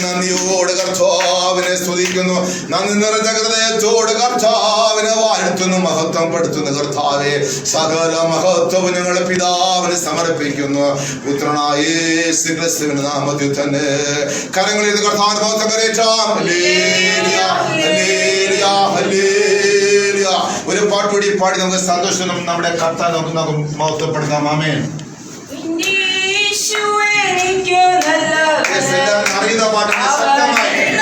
നന്ദിയോട് കർത്താവിനെ സ്തുതിക്കുന്നു. നന്ദി നിറഞ്ഞ ഹൃദയത്തോട് കർത്താവിനെ വാഴ്ത്തുന്നു, മഹത്വപ്പെടുത്തുന്നു. കർത്താവെ, സകല മഹത്വവും ഞങ്ങൾ പിതാവിന് സമർപ്പിക്കുന്നു. പുത്രനായ യേശു ക്രിസ്തുവിന്റെ നാമത്തിൽ തന്നെ കരങ്ങളിൽ കർത്താവിന്റെ മഹത്വം കരേറ്റാം. Hallelujah, hallelujah, hallelujah. ഒരു പാട്ടുകൂടി പാടി നമുക്ക് സന്തോഷം നമ്മുടെ കർത്താവിനെ നമുക്ക് മഹത്വപ്പെടുത്താം. ആമേൻ. അറിയുന്ന പാട്ടിന് ശക്തമായി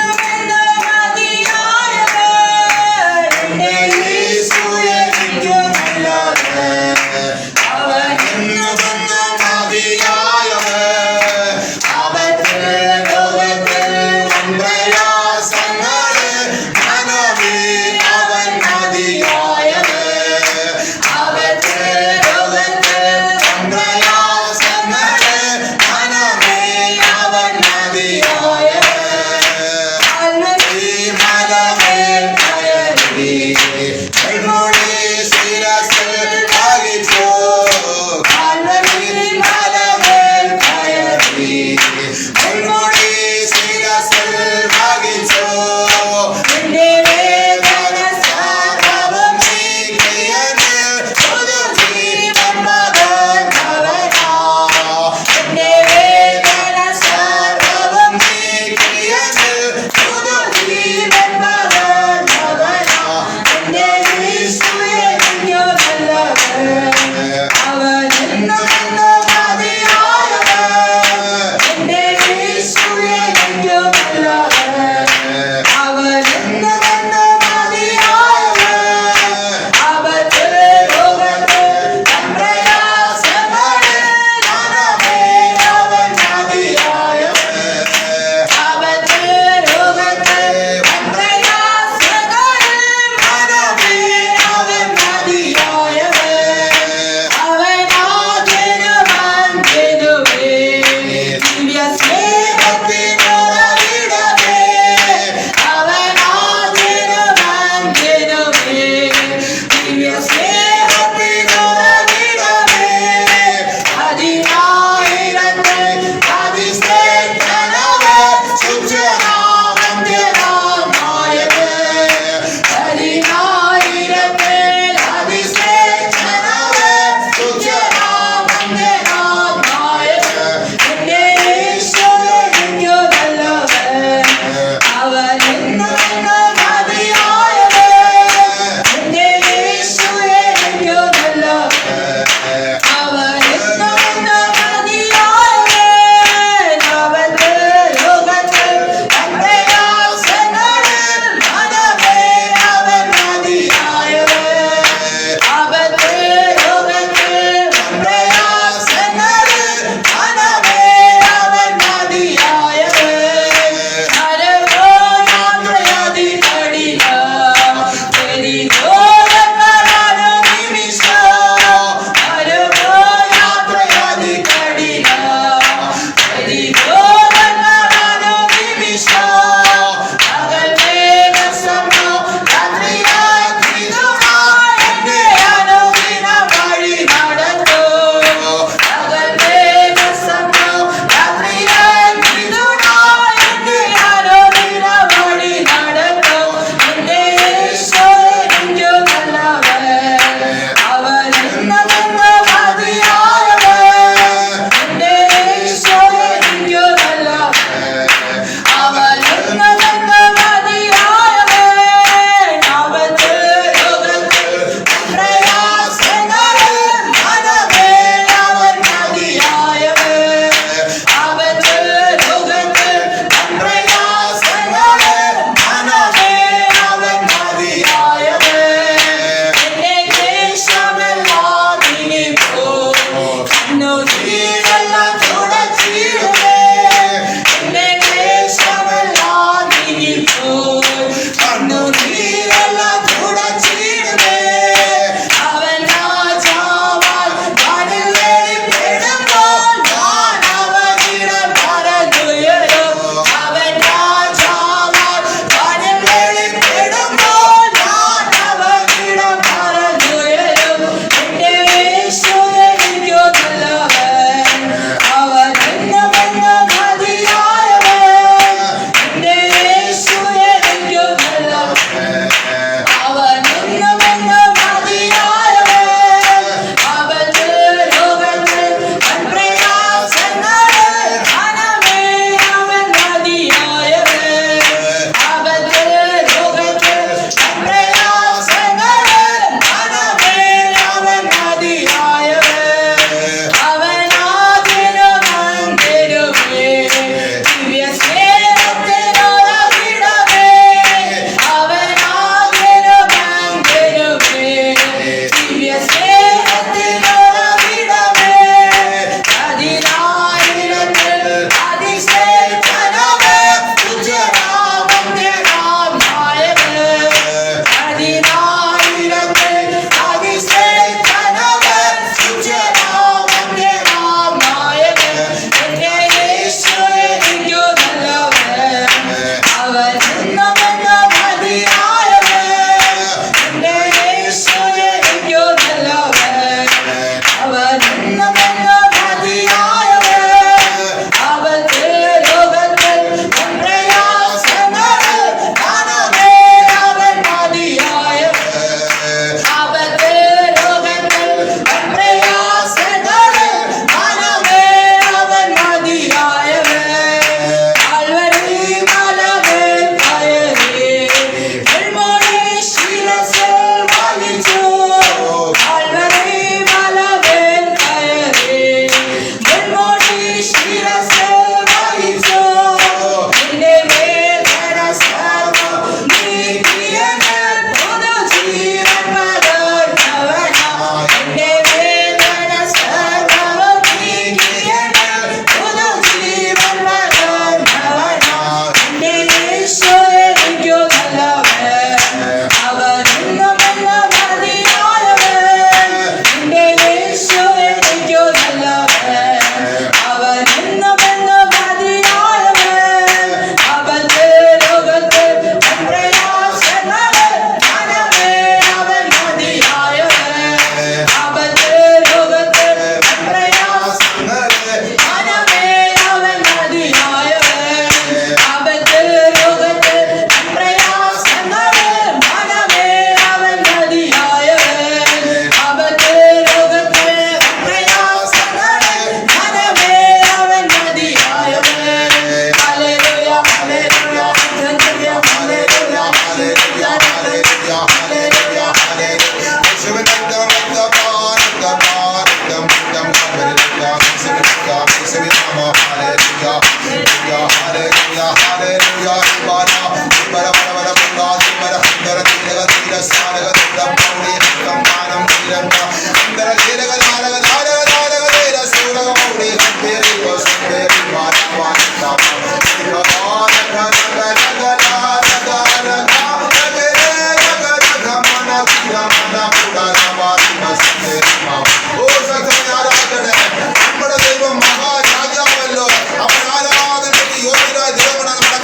Yeah.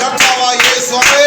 കർത്താവായ യേശുവേ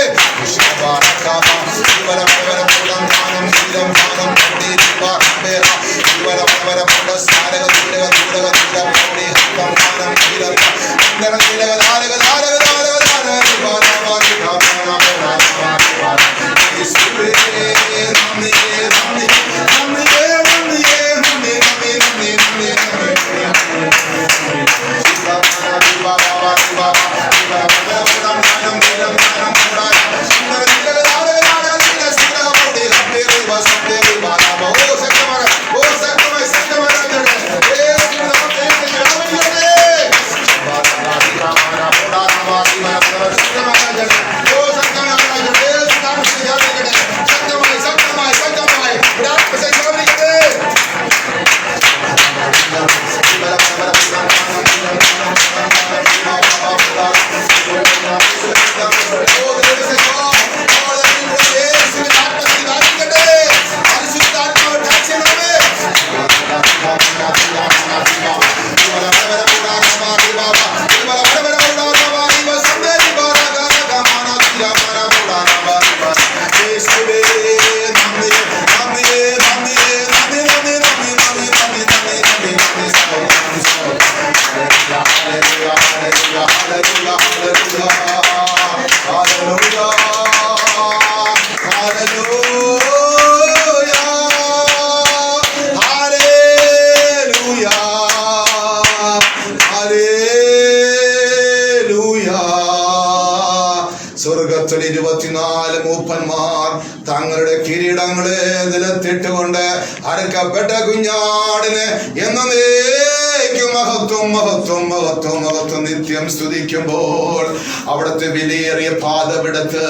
സ്വർഗത്തിൽ 24 മൂപ്പന്മാർ തങ്ങളുടെ കിരീടങ്ങളെ നിലത്തിട്ടുകൊണ്ട് അടക്കപ്പെട്ട കുഞ്ഞാടിന് എന്നേക്കും മഹത്വം മഹത്വം മഹത്വം മഹത്വം നിത്യം സ്തുതിക്കുമ്പോൾ അവിടുത്തെ വിലയേറിയ പാദമെടുത്ത്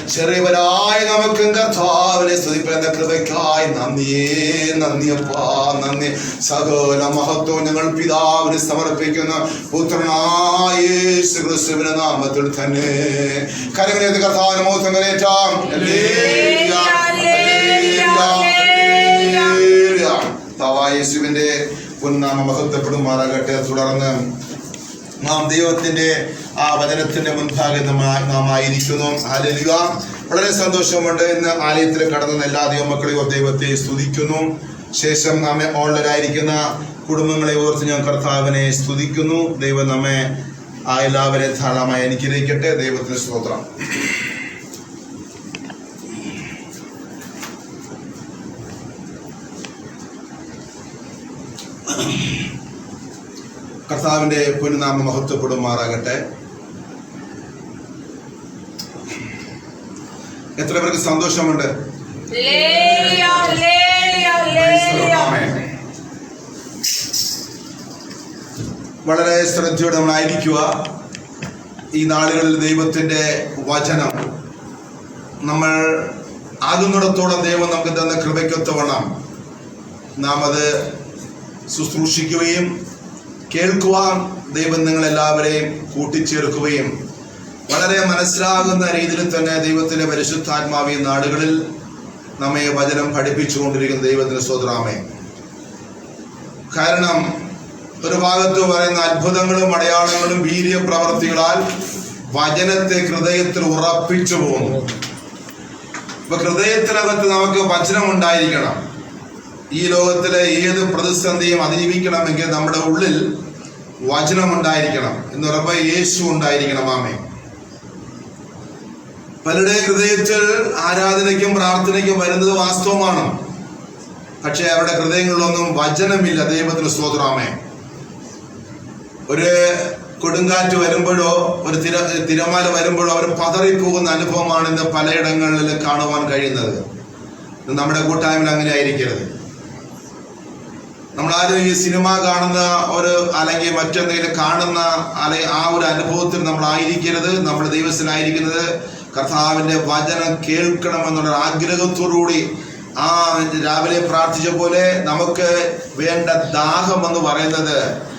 ചെറിയവരായ നമുക്ക് കർത്താവിനെ സ്തുതിപ്പേണ്ട കൃപയ്ക്കായി നന്ദിയേ നന്ദിയപ്പാ നന്ദി. സകല മഹത്വം ഞങ്ങൾ പിതാവിന് സമർപ്പിക്കുന്ന പുത്രനായ യേശു ക്രിസ്തുവിന്റെ നാമത്തിൽ തന്നെ. കരങ്ങളേത് കർത്താവിന് മഹത്വം കരേറ്റാം. യേശുവിന്റെ പൊന്നാമ മഹത്വപ്പെടുമാറാകട്ടെ. തുടർന്ന് നാം ദൈവത്തിന്റെ ആ വചനത്തിന്റെ മുൻഭാഗം നാം ആയിരിക്കുന്നു. ഹല്ലേലൂയ. വളരെ സന്തോഷമുണ്ട്. ഇന്ന് ആലയത്തിൽ കടന്ന എല്ലാ ദൈവമക്കളെയും ദൈവത്തെ സ്തുതിക്കുന്നു. ശേഷം നാം ഓൺലൈനായിരിക്കുന്ന കുടുംബങ്ങളെ ഓർത്ത് ഞാൻ കർത്താവിനെ സ്തുതിക്കുന്നു. ദൈവം നമ്മെ എല്ലാവരെയും ധാരാളമായി അനുഗ്രഹിക്കട്ടെ. ദൈവത്തിന് സ്തോത്രം. കർത്താവിന്റെ പൊന്നുനാമം മഹത്വപ്പെടുമാറാകട്ടെ. എത്ര പേർക്ക് സന്തോഷമുണ്ട്? വളരെ ശ്രദ്ധയോടെ നമ്മളായിരിക്കുക. ഈ നാളുകളിൽ ദൈവത്തിന്റെ വചനം നമ്മൾ ആകുന്നിടത്തോളം ദൈവം നമുക്ക് തന്ന കൃപയ്ക്കൊത്തവണ്ണം നാം അത് ശുശ്രൂഷിക്കുകയും കേൾക്കുവാൻ ദൈവം നിങ്ങളെല്ലാവരെയും കൂട്ടിച്ചേർക്കുകയും വളരെ മനസ്സിലാകുന്ന രീതിയിൽ തന്നെ ദൈവത്തിന്റെ പരിശുദ്ധാത്മാവി നാടുകളിൽ നമ്മെ വചനം പഠിപ്പിച്ചുകൊണ്ടിരിക്കുന്ന ദൈവത്തിന് സ്തോത്രമേ. കാരണം ഒരു ഭാഗത്ത് പറയുന്ന അത്ഭുതങ്ങളും അടയാളങ്ങളും വീര്യ പ്രവർത്തികളാൽ വചനത്തെ ഹൃദയത്തിൽ ഉറപ്പിച്ചു പോകുന്നു. അപ്പൊ ഹൃദയത്തിനകത്ത് നമുക്ക് വചനം ഉണ്ടായിരിക്കണം. ഈ ലോകത്തിലെ ഏത് പ്രതിസന്ധിയും അതിജീവിക്കണമെങ്കിൽ നമ്മുടെ ഉള്ളിൽ വചനം ഉണ്ടായിരിക്കണം. എന്ന് പറയുമ്പോൾ യേശു ഉണ്ടായിരിക്കണം. ആമേ. പലരുടെ ഹൃദയത്തിൽ ആരാധനയ്ക്കും പ്രാർത്ഥനയ്ക്കും വരുന്നത് വാസ്തവമാണ്. പക്ഷെ അവരുടെ ഹൃദയങ്ങളിലൊന്നും വചനമില്ല. ദൈവത്തിന് സ്തോത്രമേ. ഒരു കൊടുങ്കാറ്റ് വരുമ്പോഴോ ഒരു തിരമാല വരുമ്പോഴോ അവർ പതറിപ്പോകുന്ന അനുഭവമാണ് ഇന്ന് പലയിടങ്ങളിൽ കാണുവാൻ കഴിയുന്നത്. നമ്മുടെ കൂട്ടായ്മയിൽ അങ്ങനെ ആയിരിക്കരുത്. നമ്മളാരും ഈ സിനിമ കാണുന്ന ഒരു അല്ലെങ്കിൽ മറ്റെന്തെങ്കിലും കാണുന്ന അല്ലെങ്കിൽ ആ ഒരു അനുഭവത്തിൽ നമ്മളായിരിക്കരുത്. നമ്മുടെ ദൈവത്തിനായിരിക്കുന്നത് കർത്താവിന്റെ വചനം കേൾക്കണമെന്നുള്ള ആഗ്രഹത്തോടുകൂടി ആ രാവിലെ പ്രാർത്ഥിച്ച പോലെ നമുക്ക് വേണ്ട ദാഹം എന്ന് പറയുന്നത്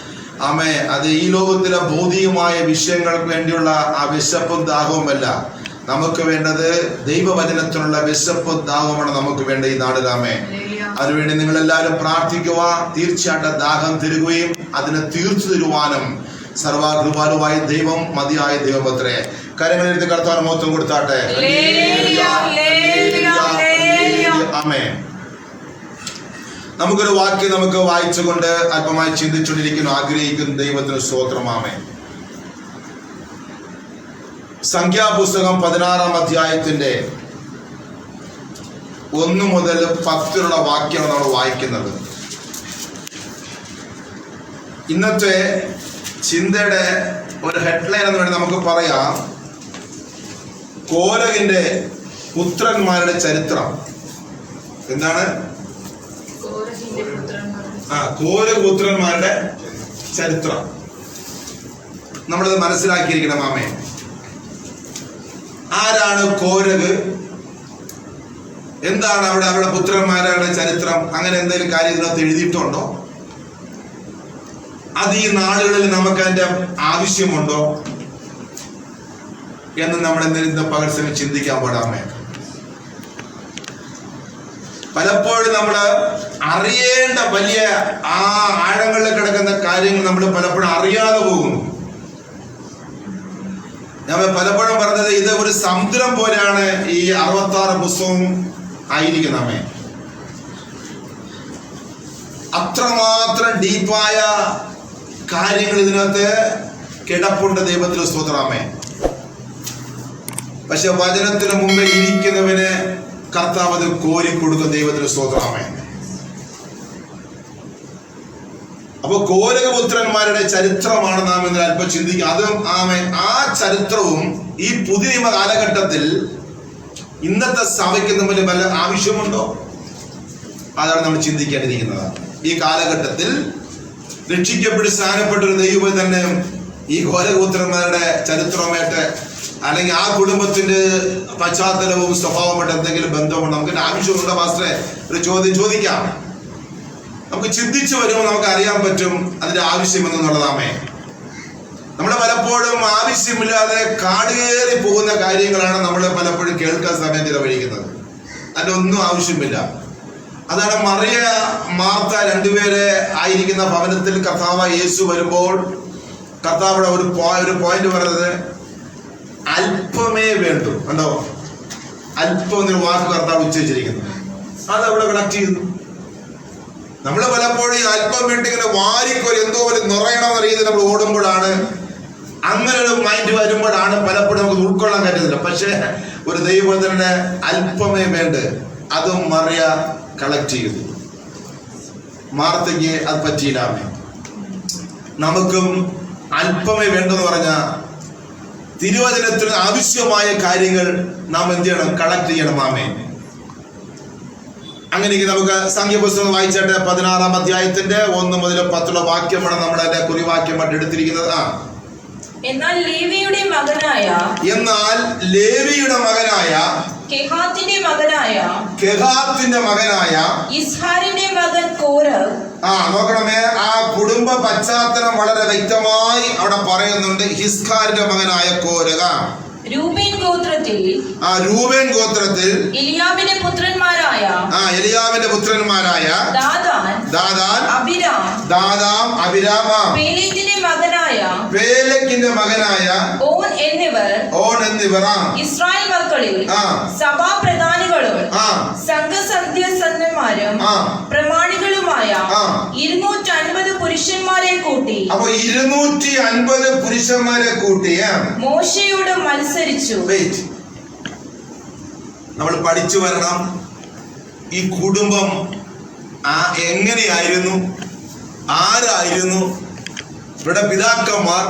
ആമേ അത് ഈ ലോകത്തിലെ ഭൗതികമായ വിഷയങ്ങൾക്ക് വേണ്ടിയുള്ള ആ വിശപ്പും ദാഹവുമല്ല. നമുക്ക് വേണ്ടത് ദൈവവചനത്തിനുള്ള വിശപ്പും ദാഹവുമാണ് നമുക്ക് വേണ്ട ഈ നാടിലാമേ. അതിനുവേണ്ടി നിങ്ങളെല്ലാവരും പ്രാർത്ഥിക്കുക. തീർച്ചയായിട്ടും ദാഹം തരുകയും അതിനെ തീർത്തു തരുവാനും സർവകൃപാലുവായ ദൈവം മതിയായ ദൈവമത്രേ. കരങ്ങളെടുത്ത് കർത്താവിന് മഹത്വം കൊടുത്താട്ടെ. ആമേൻ. നമുക്കൊരു വാക്യം നമുക്ക് വായിച്ചുകൊണ്ട് അല്പമായി ചിന്തിച്ചുകൊണ്ടിരിക്കുന്നു ആഗ്രഹിക്കുന്ന ദൈവത്തിന് സ്തോത്രം. ആമേൻ. സംഖ്യാപുസ്തകം 16-ാം അധ്യായത്തിന്റെ 1 മുതൽ 10 വാക്യമാണ് നമ്മൾ വായിക്കുന്നത്. ഇന്നത്തെ ചിന്തയുടെ ഒരു ഹെഡ്ലൈൻ എന്ന് വേണ്ടി നമുക്ക് പറയാം, കോരഹിന്റെ പുത്രന്മാരുടെ ചരിത്രം. എന്താണ്? കോരഹ് പുത്രന്മാരുടെ ചരിത്രം. നമ്മളത് മനസ്സിലാക്കിയിരിക്കണം. ആമേ. ആരാണ് കോരഹ്? എന്താണ് അവരുടെ പുത്രന്മാരുടെ ചരിത്രം? അങ്ങനെ എന്തെങ്കിലും കാര്യം ഇതിനകത്ത് എഴുതിയിട്ടുണ്ടോ? അത് ഈ നാളുകളിൽ നമുക്ക് അതിന്റെ ആവശ്യമുണ്ടോ എന്ന് നമ്മൾ എന്തെങ്കിലും പകൽ സമയം ചിന്തിക്കാൻ പാടാമേ. പലപ്പോഴും നമ്മൾ അറിയേണ്ട വലിയ ആ ആഴങ്ങളിൽ കിടക്കുന്ന കാര്യങ്ങൾ നമ്മൾ പലപ്പോഴും അറിയാതെ പോകുന്നു. ഞാൻ പലപ്പോഴും പറഞ്ഞത്, ഇത് ഒരു സമുദ്രം പോലെയാണ് ഈ 66 പുസ്തകവും ആയിരിക്കുന്നമേ. അത്രമാത്രം ഡീപ്പായ കാര്യങ്ങൾ ഇതിനകത്ത് കിടപ്പുണ്ട്. ദൈവത്തിന് സ്തോത്രമേ. പക്ഷെ വചനത്തിന് മുമ്പേ ഇരിക്കുന്നവന് കർത്താവ് അത് കോരിക്കൊടുക്കും. ദൈവത്തിന് സ്തോത്രമേ. അപ്പൊ കോരഹപുത്രന്മാരുടെ ചരിത്രമാണ് നാം ഇന്ന് അല്പം ചിന്തിക്കുക. അതും ആ ചരിത്രവും ഈ പുതിയ നിയമ കാലഘട്ടത്തിൽ ഇന്നത്തെ സഭയ്ക്ക് തമ്മിൽ വല്ല ആവശ്യമുണ്ടോ? അതാണ് നമ്മൾ ചിന്തിക്കേണ്ടിയിരിക്കുന്നത്. ഈ കാലഘട്ടത്തിൽ രക്ഷിക്കപ്പെട്ട് സ്ഥാനപ്പെട്ട ഒരു ദൈവം തന്നെ ഈ കോരഹപുത്രന്മാരുടെ ചരിത്രമായിട്ട് അല്ലെങ്കിൽ ആ കുടുംബത്തിന്റെ പശ്ചാത്തലവും സ്വഭാവമായിട്ട് എന്തെങ്കിലും ബന്ധമുണ്ടോ? നമുക്ക് ആവശ്യമുണ്ടോ പാസ്റ്ററെ? ഒരു ചോദ്യം ചോദിക്കാം. നമുക്ക് ചിന്തിച്ചു വരുമ്പോൾ നമുക്ക് അറിയാൻ പറ്റും അതിന്റെ ആവശ്യം എന്നുള്ളതാമേ. നമ്മൾ പലപ്പോഴും ആവശ്യമില്ലാതെ കാടുകയറി പോകുന്ന കാര്യങ്ങളാണ് നമ്മൾ പലപ്പോഴും കേൾക്കാൻ സമയം ചിലവഴിക്കുന്നത്. അതിന്റെ ഒന്നും ആവശ്യമില്ല. അതാണ് മറിയ മാർത്ത രണ്ടുപേരെ ആയിരിക്കുന്ന ഭവനത്തിൽ കർത്താവ് യേശു വരുമ്പോൾ കർത്താവിടെ ഒരു പോയിന്റ് പറയുന്നത്, അല്പമേ വേണ്ടു. കണ്ടോ, അല്പം എന്നൊരു വാക്ക് കർത്താവ് ഉച്ചരിച്ചിരിക്കുന്നു. അത് അവിടെ കണക്ട് ചെയ്യുന്നു. നമ്മൾ പലപ്പോഴും ഈ അല്പം വേണ്ടി ഇങ്ങനെ വാരിക്കൊരു എന്തോ പോലെ നിറയണമെന്ന രീതിയിൽ നമ്മൾ ഓടുമ്പോഴാണ്, അങ്ങനെ ഒരു മൈൻഡ് വരുമ്പോഴാണ് പലപ്പോഴും നമുക്ക് ഉൾക്കൊള്ളാൻ പറ്റുന്നില്ല. പക്ഷെ ഒരു ദൈവത്തിന്റെ അല്പമേ വേണ്ട, അതും മറിയ കളക്ട് ചെയ്തു. മാർത്തയ്ക്ക് അത് പറ്റിയില്ലാമേ. നമുക്കും അല്പമേ വേണ്ടെന്ന് പറഞ്ഞ തിരുവചനത്തിന് ആവശ്യമായ കാര്യങ്ങൾ നാം എന്ത് ചെയ്യണം? കളക്ട് ചെയ്യണം. ആമേ. അങ്ങനെ നമുക്ക് സംഖ്യാപുസ്തകം വായിച്ചിട്ട് 16-ാം അധ്യായത്തിന്റെ 1 മുതൽ 10 വാക്യമാണ് നമ്മുടെ കുറിവാക്യമായിട്ട് എടുത്തിരിക്കുന്നത്. എന്നാൽ ലേവിയുടെ മകനായ കെഹാത്തിന്റെ മകനായ ഇസ്ഹാരിന്റെ മകൻ കോരഹ്. നോക്കണമേ, ആ കുടുംബ പശ്ചാത്തലം വളരെ വ്യക്തമായി അവിടെ പറയുന്നുണ്ട്. ഹിസ്കാരിന്റെ മകനായ കോരഹ രൂബേൻ ഗോത്രത്തിൽ എലിയാബിന്റെ പുത്രന്മാരായ ദാദാൻ അബിരാം പേലെക്കിന്റെ മകനായ ഓൻ എന്നിവർ ഇസ്രായേൽ മക്കളിൽ സഭാപ്രധാനികളും സംഘസന്ധ്യസന്മാരും പ്രമാണികളുമായ 250 പുരുഷന്മാരെ കൂട്ടി. അപ്പൊ 250 പുരുഷന്മാരെ കൂട്ടി മോശയോട് മത്സരിച്ചു. നമ്മൾ പഠിച്ചു വരണം, ഈ കുടുംബം എങ്ങനെയായിരുന്നു, ആരായിരുന്നു, ഇവരുടെ പിതാക്കന്മാർ,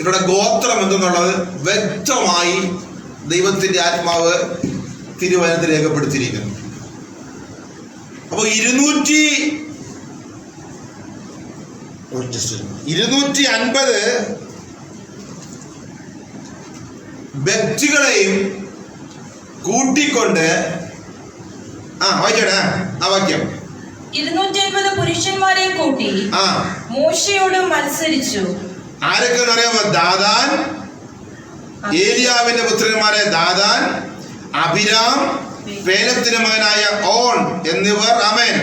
ഇവരുടെ ഗോത്രം എന്തെന്നുള്ളത് വ്യക്തമായി ദൈവത്തിന്റെ ആത്മാവ് തിരുവചനത്തിൽ രേഖപ്പെടുത്തിയിരിക്കുന്നു. അപ്പൊ 250 വ്യക്തികളെയും കൂട്ടിക്കൊണ്ട് വായിച്ചോട്ടെ ആ വാക്യം. 250 പുരുഷന്മാരെ കൂട്ടി മോശയോട് മത്സരിച്ചു. ആരൊക്കെ അറിയാമോ? ദാദാൻ, ഏലിയാവിന്റെ പുത്രന്മാരെ ദാദാൻ, അബിരാം, പേലത്തിന്റെ മകനായ ഓൺ എന്നിവർ. ആമേൻ.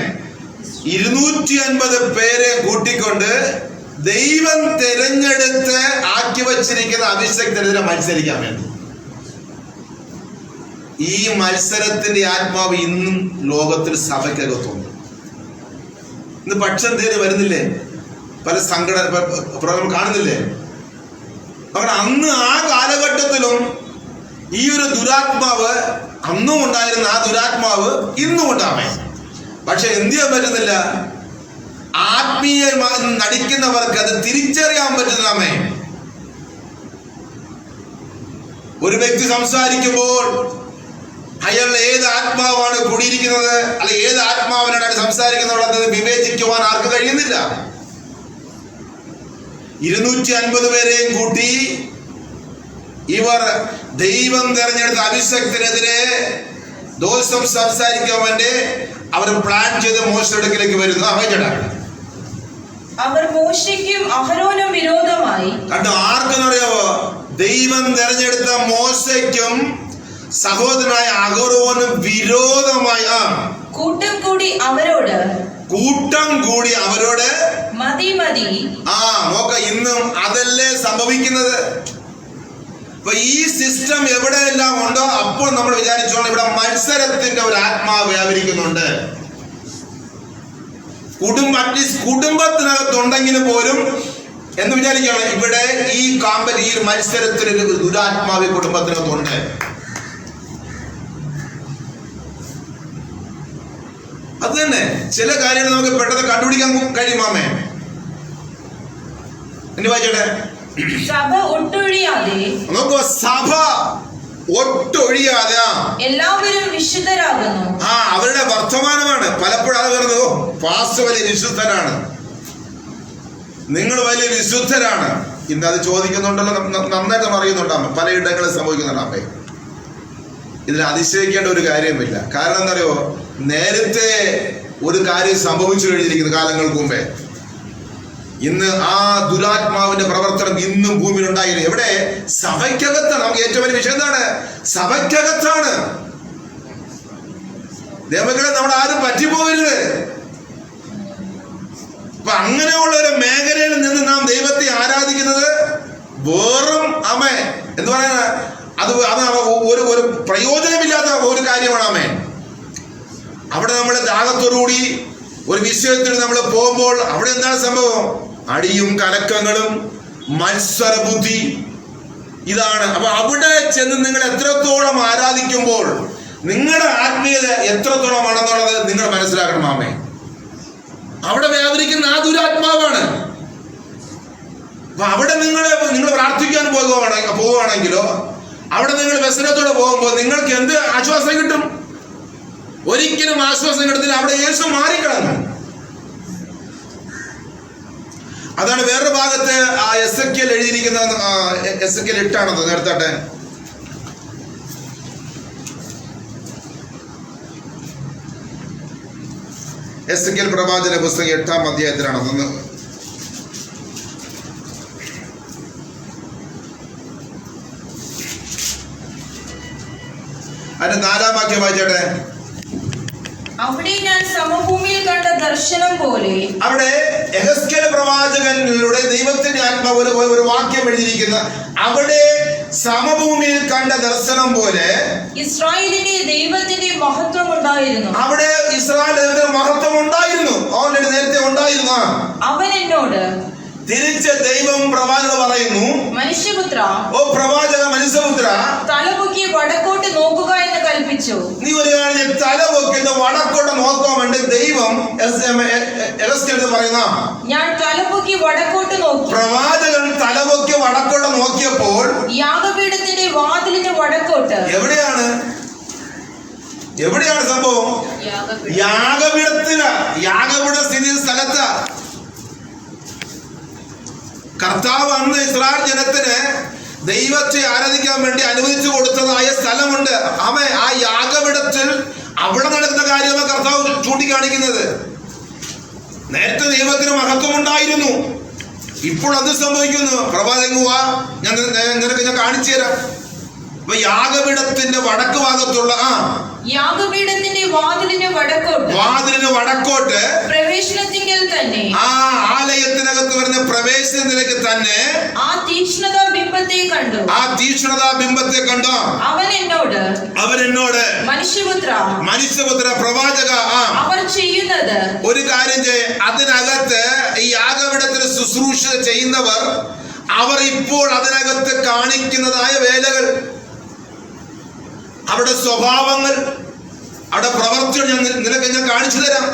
250 പേരെ കൂട്ടിക്കൊണ്ട് ദൈവം തിരഞ്ഞെടുത്ത് ആക്കി വച്ചിരിക്കുന്ന അഭിഷേകത്തിനെതിരെ മത്സരിക്കാൻ വേണ്ടി. ഈ മത്സരത്തിന്റെ ആത്മാവ് ഇന്നും ലോകത്തിൽ സഭയ്ക്കകത്തുണ്ട്. ഇന്ന് പക്ഷം തേര് വരുന്നില്ലേ, പല പ്രോഗ്രാം കാണുന്നില്ലേ? അവിടെ അന്ന് ആ കാലഘട്ടത്തിലും ഈ ഒരു ദുരാത്മാവ് അന്നും ഉണ്ടായിരുന്ന ആ ദുരാത്മാവ് ഇന്നും ഉണ്ടാവേ. പക്ഷെ എന്ത് ചെയ്യാൻ പറ്റുന്നില്ല, ആത്മീയമായി നടിക്കുന്നവർക്ക് അത് തിരിച്ചറിയാൻ പറ്റുന്നതാമേ. ഒരു വ്യക്തി സംസാരിക്കുമ്പോൾ അയാൾ ഏത് ആത്മാവാണ് കൂടിയിരിക്കുന്നത്, അല്ലെ ഏത് ആത്മാവിനാണ് സംസാരിക്കുന്നത് വിവേചിക്കുവാൻ ആർക്ക് കഴിയുന്നില്ല. 250 പേരെയും കൂട്ടി ഇവർ ദൈവം തെരഞ്ഞെടുത്ത അഭിഷക്തിനെതിരെ ദോഷം സംസാരിക്കാൻ വേണ്ടി അവർ പ്ലാൻ ചെയ്ത് മോശയുടെ അടുക്കലേക്ക് വരുന്നു. അവർ മോശയ്ക്കും അഹരോനും വിരോധമായി കണ്ടോ, ആർക്കെന്നറിയാവോ? ദൈവം തെരഞ്ഞെടുത്ത മോശയ്ക്കും സഹോദരനായ അഹരോനും വിരോധമായി കൂട്ടം കൂടി അവരോട് മതി മതി. നോക്ക, ഇന്നും അതല്ലേ സംഭവിക്കുന്നത്. അപ്പൊ ഈ സിസ്റ്റം എവിടെയെല്ലാം ഉണ്ടോ അപ്പോൾ നമ്മൾ വിചാരിച്ചോളാം ഇവിടെ മത്സരത്തിന്റെ ഒരു ആത്മാവ് വ്യാപരിക്കുന്നുണ്ട്. അറ്റ്ലീസ്റ്റ് കുടുംബത്തിനകത്തുണ്ടെങ്കിലും പോലും എന്ന് വിചാരിക്കണം ഇവിടെ ഈ ഒരു മത്സരത്തിന് ദുരാത്മാവ് കുടുംബത്തിനകത്തുണ്ട്. അത് തന്നെ ചില കാര്യങ്ങൾ നമുക്ക് പെട്ടെന്ന് കണ്ടുപിടിക്കാൻ കഴിയുമാമേ. എന്നെ വായിച്ചോട്ടെ. സഭ ഒട്ടൊഴിയാതെ നോക്കൂ, സഭ ഒട്ടൊഴിയാതെ എല്ലാവരും വിശുദ്ധരാകുന്നു. അവരുടെ വർത്തമാനമാണ് പലപ്പോഴും അത് പറയുന്നത്, പാസ്റ്റർ വലിയ വിശുദ്ധനാണ്, നിങ്ങൾ വലിയ വിശുദ്ധരാണ്. ഇന്ന് അത് ചോദിക്കുന്നുണ്ടല്ലോ, നന്നായിട്ട് അറിയുന്നുണ്ടാമേ, പലയിടങ്ങളിൽ സംഭവിക്കുന്നുണ്ടാമേ. ഇതിൽ അതിശയിക്കേണ്ട ഒരു കാര്യമില്ല. കാരണം എന്താ അറിയോ, നേരത്തെ ഒരു കാര്യം സംഭവിച്ചു കഴിഞ്ഞിരിക്കുന്ന കാലങ്ങൾക്ക് മുമ്പേ. ഇന്ന് ആ ദുരാത്മാവിന്റെ പ്രവർത്തനം ഇന്നും ഭൂമിയിൽ ഉണ്ടായിരുന്നു. എവിടെ? സഭയ്ക്കകത്താണ്. നമുക്ക് ഏറ്റവും വലിയ വിഷയം എന്താണ്? സഭയ്ക്കകത്താണ്. ദൈവങ്ങളെ നമ്മൾ ആരും പറ്റിപ്പോകരുത്. അപ്പൊ അങ്ങനെയുള്ള ഒരു മേഖലയിൽ നിന്ന് നാം ദൈവത്തെ ആരാധിക്കുന്നത് വെറും എന്ന് പറയുന്ന അത് ഒരു പ്രയോജനമില്ലാത്ത ഒരു കാര്യമാണ്. അവിടെ നമ്മൾ ദാഹത്തോടുകൂടി ഒരു വിഷയത്തിൽ നമ്മൾ പോകുമ്പോൾ അവിടെ എന്താണ് സംഭവം? അടിയും കലക്കങ്ങളും മത്സര ബുദ്ധി ഇതാണ്. അപ്പൊ അവിടെ ചെന്ന് നിങ്ങൾ എത്രത്തോളം ആരാധിക്കുമ്പോൾ നിങ്ങളുടെ ആത്മീയത എത്രത്തോളമാണെന്നുള്ളത് നിങ്ങൾ മനസ്സിലാക്കണം. അവിടെ വ്യാപരിക്കുന്ന ആ ദുരാത്മാവാണ്. അപ്പൊ അവിടെ നിങ്ങൾ പ്രാർത്ഥിക്കാൻ പോവുകയാണെങ്കിലോ അവിടെ നിങ്ങൾ വ്യസനത്തോടെ പോകുമ്പോൾ നിങ്ങൾക്ക് എന്ത് ആശ്വാസം കിട്ടും? ഒരിക്കലും ആശ്വാസം കിട്ടത്തില്ല. അവിടെ യേശു മാറിക്കളഞ്ഞു. അതാണ് വേറൊരു ഭാഗത്ത് ആ എസെക്കിയേൽ എഴുതിയിരിക്കുന്ന എസെക്കിയേൽ 8 നേരത്തെ എസെക്കിയേൽ പ്രവാചന പുസ്തകം 8-ാം അധ്യായത്തിലാണെന്ന്. അതിന്റെ 4-ാം വാക്യം വായിച്ചോട്ടെ. അവിടെ ഞാൻ സമഭൂമിയിൽ കണ്ട ദർശനം പോലെ. അവിടെ യെഹെസ്കേൽ പ്രവാചകനിലൂടെ ദൈവത്തിന്റെ ആത്മാവ് ഒരു വാക്യം എഴുതിയിരിക്കുന്ന, അവിടെ സമഭൂമിയിൽ കണ്ട ദർശനം പോലെ ഇസ്രായേലിന്റെ ദൈവത്തിന്റെ മഹത്വം ഉണ്ടായിരുന്നു. അവിടെ ഇസ്രായേലിന്റെ മഹത്വം ഉണ്ടായിരുന്നു. ഓൾറെഡി നേരത്തെ ഉണ്ടായിരുന്നു. അവൻ എന്നോട് തിരിച്ച് ദൈവം പ്രവാചകൻ പറയുന്നു, മനുഷ്യപുത്ര, ഓ പ്രവാചക മനുഷ്യപുത്ര, തലപൊക്കി വടക്കോട്ട് നോക്കുക എന്ന് കൽപ്പിച്ചു. നീ ഒരു കാര്യം തലപൊക്കി വടക്കോട്ട് നോക്കാൻ വേണ്ടി ദൈവം പറയുന്ന, ഞാൻ തലപൊക്കി വടക്കോട്ട് നോക്കി. പ്രവാചകൻ തലപൊക്കി വടക്കോട്ട് നോക്കിയപ്പോൾ യാഗപീഠത്തിന്റെ വാതിലിന് വടക്കോട്ട്. എവിടെയാണ് സംഭവം? യാഗപീഠ സ്ഥിതി സ്ഥലത്ത് കർത്താവ് അന്ന് ഇസ്രായേൽ ജനത്തിന് ദൈവത്തെ ആരാധിക്കാൻ വേണ്ടി അനുവദിച്ചു കൊടുത്തതായ സ്ഥലമുണ്ട്. ആ യാഗപീഠത്തിൽ അവിടെ നടക്കുന്ന കാര്യമാണ് കർത്താവ് ചൂണ്ടിക്കാണിക്കുന്നത്. നേരത്തെ ദൈവത്തിന് മഹത്വം ഉണ്ടായിരുന്നു, ഇപ്പോൾ അത് സംഭവിക്കുന്നു. പ്രവാചകനുവാ, നിനക്ക് ഞാൻ കാണിച്ചു തരാം. അപ്പൊ യാഗപീഠത്തിന്റെ വടക്ക് ഭാഗത്തുള്ള യാഗപീഠത്തിന്റെ വാതിലിന് വടക്കോട്ട് പ്രവേശനത്തിങ്കൽ തന്നെ ആ ആലയത്തിനകത്ത് വരുന്ന പ്രവേശന നിലയ്ക്ക് തന്നെ ആ തീക്ഷ്ണതാ ബിംബത്തെ കണ്ടു. ആ തീക്ഷ്ണതാ ബിംബത്തെ കണ്ടോ? അവൻ എന്നോട് മനുഷ്യപുത്ര പ്രവാചക, അവർ ചെയ്യുന്നത് ഒരു കാര്യം അതിനകത്ത് ഈ യാഗപീഠത്തിൽ ശുശ്രൂഷ ചെയ്യുന്നവർ അവർ ഇപ്പോൾ അതിനകത്ത് കാണിക്കുന്നതായ വേലകൾ, അവരുടെ സ്വഭാവങ്ങൾ, അവിടെ പ്രവർത്തികൾ നിനക്ക് ഞാൻ കാണിച്ചു തരാം.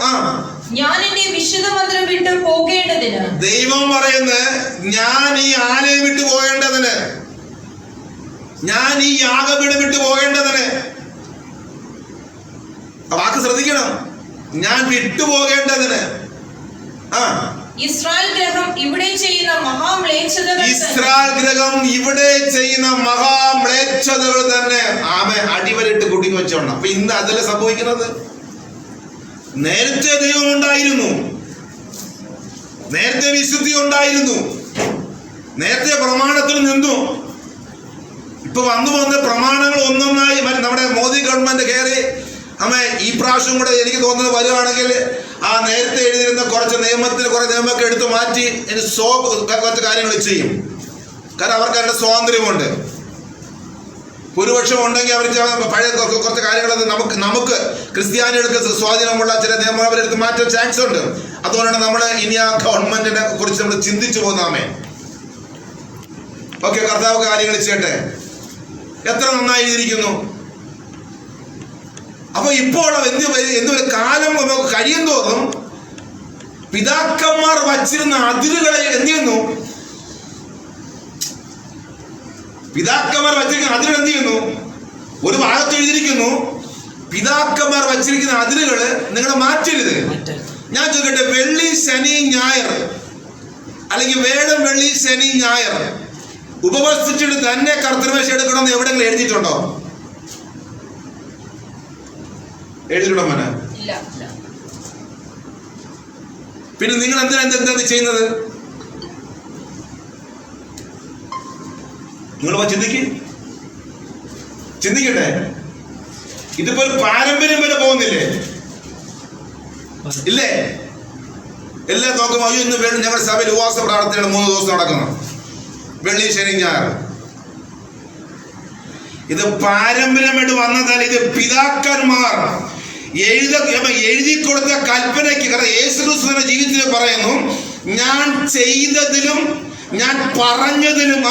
ഞാൻ എന്റെ വിശുദ്ധ മന്ദിരം വിട്ട് പോകേണ്ടതിന്, ദൈവം പറയുന്നത് ഞാൻ ഈ ആലയം വിട്ടു പോകേണ്ടതിന്, ഞാൻ ഈ യാഗപീഠം വിട്ടു പോകേണ്ടതിന്. വാക്ക് ശ്രദ്ധിക്കണം, ഞാൻ വിട്ടുപോകേണ്ടതിന്. ഇസ്രായേൽ ഗ്രഹം ഇവിടെ ചെയ്യുന്ന മഹാമ്ലേച്ഛതകൾ തന്നെ അടിവരിട്ട് കുടുങ്ങി വെച്ചോണം. അപ്പൊ ഇന്ന് അതല്ല സംഭവിക്കുന്നത്. നേരത്തെ ദൈവം ഉണ്ടായിരുന്നു, നേരത്തെ വിശുദ്ധി ഉണ്ടായിരുന്നു, നേരത്തെ പ്രമാണത്തിൽ നിന്നു. ഇപ്പൊ വന്ന പ്രമാണങ്ങൾ ഒന്നൊന്നായി നമ്മുടെ മോദി ഗവൺമെന്റ് കയറി ഈ പ്രാവശ്യം കൂടെ എനിക്ക് തോന്നുന്നത് വരികയാണെങ്കിൽ ആ നേരത്തെ എഴുതിയിരുന്ന കുറച്ച് നിയമമൊക്കെ എടുത്തു മാറ്റി കുറച്ച് കാര്യങ്ങൾ ചെയ്യും. കാരണം അവർക്ക് അതിന്റെ സ്വാതന്ത്ര്യമുണ്ട്. ഭൂരിപക്ഷം ഉണ്ടെങ്കിൽ അവർ പഴയ കുറച്ച് കാര്യങ്ങൾ നമുക്ക് ക്രിസ്ത്യാനികൾക്ക് സ്വാധീനമുള്ള ചില നിയമം അവരെടുത്ത് മാറ്റാൻ ചാൻസ് ഉണ്ട്. അതുകൊണ്ടാണ് നമ്മൾ ഇനി ആ ഗവൺമെന്റിനെ കുറിച്ച് നമ്മൾ ചിന്തിച്ചു പോകുന്നാമേ. ഓക്കെ, കർത്താവ് കാര്യങ്ങൾ ചെയ്യട്ടെ. എത്ര നന്നായി എഴുതിയിരിക്കുന്നു. അപ്പൊ ഇപ്പോൾ എന്തൊരു കാലം കഴിയും തോറും പിതാക്കന്മാർ വച്ചിരുന്ന അതിരുകളെ എന്ത് ചെയ്യുന്നു? പിതാക്കന്മാർ വച്ചിരിക്കുന്ന അതിരുകൾ എന്ത് ചെയ്യുന്നു? ഒരു ഭാഗത്ത് എഴുതിയിരിക്കുന്നു, പിതാക്കന്മാർ വച്ചിരിക്കുന്ന അതിരുകള് നിങ്ങൾ മാറ്റരുത്. ഞാൻ ചോദിക്കട്ടെ, വെള്ളി ശനി ഞായർ അല്ലെങ്കിൽ വേടം വെള്ളി ശനി ഞായർ ഉപവസിച്ചിട്ട് തന്നെ കർത്തൃമേശ എടുക്കണമെന്ന് എവിടെയെങ്കിലും എഴുതിയിട്ടുണ്ടോ? എഴുതിയിട്ടുണ്ടോ മോനെ? പിന്നെ നിങ്ങൾ എന്തിനാ ചെയ്യുന്നത്? നിങ്ങൾ ചിന്തിക്കട്ടെ. ഇതിപ്പോ ഒരു പാരമ്പര്യം വരെ പോകുന്നില്ലേ? ഇല്ലേ? എല്ലാം നോക്കുമ്പോ അയ്യോ ഇന്ന് ഞങ്ങളുടെ സഭയിൽ ഉപവാസ പ്രാർത്ഥനയാണ് 3 ദിവസം നടക്കുന്നത്, വെള്ളി ശനി ഞായർ. ഇത് പാരമ്പര്യമായിട്ട് വന്നതല്ല. ഇത് പിതാക്കന്മാർ എഴുതി കൊടുത്ത കൽപ്പനയ്ക്ക്. കാരണം യേശുക്രിസ്തുവിന്റെ ജീവിതത്തിൽ പറയുന്നു, ഞാൻ ചെയ്തതിലും ഞാൻ പറഞ്ഞതിലും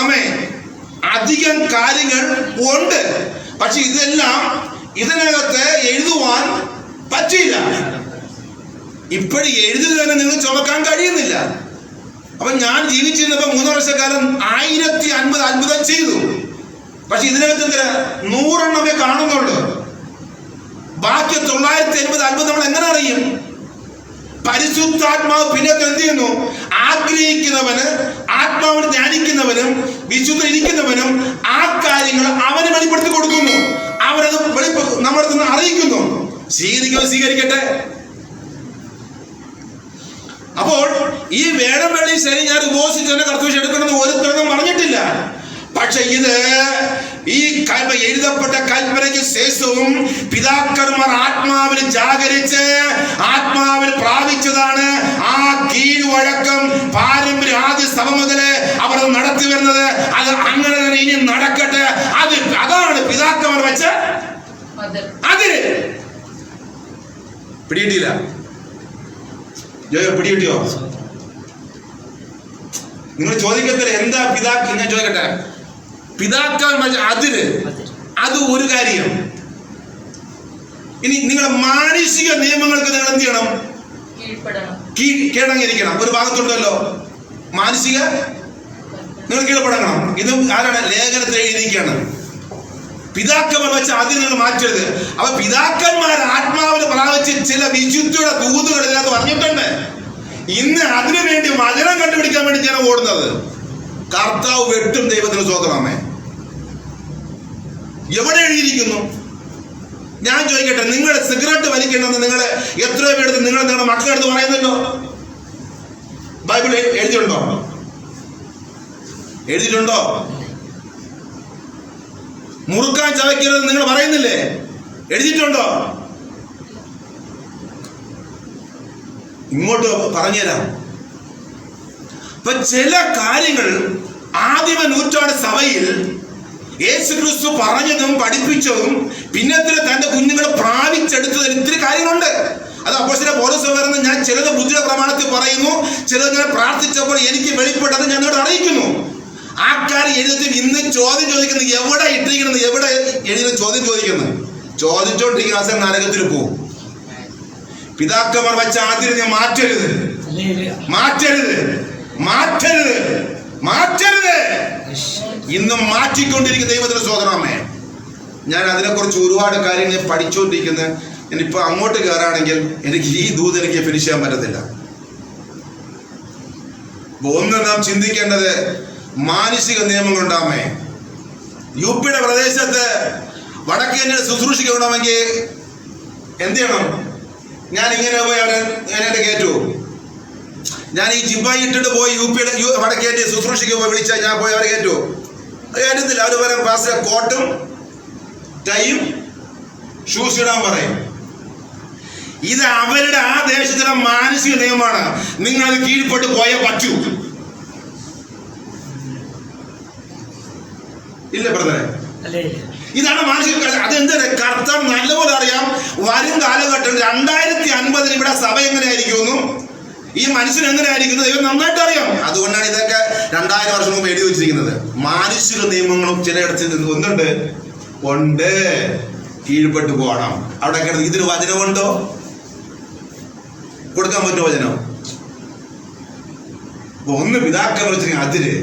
അധികം കാര്യങ്ങൾ ഉണ്ട്. പക്ഷെ ഇതെല്ലാം ഇതിനകത്ത് എഴുതുവാൻ പറ്റില്ല. ഇപ്പോഴും എഴുതി തന്നെ നിങ്ങൾ ചുമക്കാൻ കഴിയുന്നില്ല. അപ്പൊ ഞാൻ ജീവിച്ചിരുന്നപ്പോ 3 വർഷക്കാലം 1050 അത്ഭുതം ചെയ്തു. പക്ഷെ ഇതിനകത്ത് 100 കാണുന്നുള്ളൂ. ബാക്കി 980 അത്ഭുതം നമ്മൾ എങ്ങനെ അറിയും? പരിശുദ്ധാത്മാവ് പിന്നെ എന്ത് ചെയ്യുന്നു? ആഗ്രഹിക്കുന്നവന്, ആത്മാവിന് ധ്യാനിക്കുന്നവനും വിശുദ്ധ ഇരിക്കുന്നവനും ആ കാര്യങ്ങൾ അവന് വെളിപ്പെടുത്തി കൊടുക്കുന്നു. അവരത് നമ്മുടെ നിന്ന് അറിയിക്കുന്നു. സ്വീകരിക്കട്ടെ. അപ്പോൾ ഈ വേടം വെള്ളി ശനി ഞാൻ ഉപവസിച്ച് തന്നെ കർത്തൃമേശ എടുക്കണമെന്ന് ഒരുത്തരൊന്നും പറഞ്ഞിട്ടില്ല. പക്ഷെ ഇത് ഈ എഴുതപ്പെട്ട കൽപ്പനയ്ക്ക് ശേഷവും പിതാക്കന്മാർ ആത്മാവിൽ ജാഗരിച്ച് ആത്മാവിൽ പ്രാപിച്ചതാണ്. ആ കീഴ്വഴക്കം പാരമ്പര്യം ആദ്യ സഭ മുതല് അവർ നടത്തി വരുന്നത്. അത് അങ്ങനെ തന്നെ ഇനി നടക്കട്ടെ. അതാണ് പിതാക്കന്മാർ വെച്ച അതിര്. പിടികിട്ടിയില്ല? പിടികിട്ടിയോ? നിങ്ങൾ ചോദിക്കത്തില്ല എന്താ പിതാക്കൾ. ഞാൻ ചോദിക്കട്ടെ, പിതാക്കൾ അതിര്, അത് ഒരു കാര്യം. ഇനി നിങ്ങളുടെ മാനുഷിക നിയമങ്ങൾക്ക് നിങ്ങൾ എന്ത് ചെയ്യണം? കീഴടങ്ങിയിരിക്കണം. ഒരു ഭാഗത്തുണ്ടല്ലോ മാനുഷിക, നിങ്ങൾ കീഴ്പ്പെടണം. ഇതും ആരാണ്? ലേഖനത്തിൽ എഴുതിയിരിക്കുകയാണ്. പിതാക്കന്മാർ വെച്ച അതിന് നിങ്ങൾ മാറ്റരുത്. അപ്പൊ പിതാക്കന്മാർ ആത്മാവിന് പ്രാപിച്ച് ചില വിശുദ്ധിയുടെ ദൂതുകൾ ഇതിനകത്ത് പറഞ്ഞിട്ടുണ്ട്. ഇന്ന് അതിനു വേണ്ടി വചനം കണ്ടുപിടിക്കാൻ വേണ്ടി ഞാൻ ഓടുന്നത്. കർത്താവ് വെട്ടും. ദൈവത്തിന് സ്വതന്ത്രമേ. എവിടെ എഴുതിയിരിക്കുന്നു? ഞാൻ ചോദിക്കട്ടെ, നിങ്ങൾ സിഗരറ്റ് വലിക്കണമെന്ന് നിങ്ങൾ എത്രയോ പേരെടുത്ത് നിങ്ങളുടെ മക്കളെടുത്ത് പറയുന്നുണ്ടോ? ബൈബിൾ എഴുതിയിട്ടുണ്ടോ? എഴുതിയിട്ടുണ്ടോ? മുറുക്കാൻ ചവയ്ക്കരുത് നിങ്ങൾ പറയുന്നില്ലേ? എഴുതിയിട്ടുണ്ടോ? ഇങ്ങോട്ട് പറഞ്ഞുതരാം. അപ്പൊ ചില കാര്യങ്ങൾ ആദിമ നൂറ്റാണ്ട് സഭയിൽ യേശുക്രിസ്തു പറഞ്ഞതും പഠിപ്പിച്ചതും പിന്നത്തിൽ തന്റെ കുഞ്ഞുങ്ങളെ പ്രാപിച്ചെടുത്തതിൽ ഇത്തിരി കാര്യങ്ങളുണ്ട്. അത് അപ്പോസ്തലൻ പൗലോസ് പറയുന്നത്, ഞാൻ ചിലത് ബുദ്ധിയുടെ പ്രമാണത്തിൽ പറയുന്നു, ചിലത് ഞാൻ പ്രാർത്ഥിച്ചപ്പോൾ എനിക്ക് വെളിപ്പെട്ടത് ഞാൻ നിങ്ങളോട് അറിയിക്കുന്നു. ആ കാര്യം എഴുതി ഇന്ന് ചോദ്യം ചോദിക്കുന്നത് എവിടെ ഇട്ടിരിക്കുന്നത്, എവിടെ എഴുതി ചോദ്യം ചോദിച്ചോണ്ടിരിക്കുന്ന അവസരം നരകത്തിൽ പോകും. പിതാക്കന്മാർ വെച്ച ആദ്യം നീ മാറ്റരുത്, മാറ്റരുത്, മാറ്റരുത്, മാറ്റരുത്. ഇന്നും മാറ്റിക്കൊണ്ടിരിക്കുന്ന ദൈവത്തിന്റെ സോദരമേ, ഞാൻ അതിനെക്കുറിച്ച് ഒരുപാട് കാര്യങ്ങൾ പഠിച്ചുകൊണ്ടിരിക്കുന്നത്. ഞാനിപ്പോൾ അങ്ങോട്ട് കയറാണെങ്കിൽ എനിക്ക് ഈ ദൂത് എനിക്ക് ഫിനിഷ് ചെയ്യാൻ പറ്റത്തില്ല. ഒന്ന് നാം ചിന്തിക്കേണ്ടത് മാനുഷിക നിയമങ്ങളുണ്ടാമേ. യുപിയുടെ പ്രദേശത്ത് വടക്കേ ശുശ്രൂഷിക്കണമെങ്കിൽ എന്ത് ചെയ്യണം? ഞാൻ ഇങ്ങനെ പോയി എന്നെ കയറ്റു. ഞാൻ ഈ ജിബ്ബായി ഇട്ടിട്ട് പോയി യുപിയുടെ വടക്കേ ശുശ്രൂഷിക്ക് പോയി വിളിച്ചാൽ ഞാൻ പോയി അവരെ കയറ്റു? കയറ്റത്തില്ല. അവർ പറയാം പാസ്റ്റർ കോട്ടും ടൈയും ഷൂസ് ഇടാൻ പറയും. ഇത് അവരുടെ ആ ദേശത്തിലെ മാനസിക നിയമമാണ്. നിങ്ങൾ അത് കീഴ്പ്പെട്ട് പോയേ പറ്റൂ. ഇല്ല ബ്രദറെ, ഇതാണ് മാനസിക. അതെന്താ? കർത്താവ് നല്ലപോലെ അറിയാം വരും കാലഘട്ടം 2050 ഇവിടെ സഭ എങ്ങനെയായിരിക്കുമെന്നും ഈ മനുഷ്യൻ എങ്ങനെയായിരിക്കുന്നു ദൈവം നന്നായിട്ട് അറിയാം. അതുകൊണ്ടാണ് ഇതൊക്കെ 2000 വർഷം മുമ്പ് എഴുതി വെച്ചിരിക്കുന്നത്. മാനുഷിക നിയമങ്ങളും ചിലയിടത്ത് ഒന്നുണ്ട്, ഉണ്ട്, കീഴ്പ്പെട്ട് പോകണം. അവിടെ കിടന്ന് ഇതിന് വചനമുണ്ടോ? കൊടുക്കാൻ പറ്റുമോ വചനം? ഒന്ന് പിതാക്കൾ വെച്ചിരിക്കും അതിര്.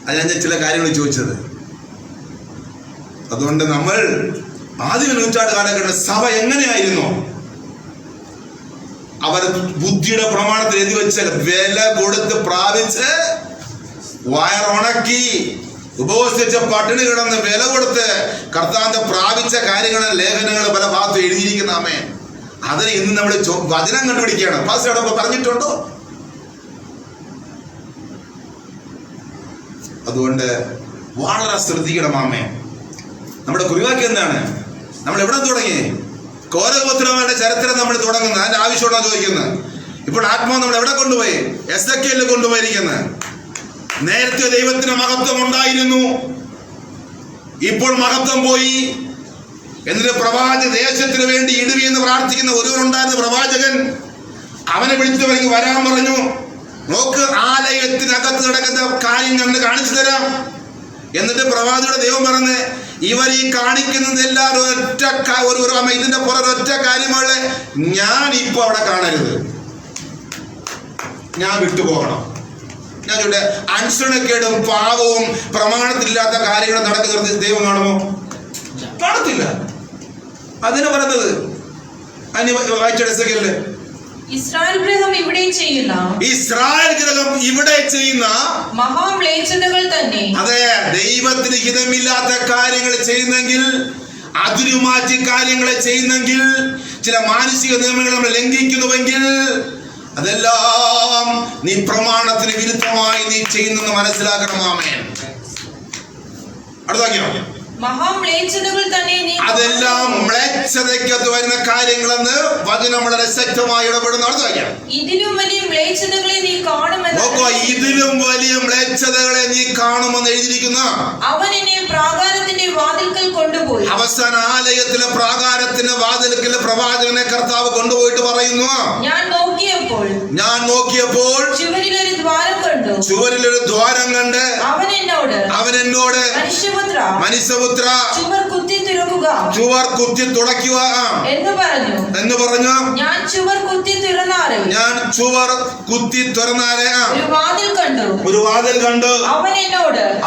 അത് ഞാൻ ചില കാര്യങ്ങൾ ചോദിച്ചത്. അതുകൊണ്ട് നമ്മൾ ആദ്യ നൂറ്റാണ്ട് കാലഘട്ട സഭ എങ്ങനെയായിരുന്നു? അവർ ബുദ്ധിയുടെ പ്രമാണത്തിൽ എഴുതി വെച്ച വില കൊടുത്ത് പ്രാപിച്ച് വയറുണക്കി ഉപവസിച്ച പട്ടിണി കിടന്ന് വില കൊടുത്ത് കർത്താവിന്റെ പ്രാപിച്ച കാര്യങ്ങളെ ലേഖനങ്ങൾ പല ഭാഗത്തും എഴുതിയിരിക്കുന്ന ആമേ. അതിന് ഇന്ന് നമ്മൾ വചനം കണ്ടുപിടിക്കുകയാണ്. പാസ്റ്റർ അവിടെ പറഞ്ഞിട്ടുണ്ടോ? അതുകൊണ്ട് വളരെ ശ്രദ്ധിക്കണം ആമേ. നമ്മുടെ കുറിവാക്യം എന്താണ്? നമ്മൾ എവിടെ തുടങ്ങി? കോരഗോത്രങ്ങളുടെ ചരിത്രം നമ്മൾ തുടങ്ങുന്നത്. അതിന്റെ ആവശ്യമുണ്ടോ ചോദിക്കുന്നത്. ഇപ്പോൾ ആത്മാവ് നമ്മൾ എവിടെ കൊണ്ടുപോയി? എസെക്കിയേലിൽ കൊണ്ടുപോയിരിക്കുന്നത്. നേരത്തെ ദൈവത്തിന് മഹത്വം ഉണ്ടായിരുന്നു, ഇപ്പോൾ മഹത്വം പോയി. എന്നിട്ട് പ്രവാചക ദേശത്തിന് വേണ്ടി ഇടുവി എന്ന് പ്രാർത്ഥിക്കുന്ന ഒരുവനുണ്ടായിരുന്ന പ്രവാചകൻ, അവനെ വിളിച്ചവർക്ക് വരാൻ പറഞ്ഞു. നോക്ക്, ആലയത്തിനകത്ത് നടക്കുന്ന കാര്യം ഞാൻ കാണിച്ചു തരാം. എന്നിട്ട് പ്രവാചകയുടെ ദൈവം പറഞ്ഞ്, ഇവർ ഈ കാണിക്കുന്നത് എല്ലാവരും ഇതിന്റെ പുറം ഒറ്റ കാര്യമാണ്, ഞാൻ ഇപ്പൊ അവിടെ കാണരുത്, ഞാൻ വിട്ടുപോകണം. ഞാൻ ഇവിടെ അനുസരണക്കേടും പാവവും പ്രമാണത്തിലില്ലാത്ത കാര്യങ്ങൾ നടക്കുന്നത് ദൈവം കാണുമോ? കാണത്തില്ല. അതിന് പറഞ്ഞത് വായിച്ചെടുക്കല്ലേ, ഇസ്രായേൽ ഗൃഹം ഇവിടെ ചെയ്യുന്ന മഹാമ്ലേച്ഛതകൾ തന്നെ. അതെ, ദൈവത്തിന് ഹിതമില്ലാത്ത കാര്യങ്ങൾ ചെയ്യുന്നെങ്കിൽ, അതിരുമാറ്റി കാര്യങ്ങളെ ചെയ്യുന്നെങ്കിൽ, ചില മാനസിക നിയമങ്ങൾ നമ്മൾ ലംഘിക്കുന്നുവെങ്കിൽ അതെല്ലാം നീ പ്രമാണത്തിന് വിരുദ്ധമായി നീ ചെയ്യുന്നെന്ന് മനസ്സിലാക്കണം. ആമേൻ. അടുത്താക്കിയോ? മഹാമ്ലേച്ഛതകൾ തന്നെ. അതെല്ലാം മ്ലേച്ഛതയ്ക്കകത്ത് വരുന്ന കാര്യങ്ങളെന്ന് വചനം വളരെ ശക്തമായി ഇടപെടുന്ന. അടുത്താക്കിയോ? ഇതിലും വലിയ മ്ലേച്ഛതകളെ നീ കാണുമെന്ന്. നോക്കോ, ഇതിലും വലിയ മ്ലേച്ഛതകളെ നീ കാണുമെന്ന് എഴുതിയിരിക്കുന്ന. അവൻ എന്നെ പ്രാകാരത്തിന്റെ വാതിൽക്കൽ കൊണ്ടുപോയി. അവസാന ആലയത്തിലെ പ്രാകാരത്തിന്റെ വാതിൽക്കൽ പ്രവാചകനെ കർത്താവ് കൊണ്ടുപോയിട്ട് പറയുന്നു, ഞാൻ നോക്കിയപ്പോൾ ചുവരിലൊരു ദ്വാരം കണ്ട് അവൻ എന്നോട് മനുഷ്യപുത്ര ചുവർ കുത്തി തുറക്കുക എന്ന് പറഞ്ഞു. ഞാൻ ചുവർ കുത്തി തുറന്നാലേ ഒരു വാതിൽ കണ്ടു.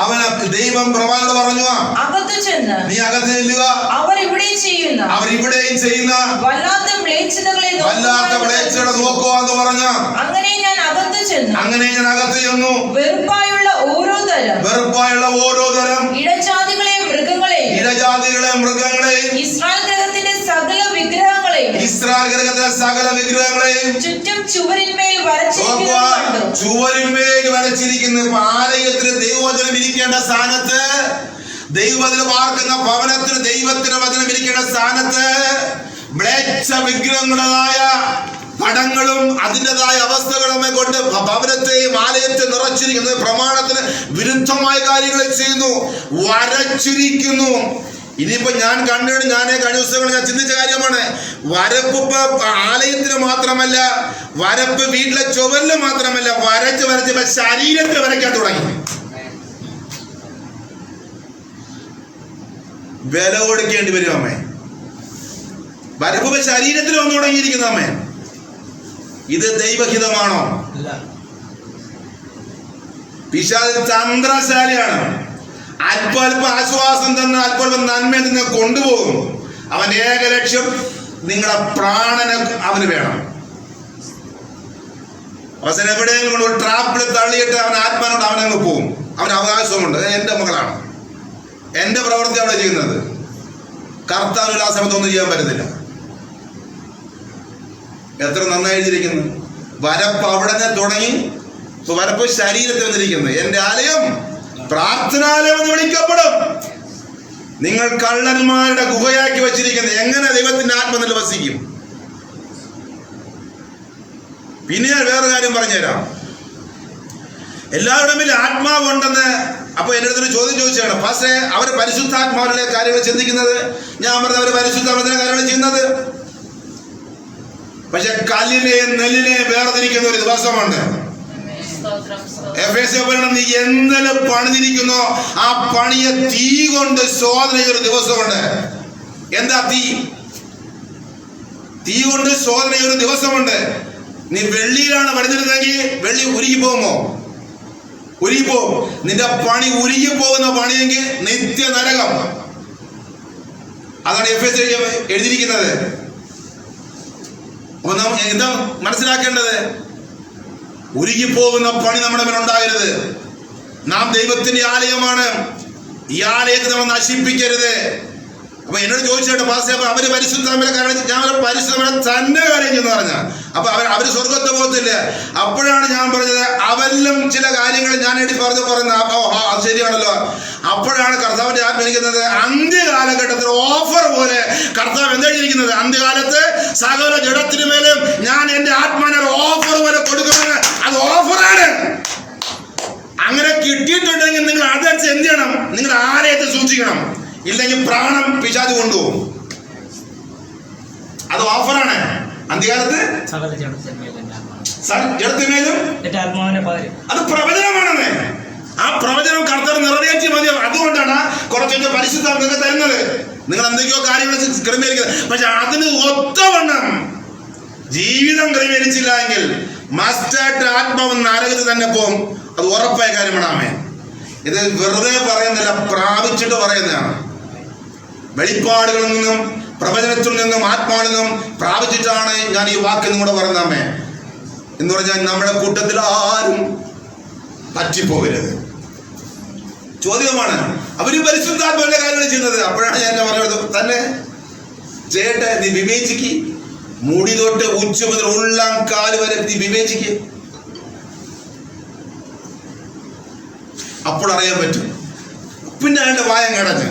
അവൻ ദൈവം പ്രവാചകനോട് പറഞ്ഞു, അകത്ത് ചെന്ന് നീ അകത്ത് ചെല്ലുക. അവർ ഇവിടെയും ചെയ്യുന്ന വല്ലാത്ത മ്ലേച്ഛതകളെ നോക്കുക എന്ന് പറഞ്ഞു. അങ്ങനെ ഞാൻ അകത്ത് ചെന്നു. വെറുപ്പായുള്ള ഓരോ തരം ഇഴജാതികളെയും മൃഗങ്ങളെയും ഇസ്രായേൽ ഗ്രഹത്തിന്റെ സകല വിഗ്രഹങ്ങളെയും ചുറ്റും ചുവരിന്മേൽ വരച്ചിരിക്കുന്നു. ആലയത്തിന് ദൈവവചനം ഇരിക്കേണ്ട സ്ഥാനത്ത്, ദൈവവചനം പാർക്കുന്ന ഭവനത്തിന് ദൈവത്തിന് വചനം ഇരിക്കേണ്ട സ്ഥാനത്ത് മ്ലേച്ഛ വിഗ്രഹങ്ങളായ പടങ്ങളും അതിൻ്റെതായ അവസ്ഥകളുമെ കൊണ്ട് ഭവനത്തെയും ആലയത്തെയും നിറച്ചിരിക്കുന്നത് പ്രമാണത്തിന് വിരുദ്ധമായ കാര്യങ്ങൾ ചെയ്യുന്നു, വരച്ചിരിക്കുന്നു. ഇനിയിപ്പോ ഞാൻ കണ്ടിട്ട് കഴിഞ്ഞ ദിവസങ്ങൾ ഞാൻ ചിന്തിച്ച കാര്യമാണ്, വരപ്പ് ഇപ്പൊ ആലയത്തിന് മാത്രമല്ല, വരപ്പ് വീട്ടിലെ ചുവരില് മാത്രമല്ല, വരച്ച് ശരീരത്തെ വരയ്ക്കാൻ തുടങ്ങി. വില കൊടുക്കേണ്ടി വരും അമ്മേ. വരപ്പ് ശരീരത്തിൽ വന്നു തുടങ്ങിയിരിക്കുന്നു അമ്മേ. ഇത് ദൈവഹിതമാണോ? പിശാച് തന്ത്രശാലിയാണ്. അല്പ ആശ്വാസം തന്ന അല്പം നന്മ നിങ്ങൾ കൊണ്ടുപോകും. അവൻ ഏക ലക്ഷ്യം നിങ്ങളുടെ പ്രാണന് അവന് വേണം. അവസാനം എവിടെയെങ്കിലും ഒരു ട്രാപ്പിൽ തള്ളിയിട്ട് അവൻ ആത്മാനോട് അവനങ്ങ് പോകും. അവന് അവകാശമുണ്ട്, എന്റെ മകളാണ്, എന്റെ പ്രവൃത്തി അവിടെ ചെയ്യുന്നത്. കർത്താവിന് ആ സമയത്തൊന്നും ചെയ്യാൻ പറ്റത്തില്ല. എത്ര നന്നായി എഴുതിയിരിക്കുന്നു. വരപ്പ് അവിടെ നിന്ന് തുടങ്ങി വരപ്പ് ശരീരത്തിൽ വന്നിരിക്കുന്നു. എന്റെ ആലയം പ്രാർത്ഥനാലയം എന്ന് വിളിക്കപ്പെടും. നിങ്ങൾ കള്ളന്മാരുടെ ഗുഹയാക്കി വെച്ചിരിക്കുന്നത്. എങ്ങനെ ദൈവത്തിന്റെ ആത്മനില വസിക്കും? പിന്നെ ഞാൻ വേറെ കാര്യം പറഞ്ഞുതരാം. എല്ലാവരുടെ ആത്മാവുണ്ടെന്ന് അപ്പൊ എന്റെ അടുത്തൊരു ചോദ്യം ചോദിച്ചാണ്, പക്ഷേ അവർ പരിശുദ്ധാത്മാവിലെ കാര്യങ്ങൾ ചിന്തിക്കുന്നത്. ഞാൻ പറഞ്ഞത് അവർ പരിശുദ്ധാത്മാവിലെ കാര്യങ്ങൾ ചെയ്യുന്നത്. പക്ഷെ കല്ലിനെയും നെല്ലിനെയും വേർതിരിക്കുന്ന ഒരു ദിവസമുണ്ട്. നീ എന്തെങ്കിലും പണിതിരിക്കുന്നോ ആ പണിയെ തീ കൊണ്ട് ശോധന ഒരു ദിവസമുണ്ട്. എന്താ തീ കൊണ്ട് ശോധന ഒരു ദിവസമുണ്ട്. നീ വെള്ളിയിലാണ് പണിതിരുന്നെങ്കിൽ വെള്ളി ഉരുകി പോകുമോ? ഉരുകിപ്പോവും. നിന്റെ പണി ഉരുകി പോകുന്ന പണിയെങ്കിൽ നിത്യ നരകം. അതാണ് എഫേസ്യർ എഴുതിയിരിക്കുന്നത്. അപ്പൊ നാം എന്താ മനസ്സിലാക്കേണ്ടത്? ഉരുകിപ്പോകുന്ന പണി നമ്മുടെ മേൽ ഉണ്ടാകരുത്. നാം ദൈവത്തിന്റെ ആലയമാണ്. ഈ ആലയത്തെ നമ്മൾ നശിപ്പിക്കരുത്. അപ്പൊ എന്നോട് ചോദിച്ചോട്ടെ പാസ്റ്റർ, അപ്പൊ അവര് പരിശുദ്ധമായ കാര്യം, ഞാൻ പരിശുദ്ധമായ തന്നെ കാര്യം ചെന്ന് പറഞ്ഞ അപ്പൊ അവര് സ്വർഗത്തെ പോകത്തില്ല. അപ്പോഴാണ് ഞാൻ പറഞ്ഞത് അവരിലും ചില കാര്യങ്ങൾ ഞാൻ എഴുതി പറയുന്ന അത് ശരിയാണല്ലോ. അപ്പോഴാണ് കർത്താവിന്റെ ആത്മീകരിക്കുന്നത്. അന്ത്യകാലഘട്ടത്തിൽ ഓഫർ പോലെ കർത്താവ് എന്താ എഴുതിയിരിക്കുന്നത്? അന്ത്യകാലത്ത് സകല ജഡത്തിനു മേലും ഞാൻ എന്റെ ആത്മാനെ ഓഫർ പോലെ കൊടുക്കുമെന്ന്. അത് ഓഫറാണ്. അങ്ങനെ കിട്ടിയിട്ടുണ്ടെങ്കിൽ നിങ്ങൾ അതനുസരിച്ച് എന്ത് ചെയ്യണം? നിങ്ങൾ ആലയത്തെ സൂക്ഷിക്കണം. ഇല്ലെങ്കിൽ പ്രാണം പിശാച് കൊണ്ടുപോകും. അത് ഓഫറാണ്. അന്ത്യകാലത്ത് ജഡത്തിന്മേലും അത് പ്രവചനമാണെന്ന്. ആ പ്രവചനം കർത്താവ് നിറവേറ്റി മതി. അതുകൊണ്ടാണ് കുറച്ച് പരിശുദ്ധാത്മക തരുന്നത്. നിങ്ങൾ എന്തൊക്കെയോ കാര്യങ്ങൾ ക്രമീകരിക്കുന്നത്. പക്ഷെ അതിന് ഒത്തവണ്ണം ജീവിതം ക്രമീകരിച്ചില്ല എങ്കിൽ മസ്റ്റായിട്ട് ആത്മാവ് നരകത്തിൽ തന്നെ പോകും. അത് ഉറപ്പായ കാര്യമാണ്. ആമേൻ. ഇത് വെറുതെ പറയുന്നില്ല, പ്രാപിച്ചിട്ട് പറയുന്നതാണ്. വെളിപ്പാടുകളിൽ നിന്നും പ്രവചനത്തിൽ നിന്നും ആത്മാവിൽ നിന്നും പ്രാപിച്ചിട്ടാണ് ഞാൻ ഈ വാക്ക് നിങ്ങളുടെ പറയുന്നമ്മേ. എന്ന് പറഞ്ഞാൽ നമ്മുടെ കൂട്ടത്തിൽ ആരും പറ്റിപ്പോകരുത്. ചോദ്യമാണ് അവര് പരിശുദ്ധാത്മാവിന്റെ കാര്യങ്ങൾ ചെയ്യുന്നത്. അപ്പോഴാണ് ഞാൻ പറയുന്നത് തന്നെ ചേട്ടെ, നീ വിവേചിക്ക്. മുടി തൊട്ട് ഉച്ച മുതൽ ഉള്ളം കാല് വരെ നീ വിവേചിക്ക്. അപ്പോൾ അറിയാൻ പറ്റും. പിന്നെ അയാളുടെ വായം കടഞ്ഞ്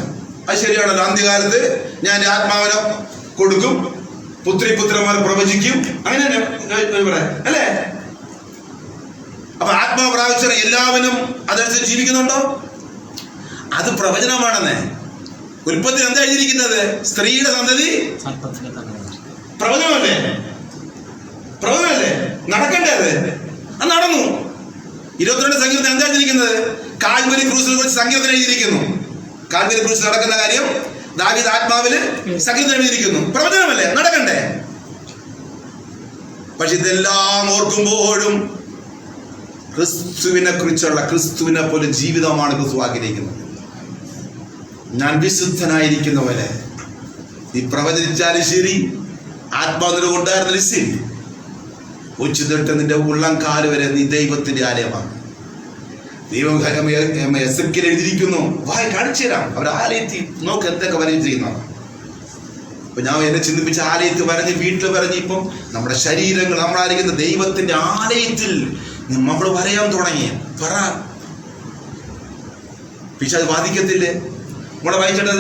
അത് ശരിയാണല്ലോ. അന്ത്യകാലത്ത് ഞാൻ എൻ്റെ ആത്മാവിനെ കൊടുക്കും, പുത്രിപുത്രന്മാർ പ്രവചിക്കും, അങ്ങനെ പറയാം അല്ലേ? അപ്പൊ ആത്മാവ് പ്രാപിച്ച എല്ലാവരും അതനുസരിച്ച് ജീവിക്കുന്നുണ്ടോ? അത് പ്രവചനമാണെന്നേ. ഉൽപ്പത്തി എന്താ എഴുതിയിരിക്കുന്നത്? സ്ത്രീയുടെ സന്തതി പ്രവചനമല്ലേ? പ്രവചനമല്ലേ? നടക്കണ്ടേ? അത് നടന്നു. 22 സങ്കീർത്തനം എന്താ എഴുതിയിരിക്കുന്നത്? കാൽവരി ക്രൂസിനെ കുറിച്ച് സങ്കീർത്തനം എഴുതിയിരിക്കുന്നു. കാൽവരി ക്രൂസ് നടക്കുന്ന കാര്യം ദാവീദ് ആത്മാവില് സങ്കീർത്തനം എഴുതിയിരിക്കുന്നു. പ്രവചനമല്ലേ? നടക്കണ്ടേ? പക്ഷെ ഇതെല്ലാം ഓർക്കുമ്പോഴും ക്രിസ്തുവിനെ കുറിച്ചുള്ള, ക്രിസ്തുവിനെ പോലെ ജീവിതമാണ് ക്രിസ്തു ആഗ്രഹിക്കുന്നത്. ഞാൻ വിശുദ്ധനായിരിക്കുന്നവരെ നീ പ്രവചിച്ചാലും ശരി, ആത്മാവിനെ കൊണ്ടായിരുന്നാലും ശരി, ഉച്ച തൊട്ട് നിന്റെ ഉള്ളം കാല് വരെ നീ ദൈവത്തിന്റെ ആലയമാണ്. ദൈവം എസെക്കിയേൽ എഴുതിയിരിക്കുന്നു. വായി കാണിച്ചു തരാം. അവർ ആലയത്തിൽ നോക്ക് എന്തൊക്കെ വരച്ചിരിക്കുന്ന. അപ്പൊ ഞാൻ എന്നെ ചിന്തിപ്പിച്ച ആലയത്തിൽ വരഞ്ഞ്, വീട്ടിൽ വരഞ്ഞ്, ഇപ്പം നമ്മുടെ ശരീരങ്ങൾ നമ്മളായിരിക്കുന്ന ദൈവത്തിന്റെ ആലയത്തിൽ നമ്മൾ വരയാൻ തുടങ്ങി. പറ പിശാച് ബാധിക്കത്തില്ലേ? നമ്മളെ വായിച്ചിട്ട്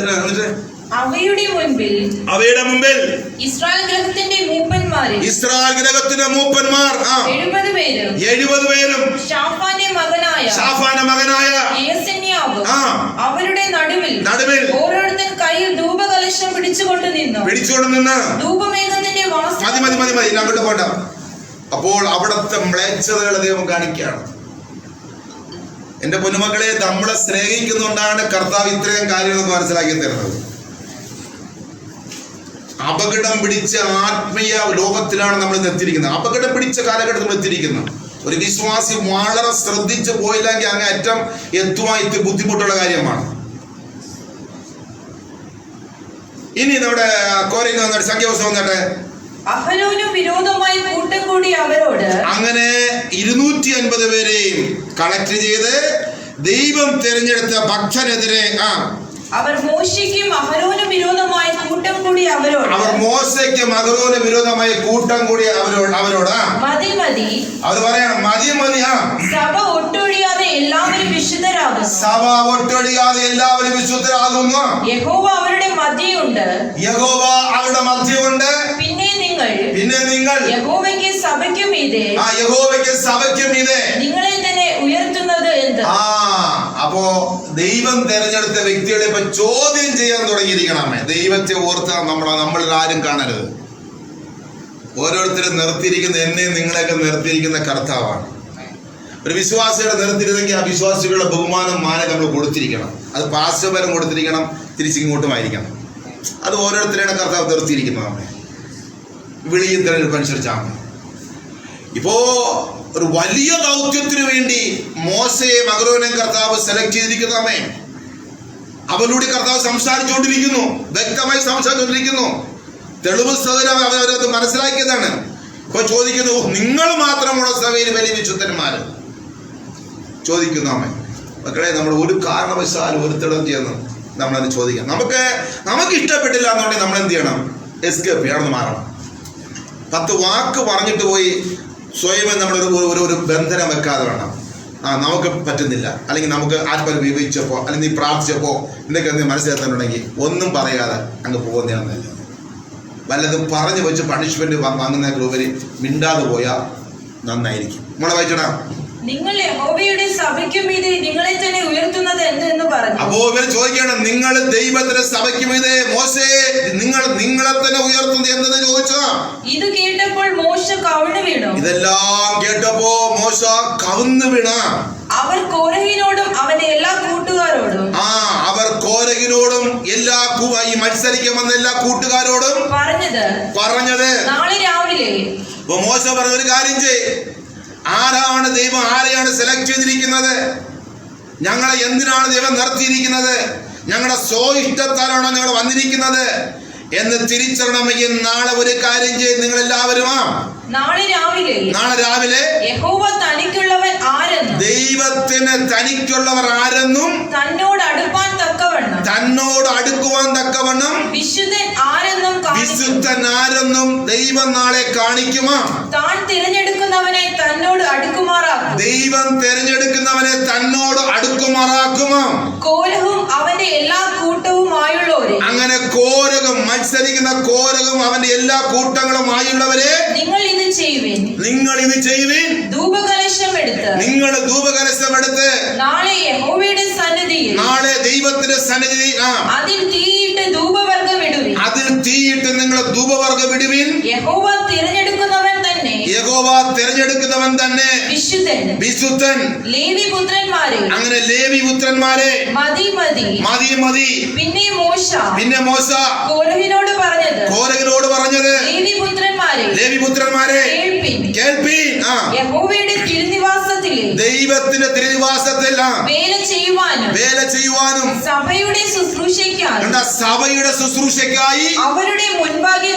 അവയുടെ മുൻപിൽ ഇസ്രായേൽ ഗൃഹത്തിന്റെ മൂപ്പന്മാർ മൂപ്പന്മാരിൽ ഇസ്രായേൽ ഗ്രഹത്തിന്റെ മൂപ്പന്മാർ 70 പേരും ഷാഫാന്റെ മകനായ യേസന്യാവ് അവരുടെ നടുവിൽ ഓരോരുത്തൻ കയ്യിൽ ധൂപകലശം പിടിച്ചുകൊണ്ട് നിന്ന് ധൂപമേഘത്തിന്റെ മതി അങ്ങോട്ട് പോണ്ട. അപ്പോൾ അവിടത്തെ മ്ലേച്ഛതകളെ ദൈവം കാണിക്കുകയാണ്. എന്റെ പൊന്നുമക്കളെ, നമ്മളെ സ്നേഹിക്കുന്നുകൊണ്ടാണ് കർത്താവ് ഇത്രയും കാര്യങ്ങൾ മനസ്സിലാക്കി തരുന്നത്. അപകടം പിടിച്ച ആത്മീയ ലോകത്തിലാണ് നമ്മൾ ഇന്ന് എത്തിയിരിക്കുന്നത്. അപകടം പിടിച്ച കാലഘട്ടത്തിൽ നമ്മൾ എത്തിയിരിക്കുന്നത്. ഒരു വിശ്വാസി വളരെ ശ്രദ്ധിച്ചു പോയില്ലെങ്കിൽ അങ്ങേയറ്റം എത്തുവാൻ ഇത്തിരി ബുദ്ധിമുട്ടുള്ള കാര്യമാണ്. ഇനി നമ്മുടെ കോരിന് വന്നിട്ട് സംഖ്യാപുസ്തകം വന്നിട്ട് അഹരോനും വിരോധമായി കൂട്ടം കൂടി അവരോട്, അങ്ങനെ 250 പേരെയും കളക്ട് ചെയ്ത് ദൈവം തിരഞ്ഞെടുത്ത ഭക്തനെതിരെ അവർ മോശയ്ക്കും അഹരോനും വിരോധമായി കൂട്ടം കൂടി അവരോട്, അവരോട് മതി അവർ പറയണം, മതി സഭ ഒട്ടൊഴിയാതെ എല്ലാവരും വിശുദ്ധരാകുന്നു. യഹോവ അവരുടെ മധ്യയുണ്ട്. പിന്നെ നിങ്ങൾ യഹോവയ്ക്ക് സഭയ്ക്കും മീതെ നിങ്ങളെ തന്നെ ഉയർത്തുന്നത് എന്ത്? അപ്പോ ദൈവം തെരഞ്ഞെടുത്ത വ്യക്തികളെ ഇപ്പൊ ചോദ്യം ചെയ്യാൻ തുടങ്ങിയിരിക്കണമേ. ദൈവത്തെ ഓർത്ത് നമ്മളിൽ ആരും കാണരുത്. ഓരോരുത്തരും നിർത്തിയിരിക്കുന്ന എന്നെയും നിങ്ങളെയൊക്കെ നിർത്തിയിരിക്കുന്ന കർത്താവാണ്. ഒരു വിശ്വാസികളെ നിർത്തിയിരുന്നെങ്കിൽ ആ വിശ്വാസികളുടെ ബഹുമാനം മാനം നമ്മൾ കൊടുത്തിരിക്കണം. അത് പാർശ്വപരം കൊടുത്തിരിക്കണം, തിരിച്ചിങ്ങോട്ടുമായിരിക്കണം. അത് ഓരോരുത്തരുടെ കർത്താവ് നിർത്തിയിരിക്കുന്നത് നമ്മെ വിളിയും തെരഞ്ഞെടുപ്പ് അനുസരിച്ചാണ്. ഇപ്പോ ഒരു വലിയ ദൗത്യത്തിന് വേണ്ടി മോശയെ അഹരോനെയും കർത്താവ് സെലക്ട് ചെയ്തിരിക്കുന്നതമ്മേ. അവനോട് കർത്താവ് സംസാരിച്ചുകൊണ്ടിരിക്കുന്നു, വ്യക്തമായി സംസാരിച്ചുകൊണ്ടിരിക്കുന്നു. തെളിവ് സഹോദരം അവരത് മനസ്സിലാക്കിയതാണ്. ഇപ്പൊ ചോദിക്കുന്നു, നിങ്ങൾ മാത്രമുള്ള സഭയിൽ വലിയ വിശുദ്ധന്മാര് ചോദിക്കുന്നു അമ്മേ. മക്കളെ, നമ്മൾ ഒരു കാരണവശാലും ഒരുത്തിടം ചെയ്യുന്നു നമ്മളത് ചോദിക്കാം. നമുക്ക് ഇഷ്ടപ്പെട്ടില്ല എന്നുണ്ടെങ്കിൽ നമ്മൾ എന്ത് ചെയ്യണം? എസ്കേപ്പ് ചെയ്യണം, മാറണം. 10 വാക്ക് പറഞ്ഞിട്ട് പോയി സ്വയം നമ്മൾ ഒരു ബന്ധനം വെക്കാതെ വേണം. നമുക്ക് പറ്റുന്നില്ല, അല്ലെങ്കിൽ നമുക്ക് ആത്മാവ് വിവരിച്ചപ്പോ, അല്ലെങ്കിൽ നീ പ്രാർത്ഥിച്ചപ്പോ നിനക്ക് എന്തെങ്കിലും മനസ്സിലാക്കുന്നുണ്ടെങ്കിൽ ഒന്നും പറയാതെ അങ്ങ് പോകുന്നതാണെന്നല്ല. വല്ലതും പറഞ്ഞു വെച്ച് പണിഷ്മെന്റ് വാങ്ങുന്നതിന് ഉപരി മിണ്ടാതെ പോയാൽ നന്നായിരിക്കും. നമ്മളെ വായിച്ചടാ, നിങ്ങൾ യഹോവയുടെ സഭയ്ക്കും മീതെ നിങ്ങളെ തന്നെ ഉയർത്തുന്നത് എന്തെന്ന് പറഞ്ഞു. അപ്പോ ഇവർ ചോദിക്കണം, നിങ്ങൾ ദൈവത്തിന്റെ സഭയ്ക്ക് മീതെ മോശയെ നിങ്ങളെ തന്നെ ഉയർത്തുന്നത് എന്തെന്ന് ചോദിച്ചാ. ഇത് കേട്ടപ്പോൾ മോശ കവിണ്ണു വീണു. ഇതെല്ലാം കേട്ടപ്പോ മോശ കവിണ്ണു വീണ. അവർ കോരഹിനോടും അവന്റെ എല്ലാ കൂട്ടുകാരോടും ഈ മത്സരിക്കാൻ വന്ന എല്ലാ കൂട്ടുകാരോടും പറഞ്ഞത് നാളെ രാവിലെ. അപ്പൊ മോശ പറഞ്ഞ ഒരു കാര്യം ചെയ്യ്. ആരാണ് ദൈവം ആരെയാണ് സെലക്ട് ചെയ്തിരിക്കുന്നത്? ഞങ്ങളെ എന്തിനാണ് ദൈവം നിർത്തിയിരിക്കുന്നത്? ഞങ്ങളുടെ സ്വഇഷ്ടത്താലാണോ ഞങ്ങൾ വന്നിരിക്കുന്നത് എന്ന് തിരിച്ചറിയണമെങ്കിൽ നാളെ ഒരു കാര്യം ചെയ്ത് നിങ്ങൾ എല്ലാവരും നാളെ രാവിലെ യഹോവ തനിക്കുള്ളവൻ ആരെന്നും ദൈവത്തിന് തനിക്കുള്ളവർ ആരെന്നും തന്നോട് അടുക്കുവാൻ തക്കവണ്ണം വിശുദ്ധൻ ആരെന്നും ദൈവം നാളെ കാണിക്കുമോ? താൻ തിരഞ്ഞെടുക്കുന്നവനെ തന്നോട് അടുക്കുമാറാക്കും. ദൈവം തിരഞ്ഞെടുക്കുന്നവനെ തന്നോട് അടുക്കുമാറാക്കുമോ? കോരഹും അവന്റെ എല്ലാ കൂട്ടവുമായുള്ളവരെ, അങ്ങനെ മത്സരിക്കുന്ന കോരഹും അവന്റെ എല്ലാ കൂട്ടങ്ങളുമായുള്ളവരെ നിങ്ങൾ ഇത് ചെയ്യുവിൻ. ധൂപകലശം എടുത്ത് നാളെ യഹോവയുടെ സന്നിധിയിൽ, നാളെ ദൈവത്തിന്റെ സന്നിധി അതിൽ തീയിട്ട് നിങ്ങൾ ധൂപവർഗ്ഗം ഇടുവിൻ. യഹോവ തിരഞ്ഞെടുക്കുന്നവൻ തന്നെ വിശുദ്ധൻ. അങ്ങനെ ലേവി പുത്രന്മാരെ മതി. പിന്നെ മോശ കോരഹിനോട് പറഞ്ഞത് ലേവി പുത്രന്മാരെ കേൾപ്പീൻ. യഹോവയുടെ ദൈവത്തിന്റെ തിരുനിവാസത്തിൽ വേല ചെയ്യുവാനും സഭയുടെ ശുശ്രൂഷയ്ക്കായി അവരുടെ മുൻപാകെ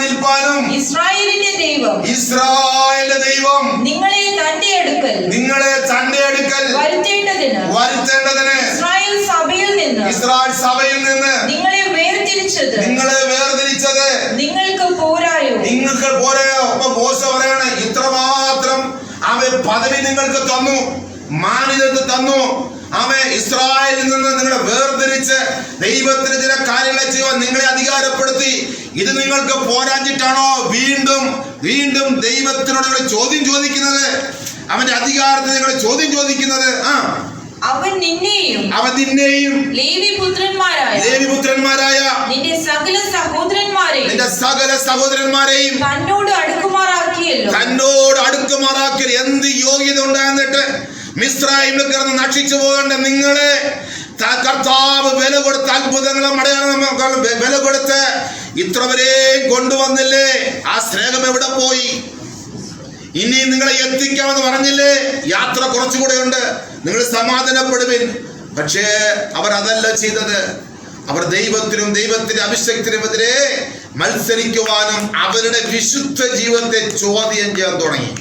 നിൽപ്പാനും ഇസ്രായേലിന്റെ ദൈവം നിങ്ങളെ തന്റെ അടുക്കൽ വരുത്തേണ്ടതിന് ഇസ്രായേൽ സഭയിൽ നിന്ന് നിങ്ങളെ വേർതിരിച്ചത് നിങ്ങൾക്ക് പോരായോ? അപ്പൊ മോശ പറയാണ്, ഇത്രമാത്രം അവൻ പദവി നിങ്ങൾക്ക് തന്നു, മാന്യത തന്നു, ആമേ, ഇസ്രായേലിൽ നിന്ന് നിങ്ങളെ വേർതിരിച്ച് ദൈവത്തിന് ചില കാര്യങ്ങളെ ചെയ്യുവാൻ നിങ്ങളെ അധികാരപ്പെടുത്തി. ഇത് നിങ്ങൾക്ക് പോരാഞ്ഞിട്ടാണോ വീണ്ടും വീണ്ടും ദൈവത്തിനോട് നിങ്ങൾ ചോദ്യം ചോദിക്കുന്നത്? അവന്റെ അധികാരത്തെ നിങ്ങൾ ചോദ്യം ചോദിക്കുന്നത്? അവൻ നിന്നെയും ലേവിപുത്രന്മാരായ നിന്റെ സകല സഹോദരന്മാരെയും തന്നോട് അടുക്കുമാറാക്കിയല്ലോ. എന്ത് യോഗ്യത ഉണ്ടായിരുന്നിട്ട് മിസ്രയീമിൽ കിടന്ന് നശിച്ചു പോകേണ്ട നിങ്ങളെ കർത്താവ് വില കൊടുത്ത് അത്ഭുതങ്ങളും അടയാളം വില കൊടുത്ത് ഇത്ര വരെയും കൊണ്ടുവന്നില്ലേ? ആ സ്നേഹം എവിടെ പോയി? ഇനി നിങ്ങളെ എത്തിക്കാമെന്ന് പറഞ്ഞില്ലേ? യാത്ര കുറച്ചുകൂടെ ഉണ്ട്, നിങ്ങൾ സമാധാനപ്പെടുവിൻ. പക്ഷേ അവർ അതല്ല ചെയ്തത്. അവർ ദൈവത്തിനും ദൈവത്തിന്റെ അഭിഷേകത്തിനുമെതിരെ മത്സരിക്കുവാനും അവരുടെ വിശുദ്ധ ജീവിതത്തെ ചോദ്യം ചെയ്യാൻ തുടങ്ങി.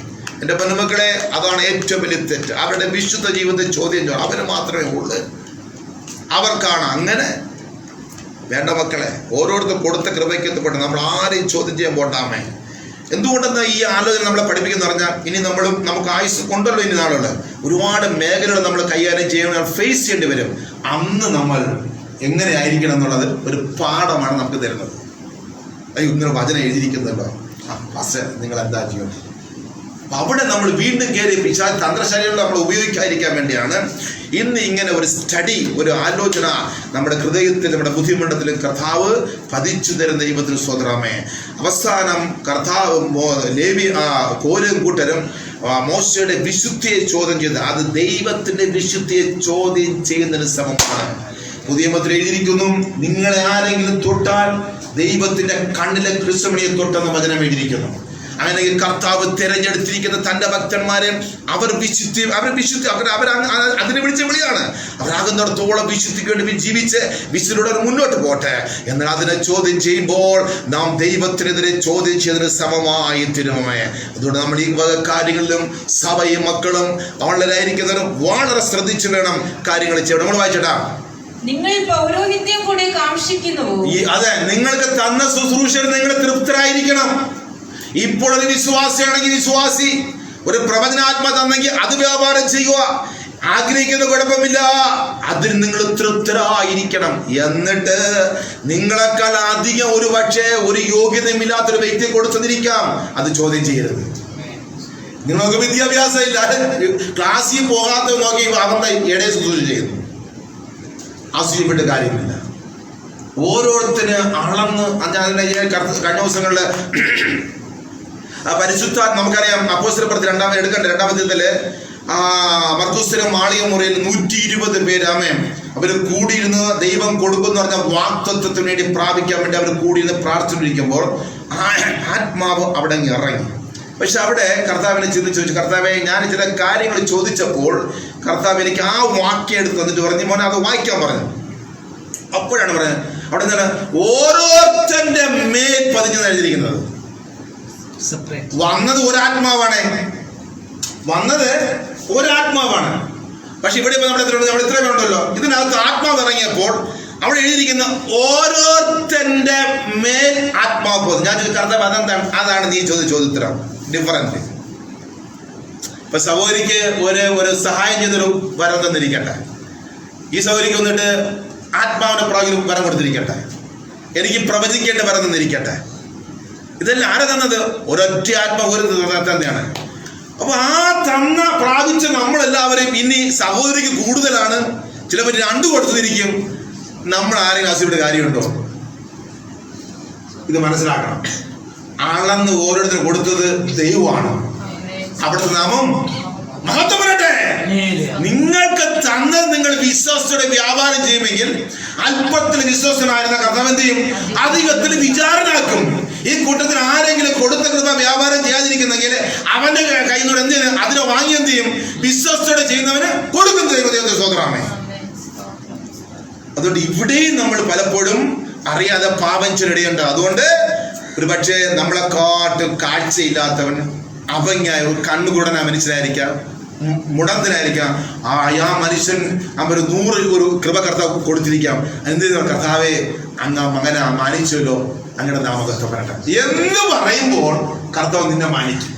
എൻ്റെ പെൺമക്കളെ, അതാണ് ഏറ്റവും വലിയ തെറ്റ്. അവരുടെ വിശുദ്ധ ജീവിതത്തെ ചോദ്യം ചെയ്യും. അവന് മാത്രമേ ഉള്ളൂ, അവർക്കാണ്. അങ്ങനെ വേണ്ട മക്കളെ, ഓരോരുത്തർ കൊടുത്ത കൃപയ്ക്കെത്തപ്പെട്ട് നമ്മൾ ആരെയും ചോദ്യം ചെയ്യാൻ പോണ്ടാമേ. എന്തുകൊണ്ടെന്ന് ഈ ആലോചന നമ്മളെ പഠിപ്പിക്കുന്ന പറഞ്ഞാൽ, ഇനി നമുക്ക് ആയുസ് കൊണ്ടല്ലോ ഇനി നാളുണ്ട്, ഒരുപാട് മേഖലകൾ നമ്മൾ കൈകാര്യം ചെയ്യണം, ഫേസ് ചെയ്യേണ്ടി വരും. അന്ന് നമ്മൾ എങ്ങനെ ആയിരിക്കണം എന്നുള്ളത് ഒരു പാഠമാണ് നമുക്ക് തരുന്നത്. ഇങ്ങനെ വചനം എഴുതിയിരിക്കുന്നല്ലോ, നിങ്ങൾ എന്താ ചെയ്യണം? അവിടെ നമ്മൾ വീണ്ടും കയറി പിശാച് തന്ത്രശാലികൾ നമ്മൾ ഉപയോഗിക്കാതിരിക്കാൻ വേണ്ടിയാണ് ഇന്ന് ഇങ്ങനെ ഒരു സ്റ്റഡി, ഒരു ആലോചന നമ്മുടെ ഹൃദയത്തിൽ, നമ്മുടെ ബുദ്ധിമണ്ഡലത്തിൽ കർത്താവ് പതിച്ചു തരുന്ന ദൈവത്തിന് സ്വതന്ത്രമേ. അവസാനം കർത്താവ് കോലും കൂട്ടരും മോശയുടെ വിശുദ്ധിയെ ചോദ്യം ചെയ്ത്, അത് ദൈവത്തിന്റെ വിശുദ്ധിയെ ചോദ്യം ചെയ്യുന്നതിന് സമമാണ്. പുതിയ നിയമത്തിൽ എഴുതിയിരിക്കുന്നു, നിങ്ങളെ ആരെങ്കിലും തൊട്ടാൽ ദൈവത്തിന്റെ കണ്ണിലെ കൃഷ്ണമണിയെ തൊട്ടെന്ന് വചനം എഴുതിയിരിക്കുന്നു. അങ്ങനെ കർത്താവ് തിരഞ്ഞെടുത്തിരിക്കുന്ന തന്റെ ഭക്തന്മാരെ അവർ അതിനെ വിളിച്ച വിളിയാണ്. അവരാകുന്നിടത്തോളം വിശുദ്ധിക്ക് വേണ്ടി ജീവിച്ച് വിശുദ്ധിയുടെ മുന്നോട്ട് പോട്ടെ. എന്നാൽ അതിനെ ചോദ്യം ചെയ്യുമ്പോൾ നാം ദൈവത്തിനെതിരെ ചോദ്യം ചെയ്തതിന് സമമായി തീരുമേ. അതുകൊണ്ട് നമ്മൾ ഈ വക കാര്യങ്ങളിലും സഭയും മക്കളും വളരെയായിരിക്കുന്നവരും വളരെ ശ്രദ്ധിച്ചു വേണം കാര്യങ്ങൾ ചെയ്യണം. നമ്മൾ വായിച്ചേട്ടാ, നിങ്ങൾ പൗരോഹിത്യം കൂടെ കാംക്ഷിക്കുന്നു. അതെ, നിങ്ങൾക്ക് തന്ന ശുശ്രൂഷയിൽ നിങ്ങൾ തൃപ്തരായിരിക്കണം. ഇപ്പോൾ ഒരു വിശ്വാസിയാണെങ്കിൽ വിശ്വാസി, ഒരു പ്രവചനാത്മ തന്നെങ്കിൽ അത് വ്യാപാരം ചെയ്യുക, ആഗ്രഹിക്കുന്ന കുഴപ്പമില്ല, അതിൽ നിങ്ങൾ തൃപ്തരായിരിക്കണം. എന്നിട്ട് നിങ്ങളെക്കാൾ അധികം ഒരു പക്ഷേ ഒരു യോഗ്യതയുമില്ലാത്തൊരു വ്യക്തിയെ കൊടുത്തിരിക്കാം, അത് ചോദ്യം ചെയ്യരുത്. നിങ്ങൾക്ക് വിദ്യാഭ്യാസം ഇല്ല, ക്ലാസ്സിൽ പോകാത്ത നോക്കി അവരുടെ ഇടയെ ശുശ്രൂഷ ചെയ്യുന്നു, അസൂയപ്പെട്ട കാര്യമില്ല. ഓരോരുത്തര് അളന്ന്, കഴിഞ്ഞ ദിവസങ്ങളില് പരിശുദ്ധ നമുക്കറിയാം, അപ്പോസ്തലപ്രവൃത്തി രണ്ടാമത്തെ മർക്കോസിലും മാളിക മുറിയിൽ 120 പേര് അവര് കൂടിയിരുന്ന് ദൈവം കൊടുക്കുന്ന പറഞ്ഞ വാഗ്ദത്തത്തിന് വേണ്ടി പ്രാപിക്കാൻ വേണ്ടി അവർ കൂടിയിരുന്ന് പ്രാർത്ഥിച്ചിരിക്കുമ്പോൾ ആത്മാവ് അവിടെ ഇറങ്ങി. പക്ഷെ അവിടെ കർത്താവിനെ ചിന്തിച്ച് ചോദിച്ചു, കർത്താവെ ഞാൻ ചില കാര്യങ്ങൾ ചോദിച്ചപ്പോൾ കർത്താവ് എനിക്ക് ആ വാക്യം എടുത്ത് തന്നിട്ട് പറഞ്ഞു, മോനെ അത് വായിക്കാൻ പറഞ്ഞു. അപ്പോഴാണ് പറഞ്ഞത്, അവിടെ നിന്നാണ് ഓരോരുത്തന്റെ മേൽ പതിഞ്ഞു എഴുതിയിരിക്കുന്നത്. വന്നത് ഒരാത്മാവാണ്. പക്ഷെ ഇവിടെ നമ്മൾ ഇത്ര വേണ്ടല്ലോ, ഇതിനകത്ത് ആത്മാവ് ഇറങ്ങിയപ്പോൾ അവിടെ എഴുതിയിരിക്കുന്ന ഓരോരുത്തന്റെ മേൽ ആത്മാവ് പോകുന്നു. ഞാൻ കർത്താവ് അതെന്താണ്? അതാണ് നീ ചോദ്യോത്തരം ഡിഫറൻറ്റ്. ഇപ്പൊ സഹോദരിക്ക് ഒരു സഹായം ചെയ്തൊരു വരം തന്നിരിക്കട്ടെ, ഈ സഹോദരിക്ക് വന്നിട്ട് ആത്മാവിന്റെ പ്രാഗിലും വരം കൊടുത്തിരിക്കട്ടെ, എനിക്ക് പ്രവചിക്കേണ്ട വരം തന്നിരിക്കട്ടെ. ഇതെല്ലാം ആരെ തന്നത്? ഒരൊറ്റ ആത്മാവ് തന്നെയാണ്. അപ്പൊ ആ പ്രാപിച്ച നമ്മളെല്ലാവരെയും ഇനി സഹോദരിക്ക് കൂടുതലാണ്, ചിലപ്പോൾ 2 കൊടുത്തിരിക്കും. നമ്മൾ ആരെങ്കിലും ആശ്രയിക്കേണ്ട കാര്യമുണ്ടോ? ഇത് മനസ്സിലാക്കണം. അളന്ന് ഓരോരുത്തരും കൊടുത്തത് ദൈവമാണ്. അവിടുത്തെ നാമം മഹത്വം വരട്ടെ. നിങ്ങൾക്ക് തന്നത് നിങ്ങൾ വിശ്വാസത്തോടെ വ്യാപാരം ചെയ്യുമെങ്കിൽ അല്പത്തിൽ വിശ്വാസനായിരുന്ന കർത്താവ് എന്ത് ചെയ്യും? അധികത്തിൽ വിചാരണാക്കും. ഈ കൂട്ടത്തിൽ ആരെങ്കിലും കൊടുത്ത കൃപ വ്യാപാരം ചെയ്യാതിരിക്കുന്നെങ്കിൽ അവന്റെ കയ്യിൽ നിന്ന് എന്ത് ചെയ്യും? അതിനെ വാങ്ങി എന്ത് ചെയ്യും? വിശ്വാസത്തോടെ ചെയ്യുന്നവന് കൊടുക്കും ദൈവത്തിന്റെ സ്വതന്ത്രമേ. അതുകൊണ്ട് ഇവിടെയും നമ്മൾ പലപ്പോഴും അറിയാതെ പാപം ചെറിയുണ്ട്. അതുകൊണ്ട് ഒരു പക്ഷേ നമ്മളെക്കാട്ടും കാഴ്ചയില്ലാത്തവൻ, അവജ്ഞായ ഒരു കണ്ണുകൂടന മനുഷ്യനായിരിക്കാം, മുടന്തനായിരിക്കാം. ആ മനുഷ്യൻ ഒരു 100 ഒരു കൃപ കർത്താവ് കൊടുത്തിരിക്കാം. എന്ത് കർത്താവെ അങ്ങ് മകനെ മാനിച്ചല്ലോ, അങ്ങനെ നാമകത്വപ്പെടട്ടെ എന്ന് പറയുമ്പോൾ കർത്താവ് നിന്നെ മാനിക്കും.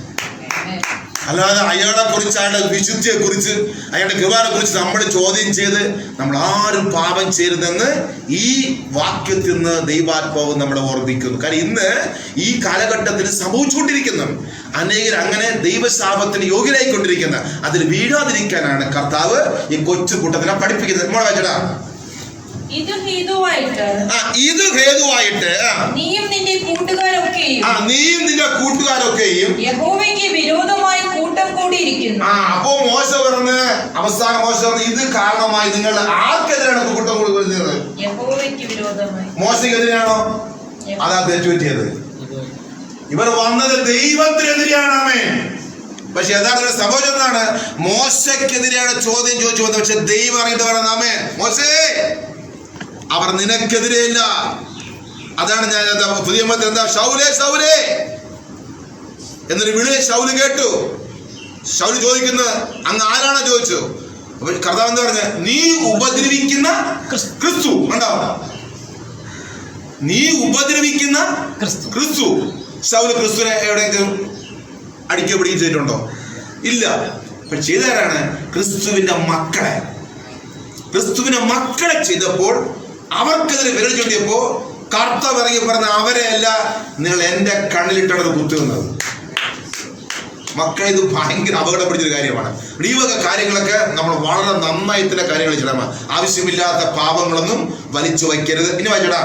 അല്ലാതെ അയാളെ കുറിച്ച്, അയാളുടെ വിശുദ്ധിയെ കുറിച്ച്, അയാളുടെ കൃപയെ കുറിച്ച് നമ്മൾ ചോദ്യം ചെയ്ത് നമ്മൾ ആരും പാപം ചെയ്യരുതെന്ന് ഈ വാക്യത്തിൽ നിന്ന് ദൈവാത്മാവ് നമ്മളെ ഓർമ്മിക്കുന്നു. കാരണം ഇന്ന് ഈ കാലഘട്ടത്തിൽ സംഭവിച്ചുകൊണ്ടിരിക്കുന്നു. അനേകർ അങ്ങനെ ദൈവശാപത്തിന് യോഗ്യരായിക്കൊണ്ടിരിക്കുന്ന, അതിൽ വീഴാതിരിക്കാനാണ് കർത്താവ് ഈ കൊച്ചു കൂട്ടത്തിനെ പഠിപ്പിക്കുന്നത്. നമ്മൾ വായിച്ചടാ, ഇത് ഹേതുവായിട്ട് നീയും നിന്റെ കൂട്ടുകാരൊക്കെയും യഹോവയ്ക്ക് വിരോധമായി കൂട്ടം കൂടിയിരിക്കുന്നു. അപ്പോ മോശ പറഞ്ഞ് അവസാനം മോശ പറഞ്ഞു, ഇത് കാരണമായി നിങ്ങൾ ആർക്കെതിരാണ് കൂട്ടം കൂടുന്നത്? യഹോവയ്ക്ക് വിരോധമായി. മോശക്കെതിരെയാണോ? അതാ തെറ്റുപറ്റിയത്. ഇവർ വന്നത് ദൈവത്തിനെതിരെയാണ്. പക്ഷെ യഥാർത്ഥ സംഭവം എന്താണ്? മോശക്കെതിരെയാണ് ചോദ്യം ചോദിച്ചു വന്നത്. പക്ഷെ ദൈവം അറിയിട്ട് പറയുന്നേ, മോശേ അവർ നിനക്കെതിരെയില്ല. അതാണ് ഞാൻ പുതിയ എന്താ ശൗലേ ശൗലേ എന്നൊരു വിളി ശൗല് കേട്ടു. ശൗല് ചോദിക്കുന്നത് അങ്ങ് ആരാണോ ചോദിച്ചു. അപ്പൊ കർത്താവ് എന്താ പറഞ്ഞ, നീ ഉപദ്രവിക്കുന്ന ക്രിസ്തു. ഉണ്ടാവും, നീ ഉപദ്രവിക്കുന്ന ക്രിസ്തു. ശൗല് ക്രിസ്തുവിനെ എവിടെയെങ്കിലും അടിക്കപ്പെടുകയും ചെയ്തിട്ടുണ്ടോ? ഇല്ല. പക്ഷെ ചെയ്താരാണ്? ക്രിസ്തുവിന്റെ മക്കളെ ചെയ്തപ്പോൾ അവർക്കെതിരെ വിരൽ ചൂണ്ടിയപ്പോ കർത്താവ് ഇറങ്ങി പറഞ്ഞ, അവരെയല്ല നിങ്ങൾ എന്റെ കണ്ണിലിട്ടാണ് കുത്തുന്നത്. മക്കളെ, ഇത് ഭയങ്കര അപകടം പിടിച്ചൊരു കാര്യമാണ്. ഈ വക കാര്യങ്ങളൊക്കെ നമ്മൾ വളരെ നന്നായി തന്നെ കാര്യങ്ങൾ ചെയ്യണം. ആവശ്യമില്ലാത്ത പാപങ്ങളൊന്നും വലിച്ചു വയ്ക്കരുത്. ഇനി വായിച്ചടാ,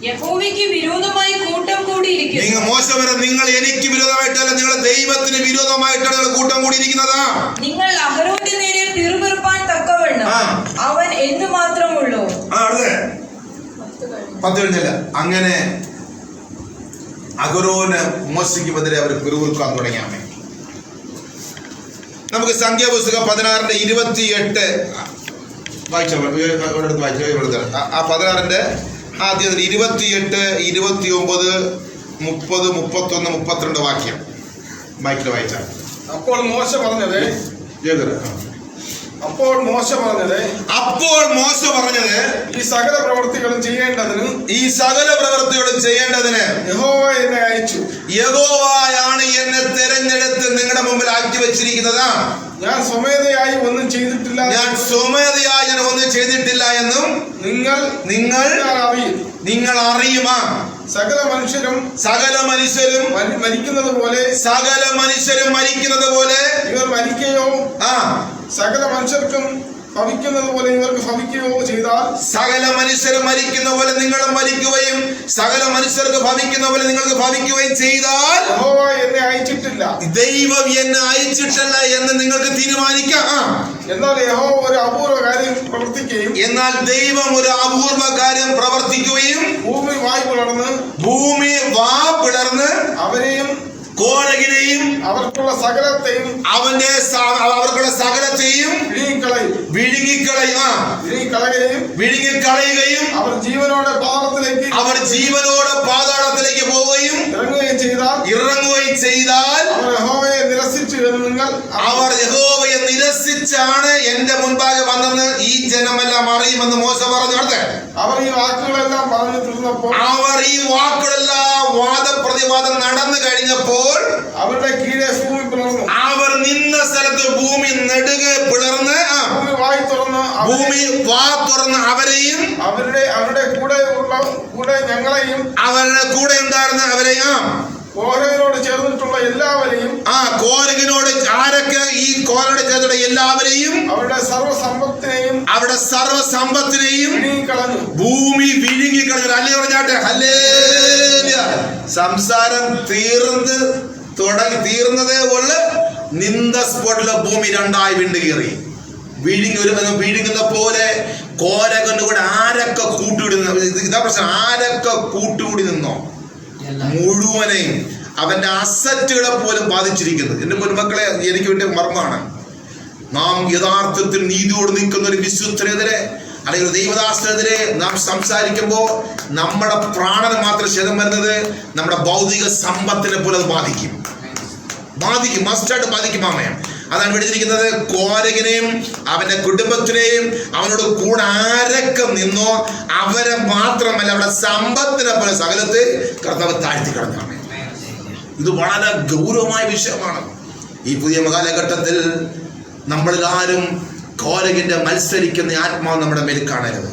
യഹോവയ്ക്ക് വിരോധമായി കൂട്ടം കൂടിയിരിക്കുന്നു. മോശം വരെ നിങ്ങൾ എനിക്ക് വിരോധമായിട്ടല്ല, നിങ്ങൾ ദൈവത്തിന് വിരോധമായിട്ടാണ് നിങ്ങൾ കൂട്ടം കൂടിയിരിക്കുന്നത്. നിങ്ങൾ അഹരോന്റെ നേരെ പിറുപിറുപ്പാൻ തക്കവണ്ണം അവൻ എന്തു മാത്രമുള്ളൂ. അങ്ങനെ അഹരോന് മോശയ്ക്കുമെതിരെ അവർ പിറുപിറുക്കാൻ തുടങ്ങിയാമേ. നമുക്ക് സംഖ്യാപുസ്തകം 16:28 വായിച്ചു. ആ 16 ആദ്യം 28, 29, 30, 31, 32 വാക്യം മൈക്കിൽ വായിച്ചാൽ. അപ്പോൾ മോശ പറഞ്ഞത് ഈ സകല പ്രവൃത്തികളും ചെയ്യേണ്ടതിന് യഹോവ എന്നെ അയച്ചു. യഹോവയാണ് എന്നെ തെരഞ്ഞെടുത്ത് നിങ്ങളുടെ മുമ്പിൽ ആക്കി വെച്ചിരിക്കുന്നത്. ഞാൻ സ്വമേധയായി ഒന്നും ചെയ്തിട്ടില്ല എന്നും നിങ്ങൾ അറിയുമാ. സകല മനുഷ്യരും മരിക്കുന്നത് പോലെ ഇവർ മരിക്കുകയോ സകല മനുഷ്യർക്കും ഭവിക്കുന്നത് പോലെ ഇവർക്ക് ഭവിക്കുകയോ ചെയ്താൽ, സകല മനുഷ്യരും മരിക്കുന്ന പോലെ നിങ്ങളും മരിക്കുകയും സകല മനുഷ്യർക്ക് ഭവിക്കുന്ന പോലെ നിങ്ങൾക്ക് ഭവിക്കുകയും ചെയ്താൽ, യഹോവ എന്നെ അയച്ചിട്ടില്ല, ദൈവം എന്നെ അയച്ചിട്ടില്ല എന്ന് നിങ്ങൾക്ക് തീരുമാനിക്കാം. എന്നാൽ യഹോവ ഒരു അപൂർവ കാര്യം പ്രവർത്തിക്കുകയും, എന്നാൽ ദൈവം ഒരു അപൂർവ കാര്യം പ്രവർത്തിക്കുകയും ഭൂമി വാ പിളർന്ന് അവരെയും കോരകിനെയും അവർക്കുള്ള സകലത്തെയും വിഴുങ്ങിക്കളയുകയും അവർ ജീവനോടെ പാതാളത്തിലേക്ക് പോവുകയും ഇറങ്ങുകയും ചെയ്താൽ അവർ യഹോവയെ നിരസിച്ചാണ് എന്റെ മുൻപാകെ വന്നെന്ന് ഈ ജനമെല്ലാം അറിയുമെന്ന് മോശ പറഞ്ഞു. അവർ ഈ വാക്കുകളെല്ലാം പറഞ്ഞു തീർന്നപ്പോൾ, വാദപ്രതിവാദം നടന്നു കഴിഞ്ഞപ്പോൾ അവരുടെ കീഴെ ഭൂമി പിളർന്നു. അവർ നിന്ന സ്ഥലത്ത് ഭൂമി നെടുകെ പിളർന്ന് ഭൂമി വാ തുറന്ന് അവരെയും അവരുടെ കൂടെ ഞങ്ങളെയും അവരുടെ കൂടെ ഉണ്ടായിരുന്ന അവരെയും കോരകിനോട് ചേർന്നിട്ടുള്ള എല്ലാവരെയും കോരകിനോട് ആരൊക്കെ ഈ കോരയോട് ചേർന്നിട്ടുള്ള എല്ലാവരെയും അവരുടെ സർവ്വസമ്പത്തിനെയും ഭൂമി വിഴുങ്ങിക്കളഞ്ഞു. അല്ലേ പറഞ്ഞാട്ടെ, ഹല്ലേലൂയ. സംസാരം തീർന്നതേ ഉള്ളു. നിന്ദ സ്പോട്ടിലെ ഭൂമി രണ്ടായി വിണ്ടുകീറി വിഴുങ്ങുന്ന പോലെ കോരകന്റെ കൂടെ ആരൊക്കെ കൂട്ടുകൂടി, ഇതാ പ്രശ്നം, ആരൊക്കെ കൂട്ടുകൂടി നിന്നോ മുഴുവനെയും അവന്റെ അസറ്റുകളെ പോലും ബാധിച്ചിരിക്കുന്നത്. എന്റെ പൊന്നുമക്കളെ, എനിക്ക് വേണ്ടി മർമ്മമാണ്. നാം യഥാർത്ഥത്തിൽ നീതിയോട് നിൽക്കുന്ന ഒരു വിശുദ്ധനെതിരെ അല്ലെങ്കിൽ ദൈവദാസനെതിരെ നാം സംസാരിക്കുമ്പോൾ നമ്മുടെ പ്രാണന് മാത്രം ക്ഷതം വരുന്നത് നമ്മുടെ ഭൗതിക സമ്പത്തിനെ പോലും അത് ബാധിക്കും. മസ്റ്റായിട്ട് ബാധിക്കും. അതാണ് വിളിച്ചിരിക്കുന്നത്. കോരകിനെയും അവന്റെ കുടുംബത്തിനെയും അവനോട് കൂടെ ആരൊക്കെ നിന്നോ അവരെ മാത്രമല്ല അവരുടെ സമ്പത്തിനെ പോലെ സകലത്തെ കർത്താവ് താഴ്ത്തി കളഞ്ഞാണ്. ഇത് വളരെ ഗൗരവമായ വിഷയമാണ്. ഈ പുതിയ കാലഘട്ടത്തിൽ നമ്മളിൽ ആരും കോരകിന്റെ മത്സരിക്കുന്ന ആത്മാവ് നമ്മുടെ മേൽ കാണരുത്,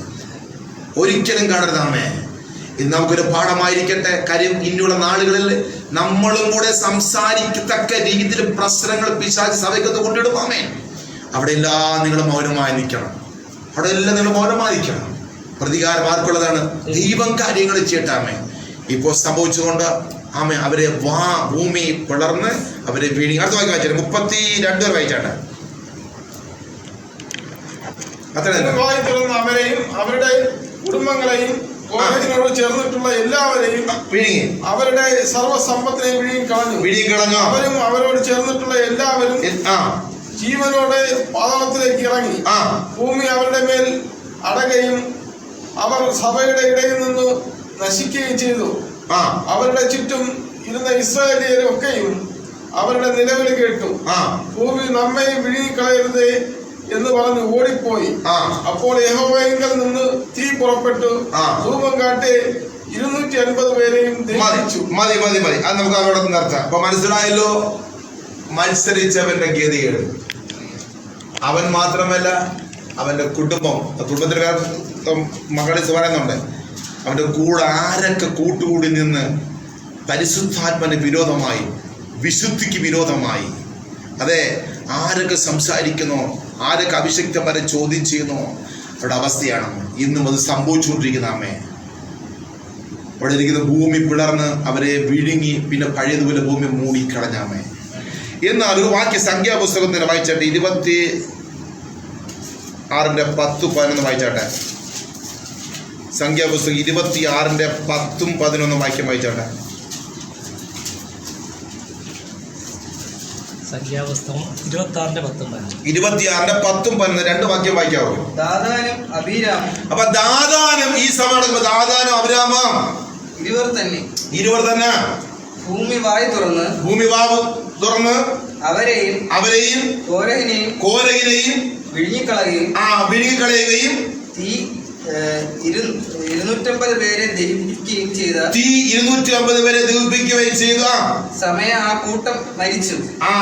ഒരിക്കലും കാണരുത്. ആമേ, ഇത് നമുക്കൊരു പാഠമായിരിക്കട്ടെ. കാര്യം ഇനിയുള്ള നാളുകളിൽ നമ്മളും കൂടെ സംസാരിക്കത്തക്ക രീതിയിൽ പ്രശ്നങ്ങൾ പിശാച് സഭയ്ക്കത്ത് കൊണ്ടിടും. ആമേ, അവിടെ എല്ലാം നിങ്ങൾ മൗനമായി നിൽക്കണം. അവിടെ എല്ലാം നിങ്ങൾ മൗനമായി നിൽക്കണം. പ്രതികാരം ആർക്കുള്ളതാണ്? ദൈവം കാര്യങ്ങൾ ചെയ്യട്ടാമേ. ഇപ്പോൾ സംഭവിച്ചുകൊണ്ട് ആമേ അവരെ ഭൂമി പിളർന്ന് അവരെ വീണി. അടുത്ത വായിക്കാൻ വായിച്ചാട്ടെ, 32 വരെ വായിച്ചാട്ടെ. അത്ര അവരെയും അവരുടെ കുടുംബങ്ങളെയും കോരഹിനോട് ചേർന്നിട്ടുള്ള എല്ലാവരെയും വിഴുങ്ങി, അവരുടെ സർവ്വസമ്പത്തിനെയും വിഴുങ്ങിക്കളഞ്ഞു. അവരും അവരോട് ചേർന്നിട്ടുള്ള എല്ലാവരും ജീവനോടെ പാതാളത്തിലേക്ക് ഇറങ്ങി. ഭൂമി അവരുടെ മേൽ അടയുകയും അവർ സഭയുടെ ഇടയിൽ നിന്ന് നശിക്കുകയും ചെയ്തു. അവരുടെ ചുറ്റും ഇരുന്ന ഇസ്രായേലിയരെ ഒക്കെയും അവരുടെ നിലവിളി കേട്ടു. ഭൂമി നമ്മെ വിഴുങ്ങിക്കളയരുതേ എന്ന് പറഞ്ഞ് ഓടിപ്പോയി. അപ്പോൾ യഹോവയിൽ നിന്ന് തീ പുറപ്പെട്ടു ധൂപം കാട്ടി 250 പേരെയും ദഹിപ്പിച്ചു. മതി മതി മതി, അത് നമുക്ക് അവിടെ നിർത്താം. അപ്പൊ മനസ്സിലായല്ലോ മത്സരിച്ചവന്റെ ഗതികേട്. അവൻ മാത്രമല്ല, അവന്റെ കുടുംബത്തിന് വേറെ മകളിൽ പറയുന്നുണ്ട്. അവന്റെ കൂടെ ആരൊക്കെ കൂട്ടുകൂടി നിന്ന് പരിശുദ്ധാത്മന് വിരോധമായി, വിശുദ്ധിക്ക് വിരോധമായി, അതെ, ആരൊക്കെ സംസാരിക്കുന്നോ, ആരൊക്കെ അഭിഷക്തന്മാരെ ചോദ്യം ചെയ്യുന്നോ, അവരുടെ അവസ്ഥയാണ് ഇന്നും അത് സംഭവിച്ചുകൊണ്ടിരിക്കുന്ന. അമ്മേ, അവിടെ ഇരിക്കുന്ന ഭൂമി പിളർന്ന് അവരെ വിഴുങ്ങി, പിന്നെ പഴയതുപോലെ ഭൂമി മൂടിക്കളഞ്ഞാമേ. എന്നാൽ ഒരു വാക്യ സംഖ്യാപുസ്തകം തന്നെ വായിച്ചാട്ടെ, 26-ന്റെ 10-11 വായിച്ചാട്ടെ. സംഖ്യാപുസ്തകം 26-ന്റെ 10-11 വാക്യം വായിച്ചാട്ടെ. സംഖ്യാപുസ്തകം 26-ന്റെ 10-11 രണ്ട് വാക്യം വായിക്കാവോ? ദാഥാനും അബീരാം. അപ്പൊ ദാഥാനും ഈ സമയം ദാഥാനും അബീരാമും ഇരുവർ തന്നെ ഭൂമി വായ് തുറന്ന് അവരെയും കോരഹിനെയും വിഴുങ്ങിക്കളയുകയും തീ 250 പേരെ ദഹിപ്പിക്കുകയും ചെയ്ത സമയം ആ കൂട്ടം മരിച്ചു.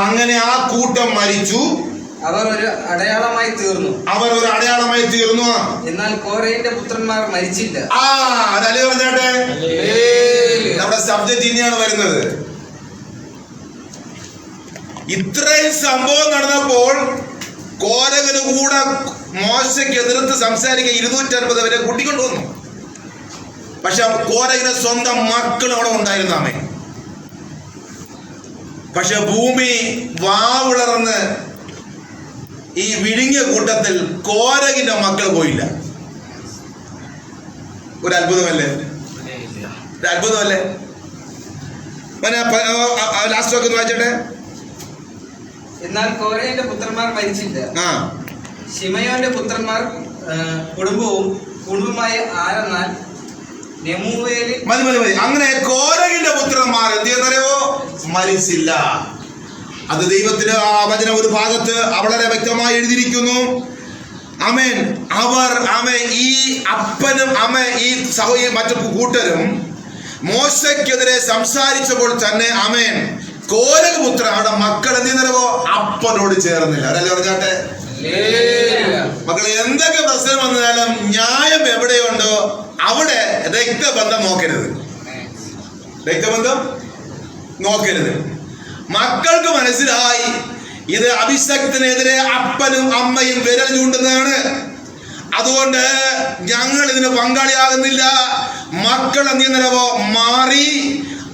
അങ്ങനെ ആ കൂട്ടം മരിച്ചു. അവർ ഒരു അടയാളമായി തീർന്നു. എന്നാൽ കോരഹിന്റെ പുത്രന്മാർ മരിച്ചില്ല. അതല്ലേ പറഞ്ഞാട്ടെ, നമ്മുടെ സബ്ജക്റ്റ് ഇനിയാണ് വരുന്നത്. ഇത്രയും സംഭവം നടന്നപ്പോൾ കോരകന് കൂടെ മോശയ്ക്ക് എതിർത്ത് സംസാരിക്കാൻ 250 പേരെ കൂട്ടിക്കൊണ്ടുവന്നു. പക്ഷെ കോരകന് സ്വന്തം മക്കൾ അവിടെ ഉണ്ടായിരുന്നു. അമ്മേ, പക്ഷെ ഭൂമി വാവുളർന്ന് ഈ വിഴുങ്ങിയ കൂട്ടത്തിൽ കോരകിന്റെ മക്കൾ പോയില്ല. ഒരു അത്ഭുതമല്ലേ? ലാസ്റ്റ് ഒക്കെ വായിച്ചട്ടെ. എന്നാൽ കോരഹിന്റെ പുത്രന്മാർ മരിച്ചില്ല. ശിമയോന്റെ പുത്രന്മാർ കുടുംബമായി ആരെന്നാൽ നെമൂവേലിൽ. മതി. അങ്ങനെ കോരഹിന്റെ പുത്രന്മാർ എന്ത് ചെയ്യുന്നറിയോ? മരിച്ചില്ല. അത് ദൈവത്തിന് ആ വചനം ഒരു ഭാഗത്ത് വളരെ വ്യക്തമായി എഴുതിയിരിക്കുന്നു. ആമേൻ. ഈ അപ്പനും ഈ മറ്റു കൂട്ടരും മോശയ്ക്കെതിരെ സംസാരിച്ചപ്പോൾ തന്നെ ആമേൻ കോരകപുത്ര അവിടെ മക്കൾ എന്ത് ചെയ്യുന്നോ? അപ്പനോട് ചേർന്നില്ല. അതല്ലേ പറഞ്ഞാട്ടെ മക്കളെ, എന്തൊക്കെ പ്രശ്നം വന്നാലും ന്യായം എവിടെയുണ്ടോ അവിടെ രക്തബന്ധം നോക്കരുത്. മക്കൾക്ക് മനസ്സിലായി ഇത് അഭിഷക്തനെതിരെ അപ്പനും അമ്മയും വിരൽ ചൂണ്ടുന്നതാണ്. അതുകൊണ്ട് ഞങ്ങൾ ഇതിന് പങ്കാളിയാകുന്നില്ല. മക്കൾ എന്ത് ചെയ്യുന്നവോ മാറി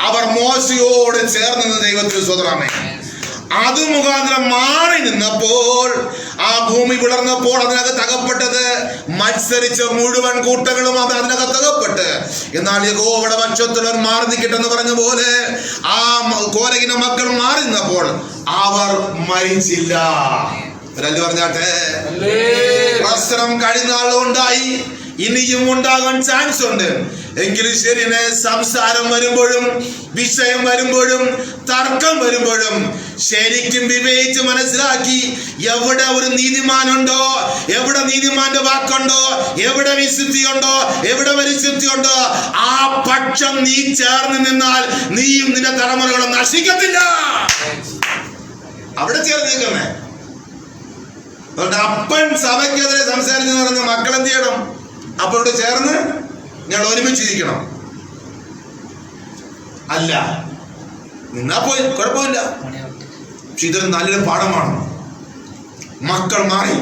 അവർ മോശയോട് ചേർന്ന് ദൈവത്തിന് സ്വതന്ത്രമേ. അത് മുഖാന്തരം മാറി നിന്നപ്പോൾ ആ ഭൂമി പിളർന്നപ്പോൾ അതിനകത്ത് അകപ്പെട്ടത് മത്സരിച്ച മുഴുവൻ കൂട്ടങ്ങളും അതിനകത്ത് അകപ്പെട്ട്. എന്നാൽ യഹോവയുടെ പക്ഷത്തുള്ളവർ മാറി നിൽക്കട്ടെന്ന് പറഞ്ഞ പോലെ ആ കോരകിന്റെ മക്കൾ മാറി നിന്നപ്പോൾ അവർ മരിച്ചില്ല. പറഞ്ഞാട്ടെ, പ്രശ്നം കഴിഞ്ഞ നാളുണ്ടായി, ഇനിയും ഉണ്ടാകാൻ ചാൻസ് ഉണ്ട്. എങ്കിലും ശരിനെ സംസാരം വരുമ്പോഴും വിഷയം വരുമ്പോഴും തർക്കം വരുമ്പോഴും ശരിക്കും വിവേചിച്ച് മനസ്സിലാക്കി എവിടെ ഒരു നീതിമാനുണ്ടോ, എവിടെ നീതിമാന്റെ വാക്കുണ്ടോ, എവിടെ വിശുദ്ധിയുണ്ടോ, എവിടെ പരിശുദ്ധിയുണ്ടോ ആ പക്ഷം നീ ചേർന്ന് നിന്നാൽ നീയും നിന്റെ തലമുറകളും നശിക്കത്തില്ല. അവിടെ ചേർന്ന് നിൽക്കുന്നേ. അതുകൊണ്ട് അപ്പൻ സഭയ്ക്കെതിരെ സംസാരിച്ചെന്ന് പറഞ്ഞ മക്കൾ എന്ത് ചെയ്യണം? അപ്പനോട് ചേർന്ന് ഞങ്ങൾ ഒരുമിച്ചിരിക്കണം. അല്ല നിന്നാ പോയി കുഴപ്പമില്ല. പക്ഷെ ഇതൊരു നല്ലൊരു പാഠമാണ്. മക്കൾ മാറി.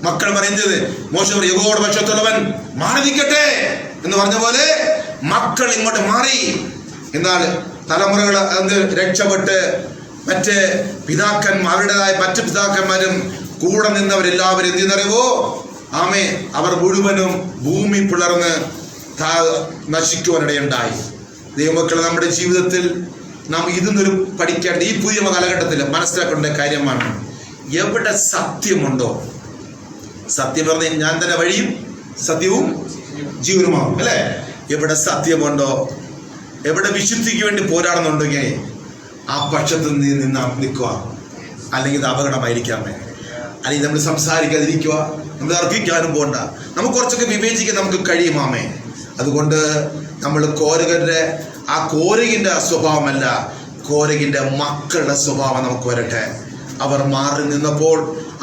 മക്കൾ പറയുന്നത് മോശം യഹോവയുടെ പക്ഷത്തുള്ളവൻ മാറി നിൽക്കട്ടെ എന്ന് പറഞ്ഞ പോലെ മക്കൾ ഇങ്ങോട്ട് മാറി. എന്നാൽ തലമുറകൾ അത് രക്ഷപ്പെട്ട് മറ്റ് അവരുടേതായ മറ്റ് പിതാക്കന്മാരും കൂടെ നിന്നവരെല്ലാവരും എന്ത് ചെയ്യുന്നറിയുമോ? ആമേ, അവർ മുഴുവനും ഭൂമി പിളർന്ന് നശിക്കുവാനിടയുണ്ടായി. ദൈവമക്കൾ, നമ്മുടെ ജീവിതത്തിൽ നാം ഇതിന്നൊരു പഠിക്കേണ്ട ഈ പുതിയ കാലഘട്ടത്തിൽ മനസ്സിലാക്കേണ്ട കാര്യമാണ്, എവിടെ സത്യമുണ്ടോ, സത്യം പറഞ്ഞ ഞാൻ തന്നെ വഴിയും സത്യവും ജീവനുമാകും അല്ലേ? എവിടെ സത്യമുണ്ടോ, എവിടെ വിശുദ്ധിക്ക് വേണ്ടി പോരാടുന്നുണ്ടെങ്കിൽ ആ പക്ഷത്ത് നിൽക്കുക. അല്ലെങ്കിൽ ഇത് അപകടമായിരിക്കാമേ. അല്ലെങ്കിൽ നമ്മൾ സംസാരിക്കാതിരിക്കുക, നമ്മൾ അർപ്പിക്കാനും പോകണ്ട. നമുക്ക് കുറച്ചൊക്കെ വിവേചിക്കാൻ നമുക്ക് കഴിയുമാമേ. അതുകൊണ്ട് നമ്മൾ ആ കോരകിൻ്റെ സ്വഭാവമല്ല, കോരകിൻ്റെ മക്കളുടെ സ്വഭാവം നമുക്ക് വരട്ടെ. അവർ മാറി നിന്നപ്പോൾ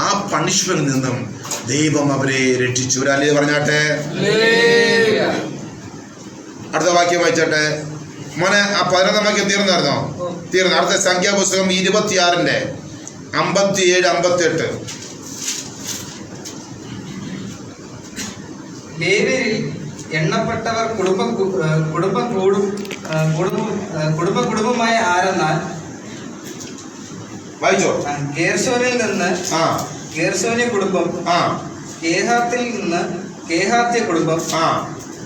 ആ പണിഷ്മെന്റിൽ നിന്നും ദൈവം അവരെ രക്ഷിച്ചു. ഒരാളെ പറഞ്ഞാട്ടെ. അടുത്ത വാക്യം വായിച്ചാട്ടെ മോനെ. ആ 11 വാക്യം തീർന്നായിരുന്നോ? തീർന്നു. അടുത്ത സംഖ്യാപുസ്തകം 26 57 58. ലേവ്യരിൽ എണ്ണപ്പെട്ടവർ കുടുംബമായി ആരെന്നാൽ വായിച്ചോ. ഗേർശോനിൽ നിന്ന് ഗേർശോന്യ കുടുംബം, കേഹാത്തിൽ നിന്ന് കേഹാത്യ കുടുംബം,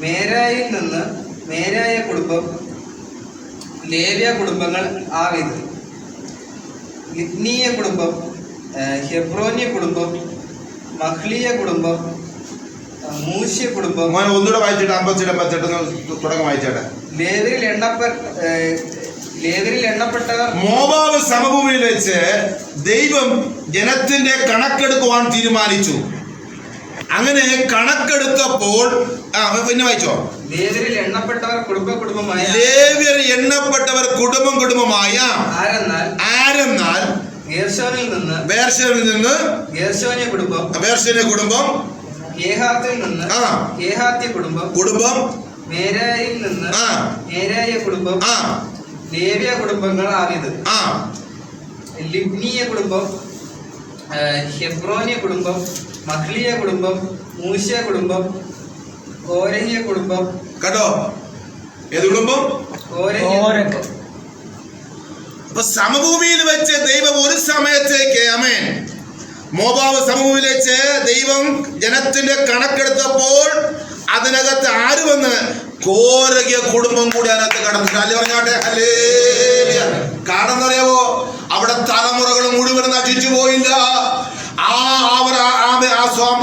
മേരായിൽ നിന്ന് മേരായ കുടുംബം, ലേവ്യ കുടുംബങ്ങൾ ആവിത്. ലിബ്നീയ കുടുംബം, ഹെബ്രോന്യ കുടുംബം, മഹ്ലിയ കുടുംബം, മൂശ്യ കുടുംബം. ഒന്നുകൂടെ വായിച്ചിട്ട് 57 തുടങ്ങി വായിച്ചേട്ടെ. ലേവ്യരിൽ എണ്ണപ്പെട്ടവർ മോവാബ് സമഭൂമിയിൽ വെച്ച് ദൈവം ജനത്തിന്റെ കണക്കെടുക്കുവാൻ തീരുമാനിച്ചു. അങ്ങനെ കണക്കെടുത്തപ്പോൾ പിന്നെ വായിച്ചോ. ലേവ്യരിൽ എണ്ണപ്പെട്ടവർ കുടുംബമായ കുടുംബമായ ആരെന്നാൽ ഗേർശോനിൽ നിന്ന് ഗേർശോന്യ കുടുംബം, കേഹാത്തിൽ നിന്ന് കേഹാത്യ കുടുംബം, മേരായിൽ നിന്ന് മേരായ കുടുംബം, ലേവ്യ കുടുംബങ്ങൾ ആവിത്. ലിബ്നീയ കുടുംബം, ഹെബ്രോന്യ കുടുംബം, മഹ്ലിയ കുടുംബം, മൂശ്യ കുടുംബം, കോരഹ്യ കുടുംബം. കേട്ടോ, ഏത് കുടുംബം? അപ്പൊ സമഭൂമിയിൽ വെച്ച് ദൈവം ഒരു സമയത്തേക്ക് ആമേൻ മോവാബ് സമഭൂമിയിൽ വെച്ച് ദൈവം ജനത്തിന്റെ കണക്കെടുത്തപ്പോൾ അതിനകത്ത് ആര് വന്ന്? കോരഹ്യ കുടുംബം കൂടി അതിനകത്ത് കടന്നു. അല്ലെ പറഞ്ഞാട്ടെ. ഹല്ലേലൂയ. കാരണം അറിയാവോ, അവിടെ തലമുറകൾ മുഴുവൻ നശിച്ചു പോയില്ല.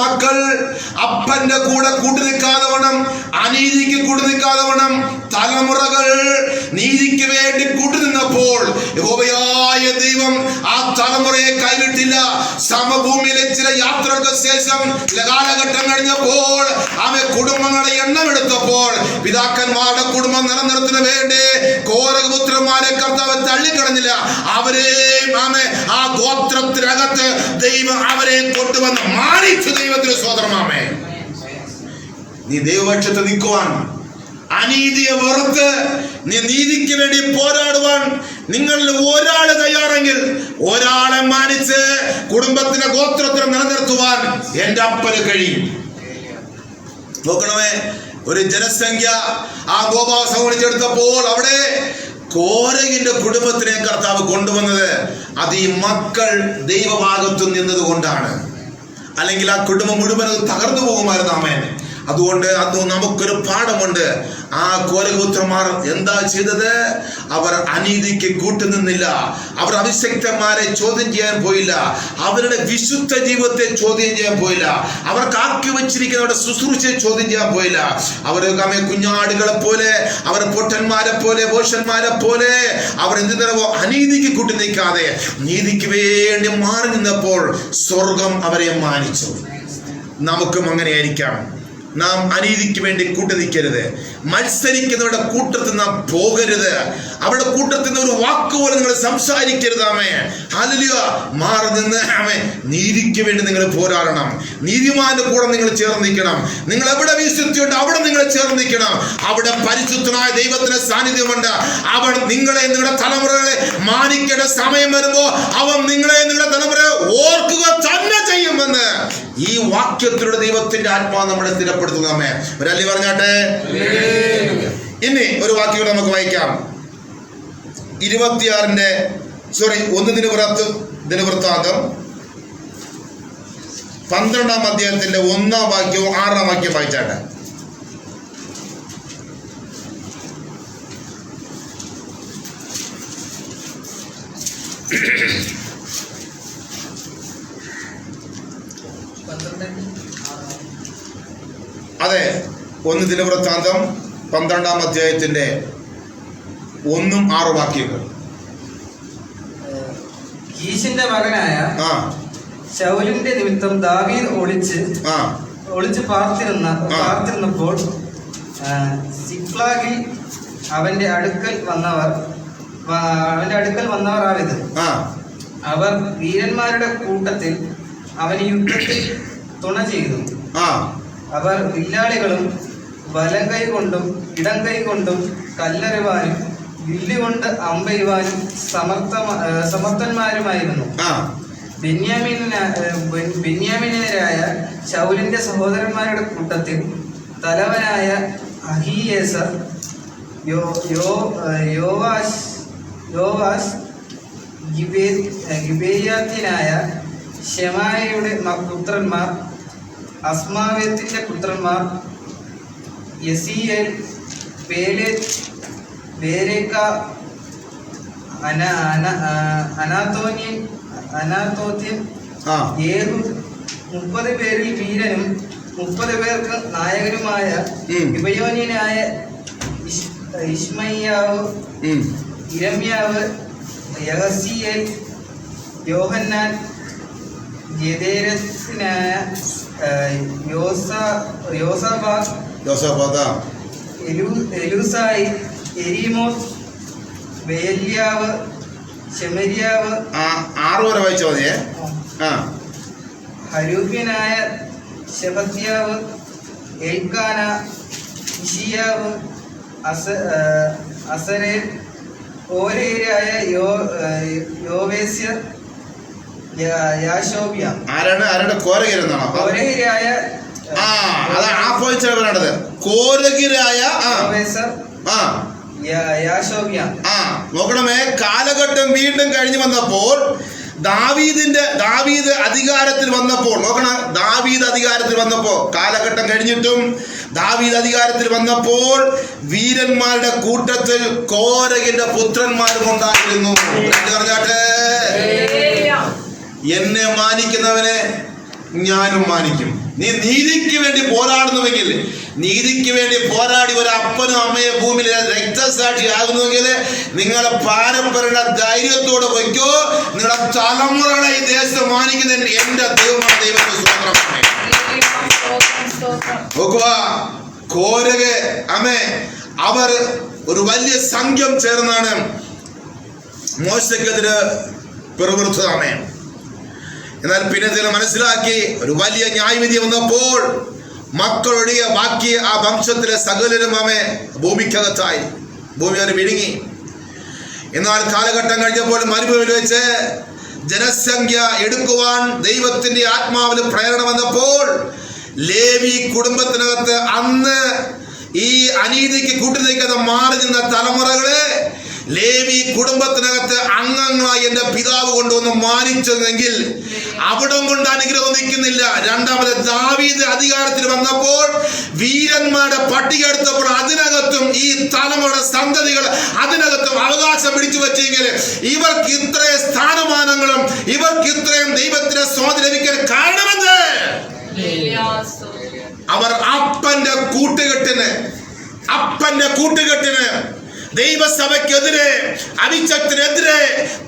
മക്കൾ അപ്പന്റെ കൂടെ കൂട്ടി നിൽക്കാതെ വണ്ണം, അനീതിക്ക് കൂട്ടി നിൽക്കാതെ വണ്ണം തലമുറകൾ നീതിക്ക് വേണ്ടി കൂട്ടി നിന്നപ്പോൾ യഹോവയായ ദൈവം ആ തലമുറയെ കൈവിട്ടില്ല. സമഭൂമിയിലെ ചില യാത്രകൾക്ക് ശേഷം കാലഘട്ടം കഴിഞ്ഞപ്പോൾ കുടുംബങ്ങളെ എണ്ണമെടുത്തപ്പോൾ പിതാക്കന്മാരുടെ കുടുംബം നിലനിർത്തുന്നതിന് വേണ്ടി കോരഹപുത്രന്മാരെ കർത്താവ് തള്ളിക്കളഞ്ഞില്ല. അവരെയും ആ ഗോത്രത്തിനകത്ത് ദൈവം അവരെ കൊണ്ടുവന്ന് മാനിച്ചു. ദൈവത്തിന് സ്വതന്ത്രമാമേ. നീ ദൈവപക്ഷത്ത് നിൽക്കുവാൻ, അനീതിയെ വെറുത്ത് നീ നീതിക്ക് വേണ്ടി പോരാടുവാൻ നിങ്ങളിൽ ഒരാള് തയ്യാറെങ്കിൽ ഒരാളെ മാനിച്ച് കുടുംബത്തിന്റെ ഗോത്രത്തിനെ നിലനിർത്തുവാൻ എന്റെ അപ്പന് കഴിയും. നോക്കണമേ, ഒരു ജനസംഖ്യ ആ ഗോപാസം വിളിച്ചെടുത്തപ്പോൾ അവിടെ കോരഹിന്റെ കുടുംബത്തിനെ കർത്താവ് കൊണ്ടുവന്നത് അത് ഈ മക്കൾ ദൈവഭാഗത്തു നിന്നത് കൊണ്ടാണ്. അല്ലെങ്കിൽ ആ കുടുംബം മുഴുവൻ തകർന്നു പോകുമായിരുന്നു. ആമേൻ. അതുകൊണ്ട് അത് നമുക്കൊരു പാഠമുണ്ട്. ആ കോരഹപുത്രന്മാർ എന്താ ചെയ്തത്? അവർ അനീതിക്ക് കൂട്ടുനിന്നില്ല. അവർ അഭിഷക്തന്മാരെ ചോദ്യം ചെയ്യാൻ പോയില്ല. അവരുടെ വിശുദ്ധ ജീവിതത്തെ ചോദ്യം ചെയ്യാൻ പോയില്ല. അവർക്ക് ആക്കി വെച്ചിരിക്കുന്നവരുടെ ശുശ്രൂഷയെ ചോദ്യം ചെയ്യാൻ പോയില്ല. അവർ കുഞ്ഞാടുകളെ പോലെ, അവർ പൊട്ടന്മാരെ പോലെ, ഭോഷന്മാരെ പോലെ അവർ എന്തിനോ അനീതിക്ക് കൂട്ടി നിൽക്കാതെ നീതിക്ക് വേണ്ടി മാറി നിന്നപ്പോൾ സ്വർഗം അവരെ മാനിച്ചു. നമുക്കും അങ്ങനെയായിരിക്കാം. നാം അനീതിക്ക് വേണ്ടി കൂട്ടുനിൽക്കരുത്. മത്സരിക്കുന്നവരുടെ കൂട്ടത്തിൽ നാം പോകരുത്. അവരുടെ കൂട്ടത്തിൽ നിന്ന് ഒരു വാക്കുപോലും നിങ്ങൾ സംസാരിക്കരുത്. ആമേ ഹല്ലേലൂയ. മാറി നിന്ന് ആമേ നീതിക്ക് വേണ്ടി നിങ്ങൾ പോരാടണം. നീതിമാന്റെ കൂടെ നിങ്ങൾ ചേർന്ന് നിൽക്കണം. നിങ്ങൾ എവിടെ വിശുദ്ധിയുണ്ട് അവിടെ നിങ്ങൾ ചേർന്ന് നിൽക്കണം. അവിടെ പരിശുദ്ധനായ ദൈവത്തിന്റെ സാന്നിധ്യമുണ്ട്. അവൻ നിങ്ങളെ നിങ്ങളുടെ തലമുറകളെ മാനിക്കേണ്ട സമയം വരുമ്പോ അവൻ നിങ്ങളെ നിങ്ങളുടെ തലമുറയെ ഓർക്കുക തന്നെ ചെയ്യുമെന്ന് ഈ വാക്യത്തിലൂടെ ദൈവത്തിന്റെ ആത്മാവ് നമ്മളെ സ്ഥിരപ്പെടുത്തുന്നേ. ഒരല്ലി പറഞ്ഞാട്ടെ. ഇനി ഒരു വാക്യം നമുക്ക് വായിക്കാം. 1 ദിനവൃത്താന്തം 12-ാം അധ്യായത്തിന്റെ 1-ാം വാക്യവും 6-ാം വാക്യം വായിച്ചാട്ടെ. അതെ, 1 ദിനവൃത്താന്തം 12-ാം അധ്യായത്തിന്റെ 1-ഉം 6 വാക്യങ്ങൾ. കീശിന്റെ മകനായ ശൗലിന്റെ നിമിത്തം ദാവീദ് ഒളിച്ച് പാർത്തിരുന്നപ്പോൾ സിക്ലാഗിൽ അവന്റെ അടുക്കൽ വന്നവർ ആവിത്. അവർ വീരന്മാരുടെ കൂട്ടത്തിൽ അവന് യുദ്ധത്തിൽ തുണ ചെയ്തു. അവർ വില്ലാളികളും വലം കൈ കൊണ്ടും ഇടം കൈ കൊണ്ടും കല്ലെറിവാനും വില്ലുകൊണ്ട് അമ്പെയ്യുവാനും സമർത്ഥന്മാരുമായിരുന്നു. ബെന്യാമീന്യരായ ശൗലിന്റെ സഹോദരന്മാരുടെ കൂട്ടത്തിൽ തലവനായ അഹീയേസർ, യോവാശ്, ഗിബേയാത്യനായ ശെമായയുടെ പുത്രന്മാർ, അസ്മാവ്യത്തിന്റെ പുത്രന്മാർ യസീയേൽ, പേലേത്ത്, ബേരേക്ക, അനാത്തോത്യൻ, യേഹു, 30 പേരിൽ വീരനും 30 പേർക്ക് നായകനുമായ ഗിബയോന്യനായ ഇശ്മയ്യാവ്, ഇരമ്യാവ്, യഹസീയേൽ, യോഹന്നാൻ, ഗെദേരസിനായ യോസാബാദ്, എലൂസായി, എരീമോസ്, ബെയല്യാവ്, ശെമര്യാവ്, 6 വരെ വായിച്ചാൽ മതിയേ. ഹരൂപ്യനായ ശെബത്യാവ്, എൽക്കാന, ഇഷിയാവ്, അസരേൽ, ഓരേരായ യോവേസ്യർ, യാശോബ്യ. ആരാണ് കോരഗിരെന്നാണോ? ഓരേരായ കോരഗിരായ നോക്കണമേ. കാലഘട്ടം വീണ്ടും കഴിഞ്ഞു വന്നപ്പോൾ ദാവീദ് അധികാരത്തിൽ വന്നപ്പോൾ, നോക്കണം, ദാവീദ് അധികാരത്തിൽ വന്നപ്പോൾ, കാലഘട്ടം കഴിഞ്ഞിട്ടും ദാവീദ് അധികാരത്തിൽ വന്നപ്പോൾ വീരന്മാരുടെ കൂട്ടത്തിൽ കോരഹിന്റെ പുത്രന്മാരും ഉണ്ടായിരുന്നു. പറഞ്ഞാട്ടെ, എന്നെ മാനിക്കുന്നവനെ ഞാനും മാനിക്കും. നീ നീതിക്ക് വേണ്ടി പോരാടുന്നുവെങ്കിൽ, നീതിക്ക് വേണ്ടി പോരാടി ഒരു അപ്പനും അമ്മയെ ഭൂമിയിൽ രക്തസാക്ഷിയാകുന്നുവെങ്കിൽ നിങ്ങളുടെ പാരമ്പര്യ ധൈര്യത്തോടെ വയ്ക്കോ. നിങ്ങളുടെ തലമുറകളെ ഈ ദേശത്ത് മാനിക്കുന്നതിന് എന്റെ ദൈവമാണ്. ദൈവത്തെ കോരകെ അമ്മേ അവർ ഒരു വലിയ സംഘം ചേർന്നാണ് മോശക്കെതിരെ പിറുപിറുത്തതാമേ. എന്നാൽ പിന്നെ ചില മനസ്സിലാക്കി ഒരു വലിയ ന്യായവിധി വന്നപ്പോൾ മക്കളൊഴികെ ബാക്കി ആ വംശത്തിലെ സകലരും അമ്മേ ഭൂമിക്കകത്തായി. ഭൂമി അവർ വിഴുങ്ങി. എന്നാൽ കാലഘട്ടം കഴിഞ്ഞപ്പോൾ മരുഭൂമിയിൽ വെച്ച് ജനസംഖ്യ എടുക്കുവാൻ ദൈവത്തിന്റെ ആത്മാവിൽ പ്രേരണ വന്നപ്പോൾ ലേവി കുടുംബത്തിനകത്ത് അന്ന് ഈ അനീതിക്ക് കൂട്ടുനിൽക്കാതെ മാറി നിന്ന തലമുറകളെ ലേവി കുടുംബത്തിനകത്ത് അംഗങ്ങളായി എന്റെ പിതാവ് കൊണ്ടുവന്ന് മാനിച്ചതെങ്കിൽ അവിടം കൊണ്ട് അനുഗ്രഹം നിൽക്കുന്നില്ല. രണ്ടാമത് ദാവീദ് അധികാരത്തിൽ വന്നപ്പോൾ വീരന്മാരുടെ പട്ടിക എടുത്തപ്പോൾ അതിനകത്തും ഈ തലമുറയുടെ സന്തതികൾ അതിനകത്തും അവകാശം പിടിച്ചു വെച്ചെങ്കിൽ ഇവർക്ക് ഇത്രയും സ്ഥാനമാനങ്ങളും ഇവർക്ക് ഇത്രയും ദൈവത്തിന്റെ സ്വാധീനം ലഭിക്കാൻ കാരണമെന്ന് അവർ അപ്പന്റെ കൂട്ടുകെട്ടിന് ദൈവസഭയ്ക്കെതിരെ അവിശ്വത്തിനെതിരെ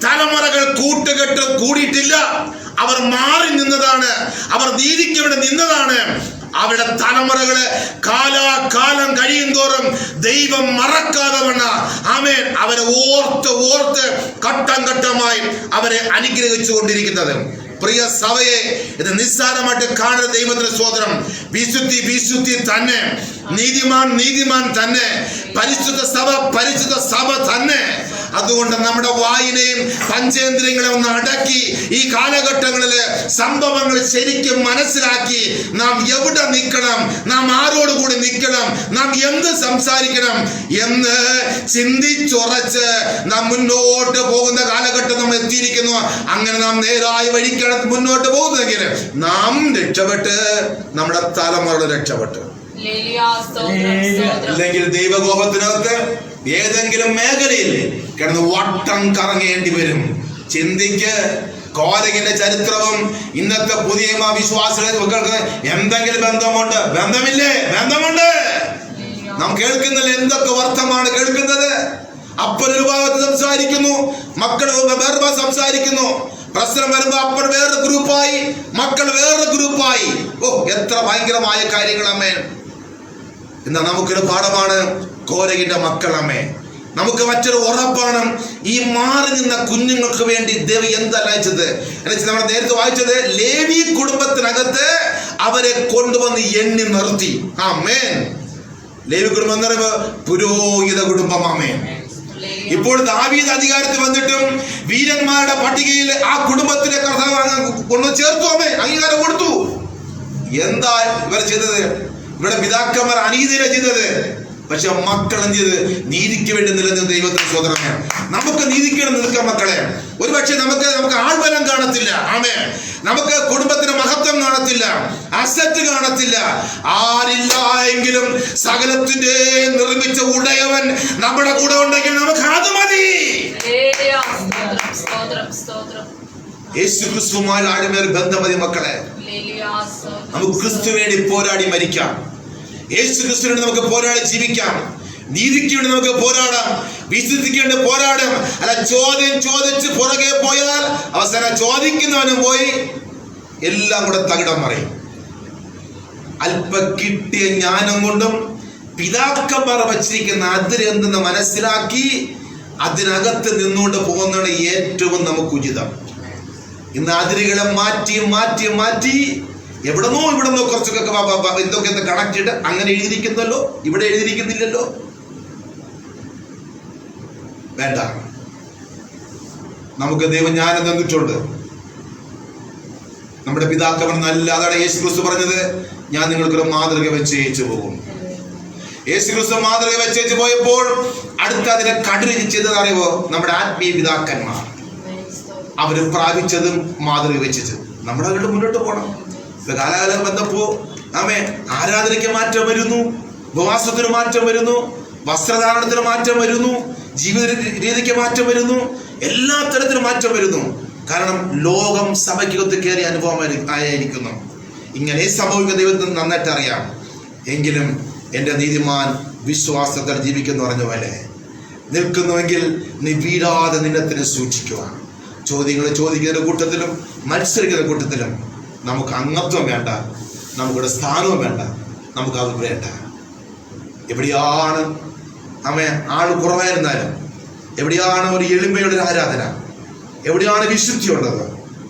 തലമുറകൾ കൂട്ടുകെട്ട് കൂടിയിട്ടില്ല. അവർ മാറി നിന്നതാണ്. അവർ നീതിക്ക് വേണ്ടി നിന്നതാണ്. അവരുടെ തലമുറകള് കാലാകാലം കഴിയും തോറും ദൈവം മറക്കാതെ വണ്ണ ആമേൻ അവരെ ഓർത്ത് ഘട്ടം ഘട്ടമായി അവരെ അനുഗ്രഹിച്ചു കൊണ്ടിരിക്കുന്നത്. പ്രിയ സഭയെ, ഇത് നിസ്സാരമായിട്ട് കാണുന്ന ദൈവത്തിന് സ്തോത്രം. വിശുദ്ധി തന്നെ, നീതിമാൻ തന്നെ, പരിശുദ്ധ സഭ തന്നെ. അതുകൊണ്ട് നമ്മുടെ വായിനെയും പഞ്ചേന്ദ്രിയങ്ങളെ ഒന്ന് അടക്കി ഈ കാലഘട്ടങ്ങളില് സംഭവങ്ങൾ ശരിക്കും മനസ്സിലാക്കി നാം എവിടെ നിൽക്കണം, നാം ആരോട് കൂടി നിൽക്കണം, നാം എന്ത് സംസാരിക്കണം എന്ന് ചിന്തിച്ചുറച്ച് നാം മുന്നോട്ട് പോകുന്ന കാലഘട്ടം നമ്മൾ എത്തിയിരിക്കുന്നു. അങ്ങനെ നാം നേരായ വഴിക്കാണ് മുന്നോട്ട് പോകുന്നതെങ്കിൽ നാം രക്ഷപ്പെട്ട് നമ്മുടെ തലമുറ രക്ഷപ്പെട്ടു. അല്ലെങ്കിൽ ദൈവകോപത്തിനകത്ത് ഏതെങ്കിലും മേഖലയിൽ കിടന്ന് വട്ടം കറങ്ങേണ്ടി വരും. ചിന്തിക്ക്, കോരകിന്റെ ചരിത്രവും ഇന്നത്തെ പുതിയ വിശ്വാസികൾക്ക് എന്തെങ്കിലും ബന്ധമുണ്ട്? ബന്ധമില്ലേ? ബന്ധമുണ്ട്. നാം കേൾക്കുന്നില്ല എന്തൊക്കെ വർത്തമാണ് കേൾക്കുന്നത്. അപ്പനൊരു ഭാഗത്ത് സംസാരിക്കുന്നു, മക്കൾ വേറെ സംസാരിക്കുന്നു. പ്രശ്നം വരുമ്പോ അപ്പൻ വേറെ ഗ്രൂപ്പായി, മക്കൾ വേറെ ഗ്രൂപ്പായി. ഓ, എത്ര ഭയങ്കരമായ കാര്യങ്ങളമ്മേ. എന്നാ നമുക്കൊരു പാഠമാണ് കോരകിന്റെ മക്കൾ അമ്മേ. നമുക്ക് മറ്റൊരു ഉറപ്പാണ്, ഈ മാറി നിന്ന കുഞ്ഞുങ്ങൾക്ക് വേണ്ടി ദൈവം എന്തല്ല അയച്ചത്. നമ്മൾ നേരത്തെ വായിച്ചത് ലേവി കുടുംബത്തിനകത്ത് അവരെ കൊണ്ടുവന്ന് എണ്ണി നിർത്തി. ആമേൻ. ലേവി കുടുംബം എന്ന് പറയുമ്പോൾ പുരോഹിത കുടുംബം. ആമേൻ. ഇപ്പോൾ ദാവീദ് അധികാരത്തിൽ വന്നിട്ടും വീരന്മാരുടെ പട്ടികയിൽ ആ കുടുംബത്തിലെ കൊണ്ടു ചേർത്തു. ആമേൻ. അംഗീകാരം കൊടുത്തു. എന്താ ഇവർ ചെയ്തത്? ഇവിടെ പിതാക്കന്മാർ അനീതിയിലെ ചെയ്തത്. പക്ഷെ മക്കൾ എന്ത് ചെയ്ത്? നീതിക്ക് വേണ്ടി നിലനിന്ന് ദൈവത്തിന് സ്വതന്ത്രമാണ്. നമുക്ക് നീതിക്ക് വേണ്ടി നിൽക്കാം മക്കളെ. ഒരു പക്ഷെ നമുക്ക് ആൾബലം കാണത്തില്ല. ആമേ. നമുക്ക് കുടുംബത്തിന് മഹത്വം കാണത്തില്ല, അസറ്റ് കാണത്തില്ല. ആരില്ല എങ്കിലും സകലത്തിന്റെ നിർമ്മിച്ച ഉടയവൻ നമ്മുടെ കൂടെ ഉണ്ടെങ്കിൽ നമുക്ക് അത് മതി. യേശു ക്രിസ്തുവുമായി ആഴമേറിയ ബന്ധം മതി മക്കളെ. നമുക്ക് ക്രിസ്തു വേണ്ടി പോരാടി മരിക്കാം. യേശു ക്രിസ്തുവിന് നമുക്ക് പോരാടി ജീവിക്കാം. നീതിക്ക് വേണ്ടി നമുക്ക് പോരാടാം. വിശുദ്ധിക്ക് വേണ്ടി പോരാടാം. അല്ല ചോദ്യം ചോദിച്ച് പുറകെ പോയാൽ അവസാനം ചോദിക്കുന്നവനും പോയി എല്ലാം കൂടെ തകിടം മറിയും. അല്പ കിട്ടിയ ജ്ഞാനം കൊണ്ടും പിതാക്കന്മാർ വച്ചിരിക്കുന്ന അതിരെന്തെന്ന് മനസ്സിലാക്കി അതിനകത്ത് നിന്നുകൊണ്ട് പോകുന്നതാണ് ഏറ്റവും നമുക്ക് ഉചിതം. ഇന്ന് അതിരുകളെ മാറ്റി എവിടെന്നോ കുറച്ചൊക്കെ എന്തൊക്കെ കണക്ട് ചെയ്ത് അങ്ങനെ എഴുതിയിരിക്കുന്നല്ലോ, ഇവിടെ എഴുതിയിരിക്കുന്നില്ലല്ലോ. വേണ്ട. നമുക്ക് ദൈവജ്ഞാനം തന്നിട്ടുണ്ട്. നമ്മുടെ പിതാക്കന്മാർ നല്ല, അതാണ് യേശു ക്രിസ്തു പറഞ്ഞത്, ഞാൻ നിങ്ങൾക്കൊരു മാതൃക വെച്ചേച്ചു പോകും. യേശു ക്രിസ്തു മാതൃക വെച്ചേച്ചു പോയപ്പോൾ അടുത്ത അതിനെ കടുകി ചെയ്തത് അറിയുമോ? നമ്മുടെ ആത്മീയ പിതാക്കന്മാർ അവര് പ്രാപിച്ചതും മാതൃക വെച്ചത്. നമ്മുടെ വീട് മുന്നോട്ട് പോകണം. കാലാകാലം ബന്ധപ്പോ ആമേ ആരാധനയ്ക്ക് മാറ്റം വരുന്നു, ഉപവാസത്തിന് മാറ്റം വരുന്നു, വസ്ത്രധാരണത്തിന് മാറ്റം വരുന്നു, ജീവിത രീതിക്ക് മാറ്റം വരുന്നു, എല്ലാ തരത്തിലും മാറ്റം വരുന്നു. കാരണം ലോകം സഭയ്ക്കകത്ത് കയറിയ അനുഭവം ആയിരിക്കുന്നു. ഇങ്ങനെ സംഭവിക്കുന്ന ദൈവത്തിന് നന്നായിട്ട് അറിയാം. എങ്കിലും എൻ്റെ നീതിമാൻ വിശ്വാസത്തിൽ ജീവിക്കുന്നു പറഞ്ഞ പോലെ നിൽക്കുന്നുവെങ്കിൽ നീ വീഴാതെ നിന്നത്തിന് സൂക്ഷിക്കുക. ചോദ്യങ്ങൾ ചോദിക്കുന്ന കൂട്ടത്തിലും മത്സരിക്കുന്ന കൂട്ടത്തിലും നമുക്ക് അംഗത്വം വേണ്ട, നമുക്കിവിടെ സ്ഥാനവും വേണ്ട, നമുക്ക് അത് വേണ്ട. എവിടെയാണ് ആൾ കുറവായിരുന്നാലും, എവിടെയാണ് ഒരു എളിമയുടെ ഒരു ആരാധന, എവിടെയാണ് വിശുദ്ധി ഉള്ളത്,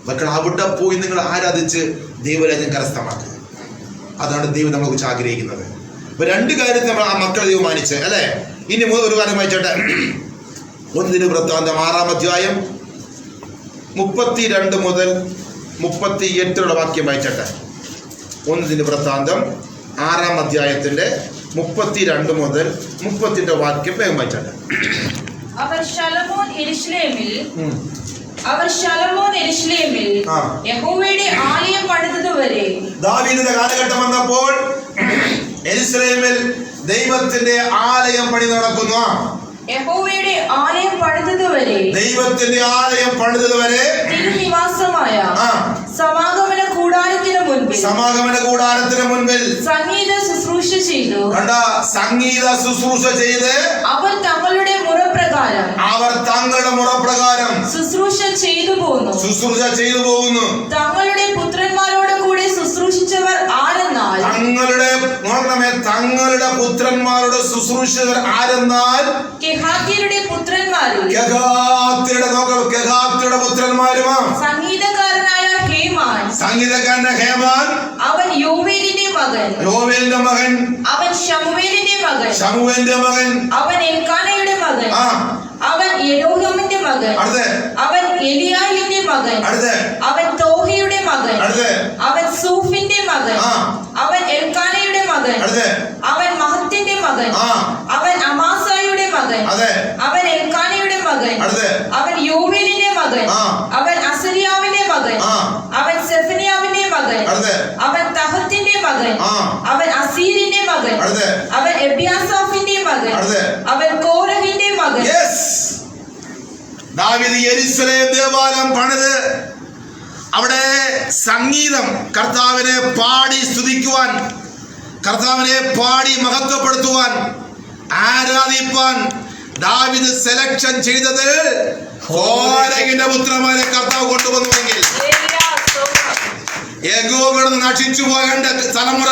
മക്കൾ അവിടെ പോയി നിങ്ങൾ ആരാധിച്ച് ദൈവരാജ്യം കരസ്ഥമാക്കുക. അതാണ് ദൈവം നമ്മളെ കുറിച്ച് ആഗ്രഹിക്കുന്നത്. ഇപ്പൊ രണ്ട് കാര്യത്തിൽ നമ്മൾ ആ മക്കളെ ദൈവം മാനിച്ച് അല്ലെ. ഇനി ഒരു കാര്യം വായിച്ചോട്ടെ. 1 ദിനവൃത്താന്തം 6-ാം അധ്യായം 32 മുതൽ 38 വാക്യം വായിച്ചോട്ടെ. 1 ദിനവൃത്താന്തം 6-ാം അധ്യായത്തിന്റെ 32 മുതൽ 38 വാക്യം വേഗം വായിച്ചോട്ടെ. അവർ ശലോമോൻ യെരൂശലേമിൽ യഹോവയുടെ ആലയം പണിതതുവരെ, ദാവീദിന്റെ കാലഘട്ടം വന്നപ്പോൾ യെരൂശലേമിൽ ദൈവത്തിന്റെ ആലയം പണി നടക്കുന്നു. യഹോവയുടെ ആലയം പണിതതുവരെ, ദൈവത്തിന്റെ ആലയം പണിതതുവരെ തിരുനിവാസമായ സമാഗമന കൂടാരത്തിന് മുൻപിൽ സംഗീത ശുശ്രൂഷ ചെയ്തു. സംഗീത ശുശ്രൂഷ ചെയ്ത് അവർ തങ്ങളുടെ മുറപ്രകാരം ശുശ്രൂഷ ചെയ്തു പോകുന്നു. തങ്ങളുടെ പുത്രന്മാരോട് കൂടെ ശുശ്രൂഷിച്ചവർ ആരെന്നാൽ തങ്ങളുടെ പുത്രന്മാരുടെ ശുശ്രൂഷകർ ആരെന്നാൽ കെഹാത്യരുടെ പുത്രന്മാരും കെഹാത്യയുടെ പുത്രന്മാരുമാ സംഗീതകാരനായ ഹേമാൻ അവൻ യോവേലിന്റെ മകൻ അവൻ ശമൂവേലിന്റെ മകൻ അവൻ എൽക്കാനയുടെ മകൻ അവൻ യെരോഹാമിന്റെ മകൻ അവൻ എലിയായിന്റെ മകൻ അവൻ തോഹയുടെ മകൻ അവൻ സൂഫിന്റെ മകൻ അവൻ എൽക്കാനയുടെ മകൻ അവൻ മഹത്തിന്റെ മകൻ അവൻ അമാസായുടെ മകൻ അവൻ എൽക്കാനയുടെ മകൻ അവൻ യോവേലിന്റെ മകൻ അവൻ അസരിയാവിന്റെ മകൻ അവൻ സെഫനിയാവിന്റെ മകൻ അവൻ തഹത്തിന്റെ മകൻ അവൻ അസീരിന്റെ മകൻ അവൻ എബ്യാസാഫിന്റെ മകൻ അവൻ കോരഹിന്റെ മകൻ. ദാവീദ് യെരൂശലേം ദേവാലയം പണിത് അവിടെ സംഗീതം കർത്താവിനെ പാടി സ്തുതിക്കുവാൻ, കർത്താവിനെ പാടി മഹത്വപ്പെടുത്തുവാൻ, ആരാധിപ്പാൻ ദാവീദ് സെലക്ഷൻ ചെയ്തത് കോരഹിന്റെ പുത്രന്മാരെ കർത്താവ് കൊണ്ടുവന്നുവെങ്കിൽ യഹോവയുടെ നശിച്ചു പോകേണ്ട തലമുറ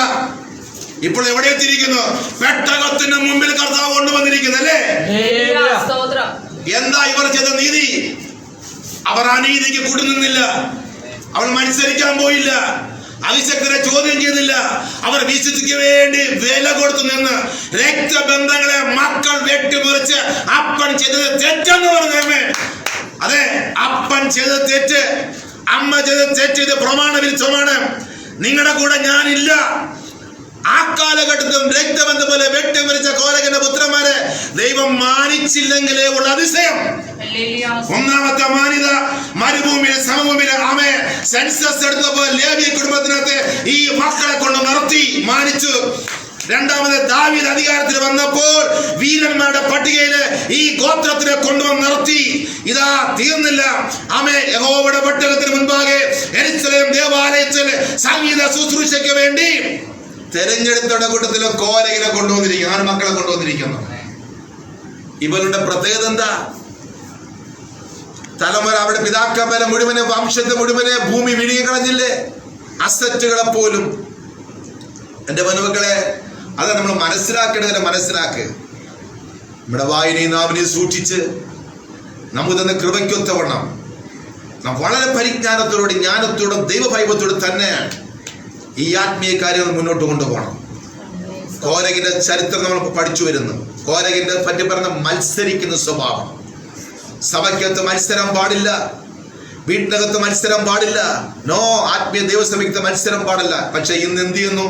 ഇപ്പോൾ എവിടെ എത്തിയിരിക്കുന്നു? പെട്ടകത്തിന് മുമ്പിൽ കർത്താവ് കൊണ്ടുവന്നിരിക്കുന്നു അല്ലേ? എന്താ ഇവർ ചെയ്ത നീതി? അവർ അനീതിക്ക് കൂടുന്നില്ല, അവർ മത്സരിക്കാൻ പോയില്ല, അവിശക്തരെ ചോദ്യം ചെയ്തില്ല, അവർ വിശുദ്ധിക്ക് വേണ്ടി വില കൊടുത്തു നിന്ന് രക്തബന്ധങ്ങളെ മക്കൾ വെട്ടിമുറിച്ച് അപ്പൻ ചെയ്തത് തെറ്റെന്ന് പറഞ്ഞേ. അതെ, അപ്പൻ ചെയ്തത് തെറ്റ്, അമ്മ ചെയ്തത് തെറ്റ്. ഇത് പ്രമാണ വിരുദ്ധമാണ്. നിങ്ങളുടെ കൂടെ ഞാനില്ല. ആ കാലഘട്ടത്തിലും രക്തബന്ധം പോലെ വെട്ടിമരിച്ച കോരകന്റെ പുത്രന്മാരെ ദൈവം മാനിച്ചില്ലെങ്കിലേ ഉള്ള അതിശയം. ഒന്നാമത്തെ മാന്യത മരുഭൂമിയിൽ സമഭൂമിയിൽ ആമേ സെൻസസ് എടുത്തപ്പോൾ ലേവി കുടുംബത്തിനകത്ത് ഈ മക്കളെ കൊണ്ട് നിർത്തി മാനിച്ചു. രണ്ടാമത് ദാവീദ് അധികാരത്തിൽ വന്നപ്പോൾ വീരന്മാരുടെ പട്ടികയില് ഈ ഗോത്രത്തിനെ കൊണ്ടുവന്ന് നിർത്തി. ഇതാ തീർന്നില്ല. ആമേ യഹോവയുടെ പെട്ടകത്തിന് മുൻപാകെ യെരൂശലേം ദേവാലയത്തിൽ സംഗീത ശുശ്രൂഷയ്ക്ക് വേണ്ടി തെരഞ്ഞെടുത്ത കൂട്ടത്തില് കോരകിനെ കൊണ്ടുവന്നിരിക്കുന്നു, ആൺമക്കളെ കൊണ്ടുവന്നിരിക്കുന്നു. ഇവരുടെ പ്രത്യേകത എന്താ? തലമുറ അവിടെ പിതാക്കന്മാരെ മുഴുവനെ, വംശത്തെ മുഴുവനെ ഭൂമി വിഴുങ്ങി കളഞ്ഞില്ലേ? അസറ്റുകളെ പോലും. എന്റെ മനുമക്കളെ, അത് നമ്മൾ മനസ്സിലാക്കേണ്ടതിനെ മനസ്സിലാക്ക്. നമ്മുടെ വായനയും നാവിനെയും സൂക്ഷിച്ച് നമുക്ക് തന്നെ കൃപയ്ക്കൊത്തവണ്ണം നാം വളരെ പരിജ്ഞാനത്തോടും ജ്ഞാനത്തോടും ദൈവഭയത്തോടും തന്നെ ഈ ആത്മീയ കാര്യങ്ങൾ മുന്നോട്ട് കൊണ്ടുപോകണം. കോരകിന്റെ ചരിത്രം നമ്മൾ പഠിച്ചു വരുന്നു. കോരകിന്റെ പറ്റി പറഞ്ഞ മത്സരിക്കുന്ന സ്വഭാവം. സഭയ്ക്കകത്ത് മത്സരം പാടില്ല, വീട്ടിനകത്ത് മത്സരം പാടില്ല, നോ. ആത്മീയ ദൈവസഭയ്ക്കകത്ത് മത്സരം പാടില്ല. പക്ഷെ ഇന്ന് എന്ത് ചെയ്യുന്നു?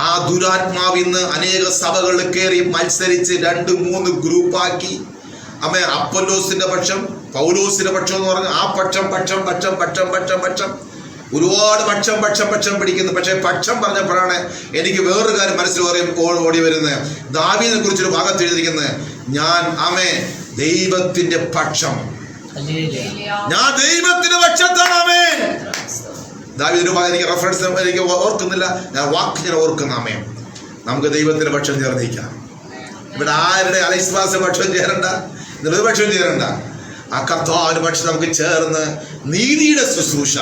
ആ ദുരാത്മാവ് ഇന്ന് അനേക സഭകളിൽ കയറി മത്സരിച്ച് 2-3 ഗ്രൂപ്പാക്കി. അമ്മ അപ്പൊല്ലോസിന്റെ പക്ഷം, പൗലോസിന്റെ പക്ഷം എന്ന് പറഞ്ഞ് ആ പക്ഷം ഒരുപാട് പക്ഷം പിടിക്കുന്നു. പക്ഷെ പക്ഷം പറഞ്ഞപ്പോഴാണ് എനിക്ക് വേറൊരു കാര്യം മനസ്സിൽ ഓടി വരുന്നത്. ദാവീദിനെ കുറിച്ചൊരു ഭാഗത്ത് എഴുതിയിരിക്കുന്നത്, ഞാൻ ആമേ ദൈവത്തിന്റെ പക്ഷം, ഞാൻ ദൈവത്തിന്റെ പക്ഷത്താണ്. ആമേ ദാവീദിന്റെ ഭാഗം എനിക്ക് റെഫറൻസ് എനിക്ക് ഓർക്കുന്നില്ല, ഞാൻ വാക്ക് ഞാൻ ഓർക്കുന്ന. ആമേ നമുക്ക് ദൈവത്തിന്റെ പക്ഷം ചേർന്നിരിക്കാം. ഇവിടെ ആരുടെ അലൈസ്വാസ പക്ഷം ചേരണ്ട, നിർപക്ഷം ചേരണ്ട. ആ കർത്താവിന്റെ പക്ഷം നമുക്ക് ചേർന്ന് നീതിയുടെ ശുശ്രൂഷ,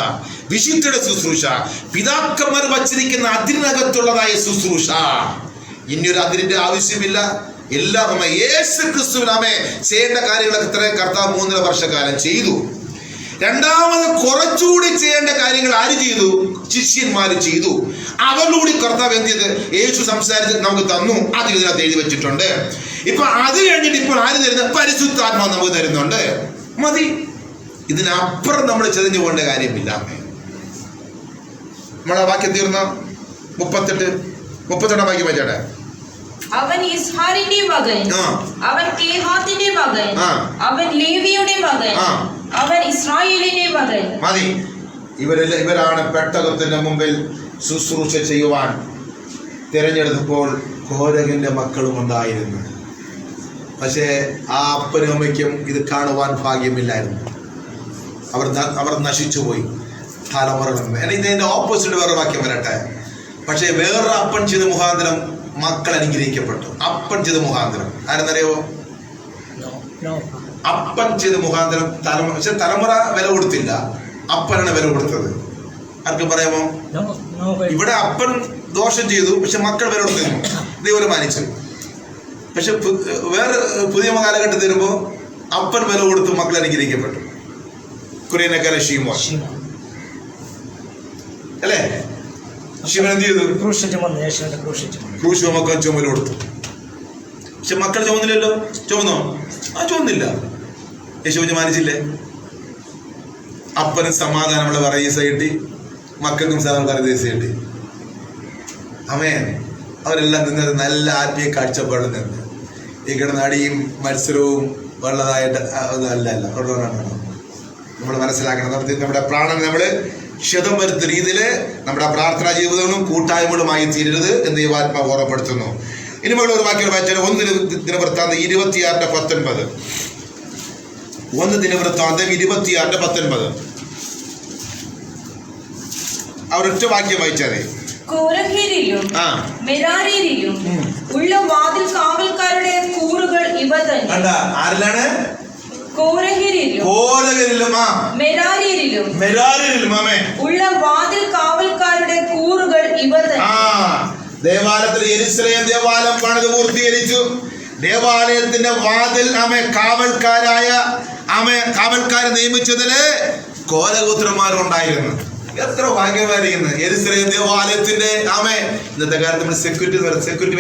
വിശുദ്ധിയുടെ ശുശ്രൂഷ, പിതാക്കന്മാർ വച്ചിരിക്കുന്ന അതിരിനകത്തുള്ളതായ ശുശ്രൂഷ, ഇനിയൊരു അതിരിന്റെ ആവശ്യമില്ല. എല്ലാം യേശു ക്രിസ്തുവിനാമേ ചെയ്യേണ്ട കാര്യങ്ങളൊക്കെ ഇത്രയും കർത്താവ് 3.5 വർഷക്കാലം ചെയ്തു. രണ്ടാമത് കുറച്ചുകൂടി ചെയ്യേണ്ട കാര്യങ്ങൾ ആര് ചെയ്തു? ശിഷ്യന്മാര് ചെയ്തു. അവരിലൂടെ കർത്താവ് എന്ത് ചെയ്ത്? യേശു സംസാരിച്ച് നമുക്ക് തന്നു. അത് ഇതിനകത്ത് എഴുതി വെച്ചിട്ടുണ്ട്. ഇപ്പൊ അത് കഴിഞ്ഞിട്ട് ഇപ്പോൾ ആര് തരുന്നത്? പരിശുദ്ധാത്മാവ് നമുക്ക് തരുന്നുണ്ട്. മതി. ഇതിനപ്പുറം നമ്മൾ ചെറിഞ്ഞു പോകേണ്ട കാര്യമില്ല. നമ്മളെ വാക്യം തീർന്ന 38 വാക്യം വെച്ചേട്ടെ. അവൻ ഇസ്ഹാരിന്റെ മകൻ, അവൻ കേഹാത്തിന്റെ മകൻ, അവൻ ലേവിയുടെ മകൻ, അവൻ ഇസ്രായേലിന്റെ മകൻ. മതി. ഇവരാണ് പെട്ടകത്തിന്റെ മുമ്പിൽ ശുശ്രൂഷ ചെയ്യുവാൻ തിരഞ്ഞെടുത്തപ്പോൾ കോരകന്റെ മക്കളും ഉണ്ടായിരുന്നു. പക്ഷേ ആ അപ്പനും അമ്മയ്ക്കും ഇത് കാണുവാൻ ഭാഗ്യമില്ലായിരുന്നു. അവർ നശിച്ചുപോയി തലമുറകൾ. ഇതിന്റെ ഓപ്പോസിറ്റ് വേറെ വാക്യം വരട്ടെ. പക്ഷേ വേറെ അപ്പൻ ചെയ്ത മുഖാന്തരം മക്കൾ അനുഗ്രഹിക്കപ്പെട്ടു. അപ്പൻ ചെയ്ത മുഖാന്തരം ആരെന്നറിയോ? അപ്പൻ ചെയ്ത മുഖാന്തരം തലമുറ വില കൊടുത്തില്ല, അപ്പനാണ് വില കൊടുത്തത്. ആർക്കും പറയാമോ? ഇവിടെ അപ്പൻ ദോഷം ചെയ്തു, പക്ഷെ മക്കൾ വില കൊടുത്തിരുന്നു, ദൈവം മാനിച്ചു. പക്ഷെ വേറെ പുതിയ കാലഘട്ടത്തിൽ വരുമ്പോൾ അപ്പൻ വില കൊടുത്ത് മക്കൾ അനുഗ്രഹിക്കപ്പെട്ടു. കുരേനക്കാരെ ഷീമോൻ അല്ലേ? ശിവൻ എന്ത് ചെയ്തു? ക്രൂശ് മക്കൾ ചുമല് കൊടുത്തു. പക്ഷെ മക്കൾ ചുമന്നില്ലല്ലോ. ചുമന്നോ? ചുമന്നില്ല. യേശുവിനെ മാനിച്ചില്ലേ? അപ്പനും സമാധാനമുള്ള പറയീസ കിട്ടി, മക്കൾക്കും സമാധാനം പറയീസ കിട്ടി. ആമേൻ. അവരെല്ലാം നിന്നത് നല്ല ആത്മീയ കാഴ്ചപ്പാടിൽ നിന്ന്. ഈ കിടന്ന അടിയും മത്സരവും ഉള്ളതായിട്ട് അല്ല നമ്മൾ മനസ്സിലാക്കണം. നമ്മുടെ പ്രാണൻ നമ്മൾ ക്ഷതം വരുത്തുന്ന രീതിയിൽ നമ്മുടെ പ്രാർത്ഥനാ ജീവിതങ്ങളും കൂട്ടായ്മകളുമായി തീരരുത് എന്ന് ദൈവാത്മാവ് ഓർമ്മപ്പെടുത്തുന്നു. ഇനി മുകളിൽ ഒരു വാക്യം വായിച്ചാൽ 1 ദിനവൃത്താന്തം 26:19. 1 ദിനവൃത്താന്തം 26:19. അവരൊറ്റ വാക്യം വായിച്ചാലേ. കോരഹീരിലും മെരാരിയിലും ഉള്ള വാതിൽ കാവൽക്കാരുടെ കൂറുകൾ ഇവ തന്നെ. ആരിലാണ്? കോരഹീരിലും മെരാരിയിലും ഉള്ള വാതിൽ കാവൽക്കാരുടെ കൂറുകൾ ഇവ തന്നെ. ദേവാലയത്തിൽ യെരൂശലേം ദേവാലയം പണിത് പൂർത്തീകരിച്ചു. ദേവാലയത്തിന്റെ വാതിൽ കാവൽക്കാരെ നിയമിച്ചതില് കോലഗോത്രന്മാരുണ്ടായിരുന്നു. എത്ര ഭാഗ്യമായിരിക്കുന്നു. യെരൂശലേം ദേവാലയത്തിന്റെ ഇന്നത്തെ കാലത്ത് നമ്മൾ സെക്യൂരിറ്റി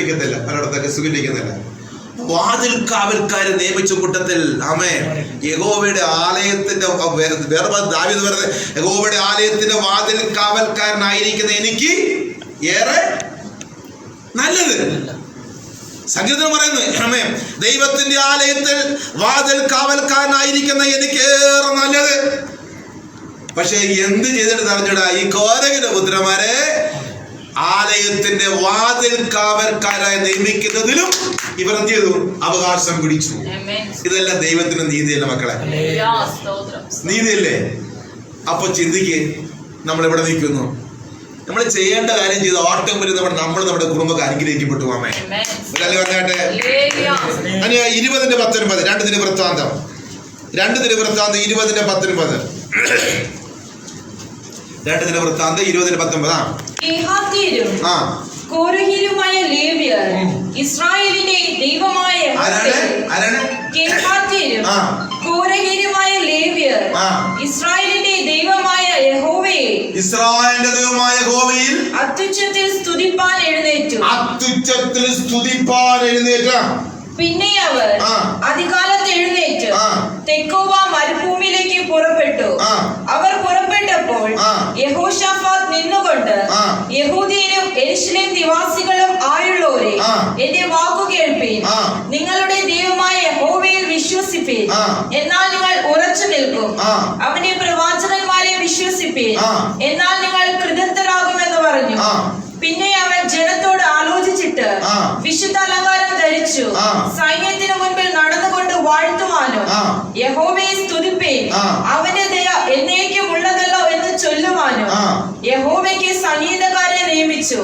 വെക്കത്തില്ല, പലയിടത്തൊക്കെ സെക്യൂരിറ്റി വെക്കുന്നില്ല. വാതിൽ കാവൽക്കാരെ നിയമിച്ച കൂട്ടത്തിൽ യഹോവയുടെ ആലയത്തിന്റെ ദാവീദ് പറയുന്നത്, യഹോവയുടെ ആലയത്തിന്റെ വാതിൽ കാവൽക്കാരനായിരിക്കുന്ന എനിക്ക് ഏറെ നല്ലത്. സംഗീതം പറയുന്നു, ദൈവത്തിന്റെ ആലയത്തിൽ വാതിൽ കാവൽക്കാരനായിരിക്കുന്ന എനിക്ക് ഏറെ നല്ലത്. പക്ഷെ എന്ത് ചെയ്തിട്ട് അറിഞ്ഞൂടാ, ഈ കോരകിന്റെ പുത്രന്മാരെ ആലയത്തിന്റെ വാതിൽ കാവൽക്കാരായി നിയമിക്കുന്നതിലും ഇവർ എന്ത് ചെയ്തു? അവകാശം പിടിച്ചു. ഇതെല്ലാം ദൈവത്തിന്റെ നീതിയല്ല മക്കളെ, നീതിയല്ലേ? അപ്പൊ ചിന്തിക്ക്, നമ്മൾ എവിടെ നിൽക്കുന്നു? നമ്മൾ ചെയ്യേണ്ട കാര്യം ചെയ്ത് ഓട്ടം വരുന്ന നമ്മൾ നമ്മുടെ കുടുംബം അനുഗ്രഹിക്കപ്പെട്ടു. ആമേ. പറഞ്ഞാട്ടെ. 20:19. 2 ദിനവൃത്താന്തം 20:19. 2 ദിനവൃത്താന്തം 20:19. കോരഹീരുമായ ലേവ്യർ ഇസ്രായേലിന്റെ ദൈവമായ കോരഹീരുമായ ലേവ്യർ ഇസ്രായേലിന്റെ ദൈവമായ യഹോവയെ അത്യുച്ചത്തിൽ സ്തുതിപ്പാൻ എഴുന്നേറ്റു. പിന്നെ അവർ അതികാലത്ത് എഴുന്നേറ്റ് തെക്കോവ മരുഭൂമിയിലേക്ക് പുറപ്പെട്ടു. അവർ പുറപ്പെട്ടപ്പോൾ യഹോശാഫാത്ത് നിന്നുകൊണ്ട്, യഹൂദിയരും യെരൂശലേം നിവാസികളും ആയുള്ളവരെ, എന്റെ വാക്കു കേൾപ്പീൻ. നിങ്ങളുടെ ദൈവമായ യഹോവയിൽ വിശ്വസിപ്പീൻ, എന്നാൽ നിങ്ങൾ ഉറച്ചു നിൽക്കും. അവന്റെ പ്രവാചകന്മാരെ വിശ്വസിപ്പീൻ, എന്നാൽ നിങ്ങൾ കൃതജ്ഞരാകുമെന്ന് പറഞ്ഞു. പിന്നെ അവൻ ജനത്തോട് ആലോചിച്ചിട്ട് വിശുദ്ധ അലങ്കാരം ധരിച്ചു സൈന്യത്തിന് മുൻപിൽ നടന്നുകൊണ്ട് വാഴ്ത്തുവാനും യഹോവയെ സ്തുതിപ്പീൻ, അവന്റെ ദയ എന്നേക്കും ഉള്ളതല്ലോ എന്ന് ചൊല്ലുവാനും യഹോവയ്ക്ക് സംഗീതക്കാരെ നിയമിച്ചു.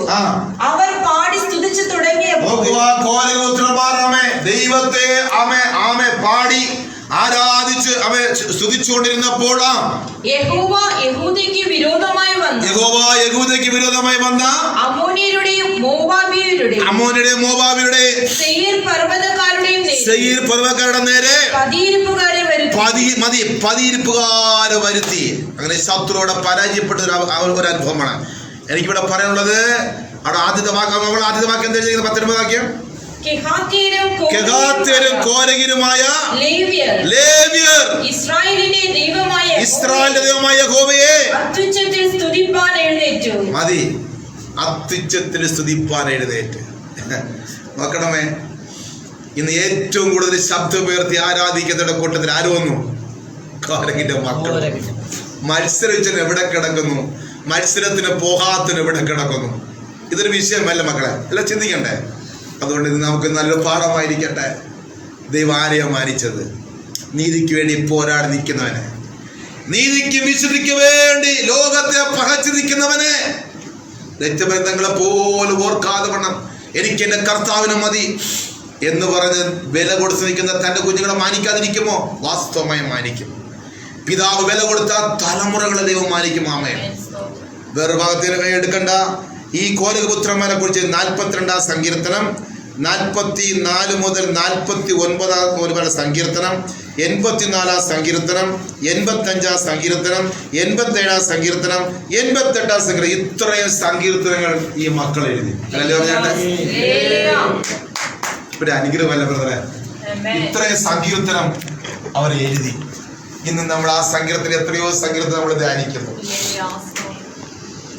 അവർ പാടി സ്തുതിച്ചു തുടങ്ങിയപ്പോൾ ദൈവത്തെ പാടി ആരാധിച്ച് സ്തുതിച്ചുകൊണ്ടിരുന്നപ്പോൾ യഹോവ യഹൂദയ്ക്ക് വിരോധമായി വന്ന അമ്മോന്യരുടെയും മോവാബിയരുടെയും സെയീർ പർവ്വതക്കാരുടെ നേരെ പതിയിരിപ്പുകാരെ വരുത്തി. അങ്ങനെ ശത്രുവിടെ പരാജയപ്പെട്ട ഒരു അനുഭവമാണ് എനിക്കിവിടെ പറയാനുള്ളത്. അവിടെ ആദ്യത്തെ വാക്യം എന്താ ചെയ്യുന്നത്? 19 വാക്യം. കെഹാത്യരും കോരഹിരുമായ ലേവ്യർ ഇസ്രായേലിന്റെ ദൈവമായ യഹോവയെ അത്യുച്ചത്തിൽ സ്തുതിപ്പാൻ എഴുന്നേറ്റു. മതി, അത്യുച്ചത്തിൽ സ്തുതിപ്പാൻ എഴുന്നേറ്റ്. നോക്കണമേ, ഇന്ന് ഏറ്റവും കൂടുതൽ ശബ്ദമുയർത്തി ആരാധിക്കുന്നവരുടെ കൂട്ടത്തിൽ ആര് വന്നു? കോരഹിന്റെ മക്കൾ. മത്സരിച്ചന് എവിടെ കിടക്കുന്നു? മത്സരത്തിന് പോകാത്തിന് എവിടെ കിടക്കുന്നു? ഇതൊരു വിഷയമല്ല മക്കളെ, എല്ലാം ചിന്തിക്കണ്ടേ? അതുകൊണ്ട് ഇത് നമുക്ക് നല്ലൊരു പാഠമായിരിക്കട്ടെ. ദൈവം ആരെയാ മാനിച്ചത്? നീതിക്ക് വേണ്ടി പോരാടി നിൽക്കുന്നവനെ, നീതിക്ക് വിശുദ്ധിക്ക് വേണ്ടി ലോകത്തെ പകച്ചു നിൽക്കുന്നവനെ, രക്തബന്ധങ്ങളെ പോലും ഓർക്കാതെ വേണം എനിക്ക് എൻ്റെ കർത്താവിനെ മതി എന്ന് പറഞ്ഞ് വില കൊടുത്ത് നിൽക്കുന്ന തൻ്റെ കുഞ്ഞുങ്ങളെ മാനിക്കാതിരിക്കുമോ? വാസ്തവമായി മാനിക്കും. പിതാവ് വില കൊടുത്ത തലമുറകളെ ദൈവം മാനിക്കും. ആമേൻ. വേറെ ഭാഗത്തിന് എടുക്കണ്ട. ഈ കോരകപുത്രന്മാരെ കുറിച്ച് 42 സങ്കീർത്തനം, 44 മുതൽ 49 വരെ സങ്കീർത്തനം, 84 സങ്കീർത്തനം, 85 സങ്കീർത്തനം, 87 സങ്കീർത്തനം, 88 സങ്കീർത്തനം, ഇത്രയും സങ്കീർത്തനങ്ങൾ ഈ മക്കൾ എഴുതി. അല്ലേ പറഞ്ഞാട്ടെ? ഒരു അനുഗ്രഹമല്ല ബ്രദറെ, ഇത്രയും സങ്കീർത്തനം അവർ എഴുതി. ഇന്ന് നമ്മൾ ആ സങ്കീർത്തനം, എത്രയോ സങ്കീർത്തനം നമ്മൾ ധ്യാനിക്കുന്നു.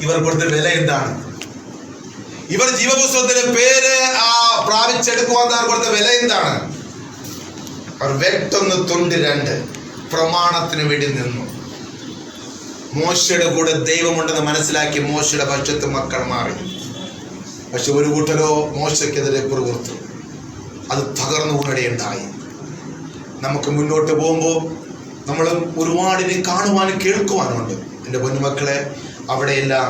ഇവർ കൊടുത്ത വില എന്താണ്? ഇവർ ജീവപുസ്തകത്തിന്റെ പേര് പ്രാപിച്ചെടുക്കുവാൻ കൊടുത്ത വില എന്താണ്? അവർ വെട്ടൊന്ന് തൊണ്ട് 2 പ്രമാണത്തിന് വേണ്ടി നിന്നു. മോശയുടെ കൂടെ ദൈവമുണ്ടെന്ന് മനസ്സിലാക്കി മോശയുടെ പക്ഷത്ത് മക്കൾ മാറി. പക്ഷെ ഒരു കൂട്ടരോ മോശയ്ക്കെതിരെ പുറത്തു. അത് തകർന്നു വീണിടയുണ്ടായി. നമുക്ക് മുന്നോട്ട് പോകുമ്പോൾ നമ്മൾ ഒരുപാടിനെ കാണുവാനും കേൾക്കുവാനുണ്ട്. എൻ്റെ പൊന്നുമക്കളെ, അവിടെയെല്ലാം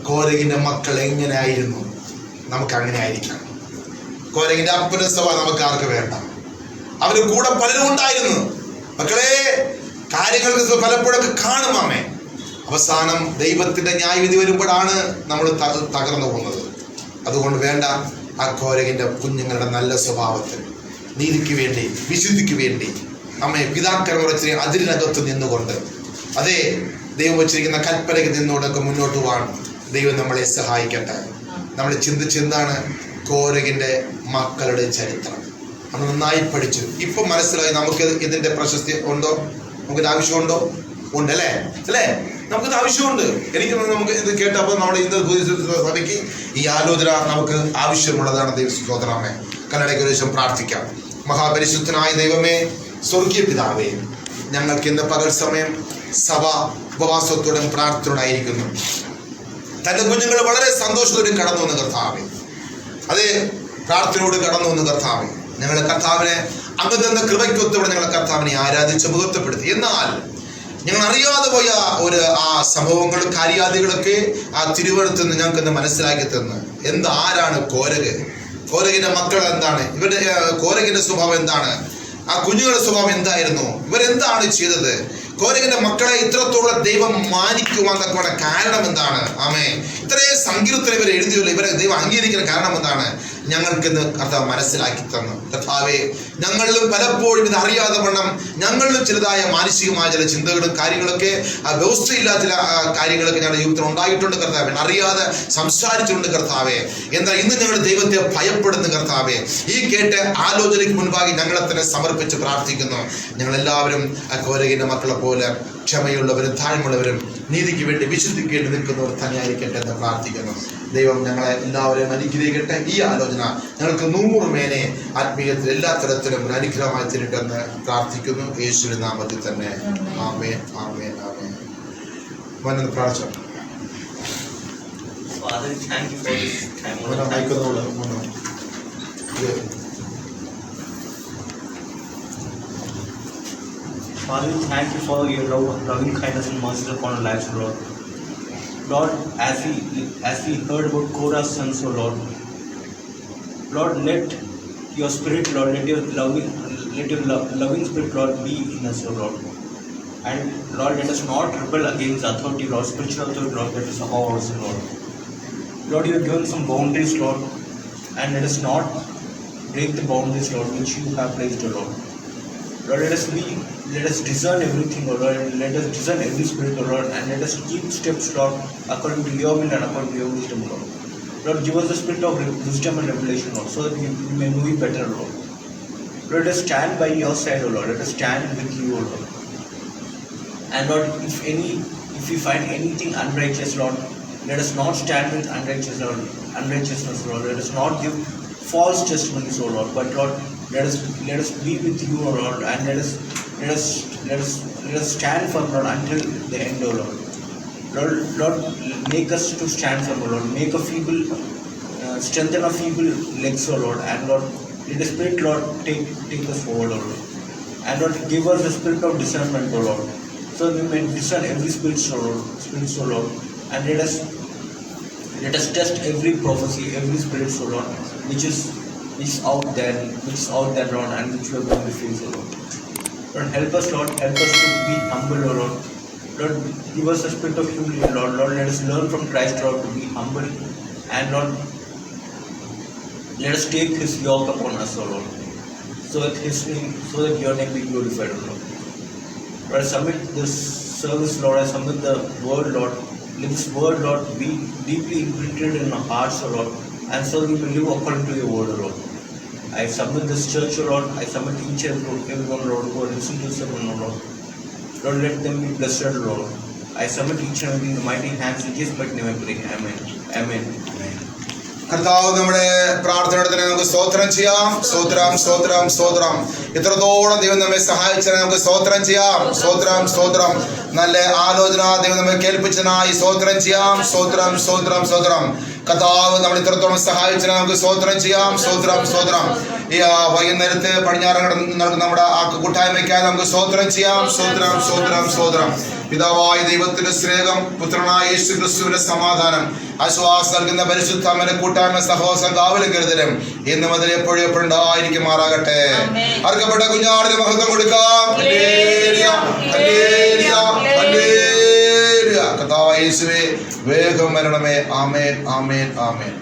കോരഹിന്റെ മക്കൾ എങ്ങനെ ആയിരുന്നു? നമുക്ക് അങ്ങനെ ആയിരിക്കാം. കോരഹിന്റെ അപ്പന സഭ നമുക്ക് ആർക്ക് വേണ്ട. അവര് കൂടെ പലരും ഉണ്ടായിരുന്നു. മക്കളെ, കാര്യങ്ങൾക്ക് പലപ്പോഴൊക്കെ കാണുമാമേ. അവസാനം ദൈവത്തിന്റെ ന്യായവിധി വരുമ്പോഴാണ് നമ്മൾ തകർന്നു പോകുന്നത്. അതുകൊണ്ട് വേണ്ട, ആ കോരഹിന്റെ കുഞ്ഞുങ്ങളുടെ നല്ല സ്വഭാവത്തിന്, നീതിക്ക് വേണ്ടി, വിശുദ്ധിക്ക് വേണ്ടി നമ്മെ പിതാക്കന്മാർ വെച്ച് അതിരിനകത്ത് നിന്നുകൊണ്ട്, അതേ ദൈവം വച്ചിരിക്കുന്ന കൽപ്പനയ്ക്ക് നിന്നുകൊണ്ടൊക്കെ മുന്നോട്ട് പോകാൻ ദൈവം നമ്മളെ സഹായിക്കട്ടെ. നമ്മൾ ചിന്തിച്ചെന്താണ് കോരഹിന്റെ മക്കളുടെ ചരിത്രം? നമ്മൾ നന്നായി പഠിച്ചു. ഇപ്പം മനസ്സിലായി നമുക്ക് ഇതിന്റെ പ്രശസ്തി ഉണ്ടോ, നമുക്കിത് ആവശ്യമുണ്ടോ? ഉണ്ടല്ലേ? അല്ലേ? നമുക്കിത് ആവശ്യമുണ്ട്. എനിക്ക് നമുക്ക് ഇത് കേട്ടപ്പോൾ നമ്മുടെ ഇന്ന് സഭയ്ക്ക് ഈ ആലോചന നമുക്ക് ആവശ്യമുള്ളതാണ്. ദൈവസ്തോത്രമേ, കല്ലടയ്ക്ക് ഒരു ദിവസം പ്രാർത്ഥിക്കാം. മഹാപരിശുദ്ധനായ ദൈവമേ, സ്വർഗീയ പിതാവേ, ഞങ്ങൾക്ക് ഇന്ന് പകൽ സമയം സഭ ഉപവാസത്തോടും പ്രാർത്ഥനയോടായിരിക്കുന്നു. തൻ്റെ കുഞ്ഞുങ്ങൾ വളരെ സന്തോഷത്തോടെ കടന്നു വന്ന് കർത്താവേ, അതേ പ്രാർത്ഥനയോട് കടന്നു വന്ന് കർത്താവേ, ഞങ്ങളുടെ കർത്താവിനെ അങ്ങ് തന്ന കൃപയ്ക്കൊത്തവിടെ ഞങ്ങളെ കർത്താവിനെ ആരാധിച്ച് മുഖത്വപ്പെടുത്തി. എന്നാൽ ഞങ്ങൾ അറിയാതെ പോയ സംഭവങ്ങളും കാര്യാദികളൊക്കെ ആ തിരുവനന്തപുരത്ത് നിന്ന് ഞങ്ങൾക്ക് മനസ്സിലാക്കി തന്ന് ആരാണ് കോരക്, കോരകിന്റെ മക്കൾ എന്താണ്, ഇവരുടെ കോരകിന്റെ സ്വഭാവം എന്താണ്, ആ കുഞ്ഞുങ്ങളുടെ സ്വഭാവം എന്തായിരുന്നു, ഇവരെന്താണ് ചെയ്തത്, കോരകിന്റെ മക്കളെ ഇത്രത്തോളം ദൈവം മാനിക്കുവാൻ തക്കവണ കാരണം എന്താണ്? ആമേ, ഇത്രയും സങ്കീർത്തനം ഇവർ എഴുതിയല്ലോ, ഇവരെ ദൈവം അംഗീകരിക്കുന്ന കാരണം എന്താണ്? ഞങ്ങൾക്കിന്ന് കർത്താവ് മനസ്സിലാക്കി തന്നു. കർത്താവേ, ഞങ്ങളിലും പലപ്പോഴും ഇത് അറിയാതെ വണ്ണം ഞങ്ങളിലും ചിലതായ മാനസികമായ ചില ചിന്തകളും കാര്യങ്ങളൊക്കെ വ്യവസ്ഥയില്ലാത്ത ചില കാര്യങ്ങളൊക്കെ ഞങ്ങളുടെ ജീവിതത്തിൽ ഉണ്ടായിട്ടുണ്ട് കർത്താവേ. അറിയാതെ സംസാരിച്ചിട്ടുണ്ട് കർത്താവേ. എന്നാൽ ഇന്ന് ഞങ്ങൾ ദൈവത്തെ ഭയപ്പെടുന്ന കർത്താവേ, ഈ കേട്ട് ആലോചനയ്ക്ക് മുൻപാകെ ഞങ്ങളെ തന്നെ സമർപ്പിച്ച് പ്രാർത്ഥിക്കുന്നു. ഞങ്ങളെല്ലാവരും ആ കോരകിന്റെ മക്കളെ പോലെ ക്ഷമയുള്ളവരും താഴ്മയുള്ളവരും നീതിക്ക് വേണ്ടി വിശുദ്ധിക്ക് വേണ്ടി നിൽക്കുന്നവർ തന്നെയായിരിക്കട്ടെ എന്ന് പ്രാർത്ഥിക്കുന്നു. ദൈവം ഞങ്ങളെ എല്ലാവരെയും അനുഗ്രഹിക്കട്ടെ. ഈ ആലോചന ഞങ്ങൾക്ക് 100 മേനെ ആത്മീയത്തിൽ എല്ലാ തരത്തിലും ഒരു അനുഗ്രഹമായി തരട്ടെന്ന് പ്രാർത്ഥിക്കുന്നു. യേശുവിന്റെ നാമത്തിൽ തന്നെ. ആമേൻ, ആമേൻ, ആമേൻ. വന്ന് പ്രാർത്ഥിച്ചു. Father, we thank you for your loving kindness and mercy upon our lives, Lord. Lord, as we heard about Korah's sons, Lord, let your spirit, Lord, let your loving spirit, Lord, be in us, Lord. And Lord, let us not rebel against authority, Lord, spiritual authority, Lord, that is above us, Lord. Lord, you have given some boundaries, Lord, and let us not break the boundaries, Lord, which you have placed, Lord. Lord, let us discern everything, O Lord, and let us discern every spirit, O Lord, and let us keep steps, Lord, according to your will and according to your wisdom, Lord. Lord, give us the spirit of wisdom and revelation, Lord, so that we may know you better, Lord. Lord, let us stand by your side, O Lord, let us stand with you, O Lord. And Lord, if we find anything unrighteous, Lord, let us not stand with unrighteousness, Lord. Let us not give false testimonies, O Lord, but Lord, let us be with you, O Lord, and let us stand firm, Lord, until the end, O Lord. Lord, make us to stand firm, O Lord. Make strengthen our feeble legs, O Lord, and Lord, let the Spirit, Lord, take us forward, O Lord. And Lord, give us the spirit of discernment, O Lord, so we may discern every spirit, O Lord, and let us test every prophecy, every spirit, O Lord, which is out there, Lord, and which we are going to face, O Lord. Lord, help us to be humble, O Lord. Lord, give us a spirit of humility, Lord. Lord, let us learn from Christ, Lord, to be humble And Lord, let us take His yoke upon us, O Lord, so that Your name be glorified, O Lord. Lord, I submit this service, Lord. I submit the word, Lord. Let this word, Lord, be deeply imprinted in our hearts, O Lord, and so we will live according to Your word, O Lord. I submit this church, O Lord. I submit each and everyone, Lord, who are listening to this sermon, O Lord. Lord, let them be blessed, Lord. I submit each and every in the mighty hands of Jesus' mighty name I pray. Amen. Amen. കർത്താവ് നമ്മുടെ പ്രാർത്ഥനയുടെ നമുക്ക് സ്തോത്രം ചെയ്യാം. സ്തോത്രം സ്തോത്രം സ്തോത്രം. ഇത്രത്തോളം ദൈവം നമ്മെ സഹായിച്ചതിന് നമുക്ക് സ്തോത്രം ചെയ്യാം. സ്തോത്രം സ്തോത്രം. നല്ല ആലോചന ദൈവം നമ്മെ കേൾപ്പിച്ചതിനായി സ്തോത്രം ചെയ്യാം. സ്തോത്രം സ്തോത്രം സ്തോത്രം. കർത്താവ് നമ്മൾ ഇത്രത്തോളം സഹായിച്ചതിന് നമുക്ക് സ്തോത്രം ചെയ്യാം. സ്തോത്രം സ്തോത്രം. ഈ വൈകുന്നേരത്ത് പടിഞ്ഞാറ് നമ്മുടെ ആ കൂട്ടായ്മയ്ക്കായി നമുക്ക് സ്തോത്രം ചെയ്യാം. സ്തോത്രം സ്തോത്രം സ്തോത്രം. പിതാവായ ദൈവത്തിന്റെ സ്നേഹം, പുത്രനായ യേശു ക്രിസ്തുവിന്റെ സമാധാനം, ആശ്വാസം നൽകുന്ന പരിശുദ്ധാത്മാവിന്റെ കൂട്ടായ്മ, സഹവാസം, കാവലും കരുതലും ഇന്ന് മുതൽ എപ്പോഴും ഉണ്ടായിരിക്കുമാറാകട്ടെ. അർക്കപ്പെട്ട കുഞ്ഞാടിന് മഹത്വം കൊടുക്കാം. കർത്താവായ യേശുവേ, വേഗം വരണമേ. ആമേൻ ആമേൻ ആമേൻ.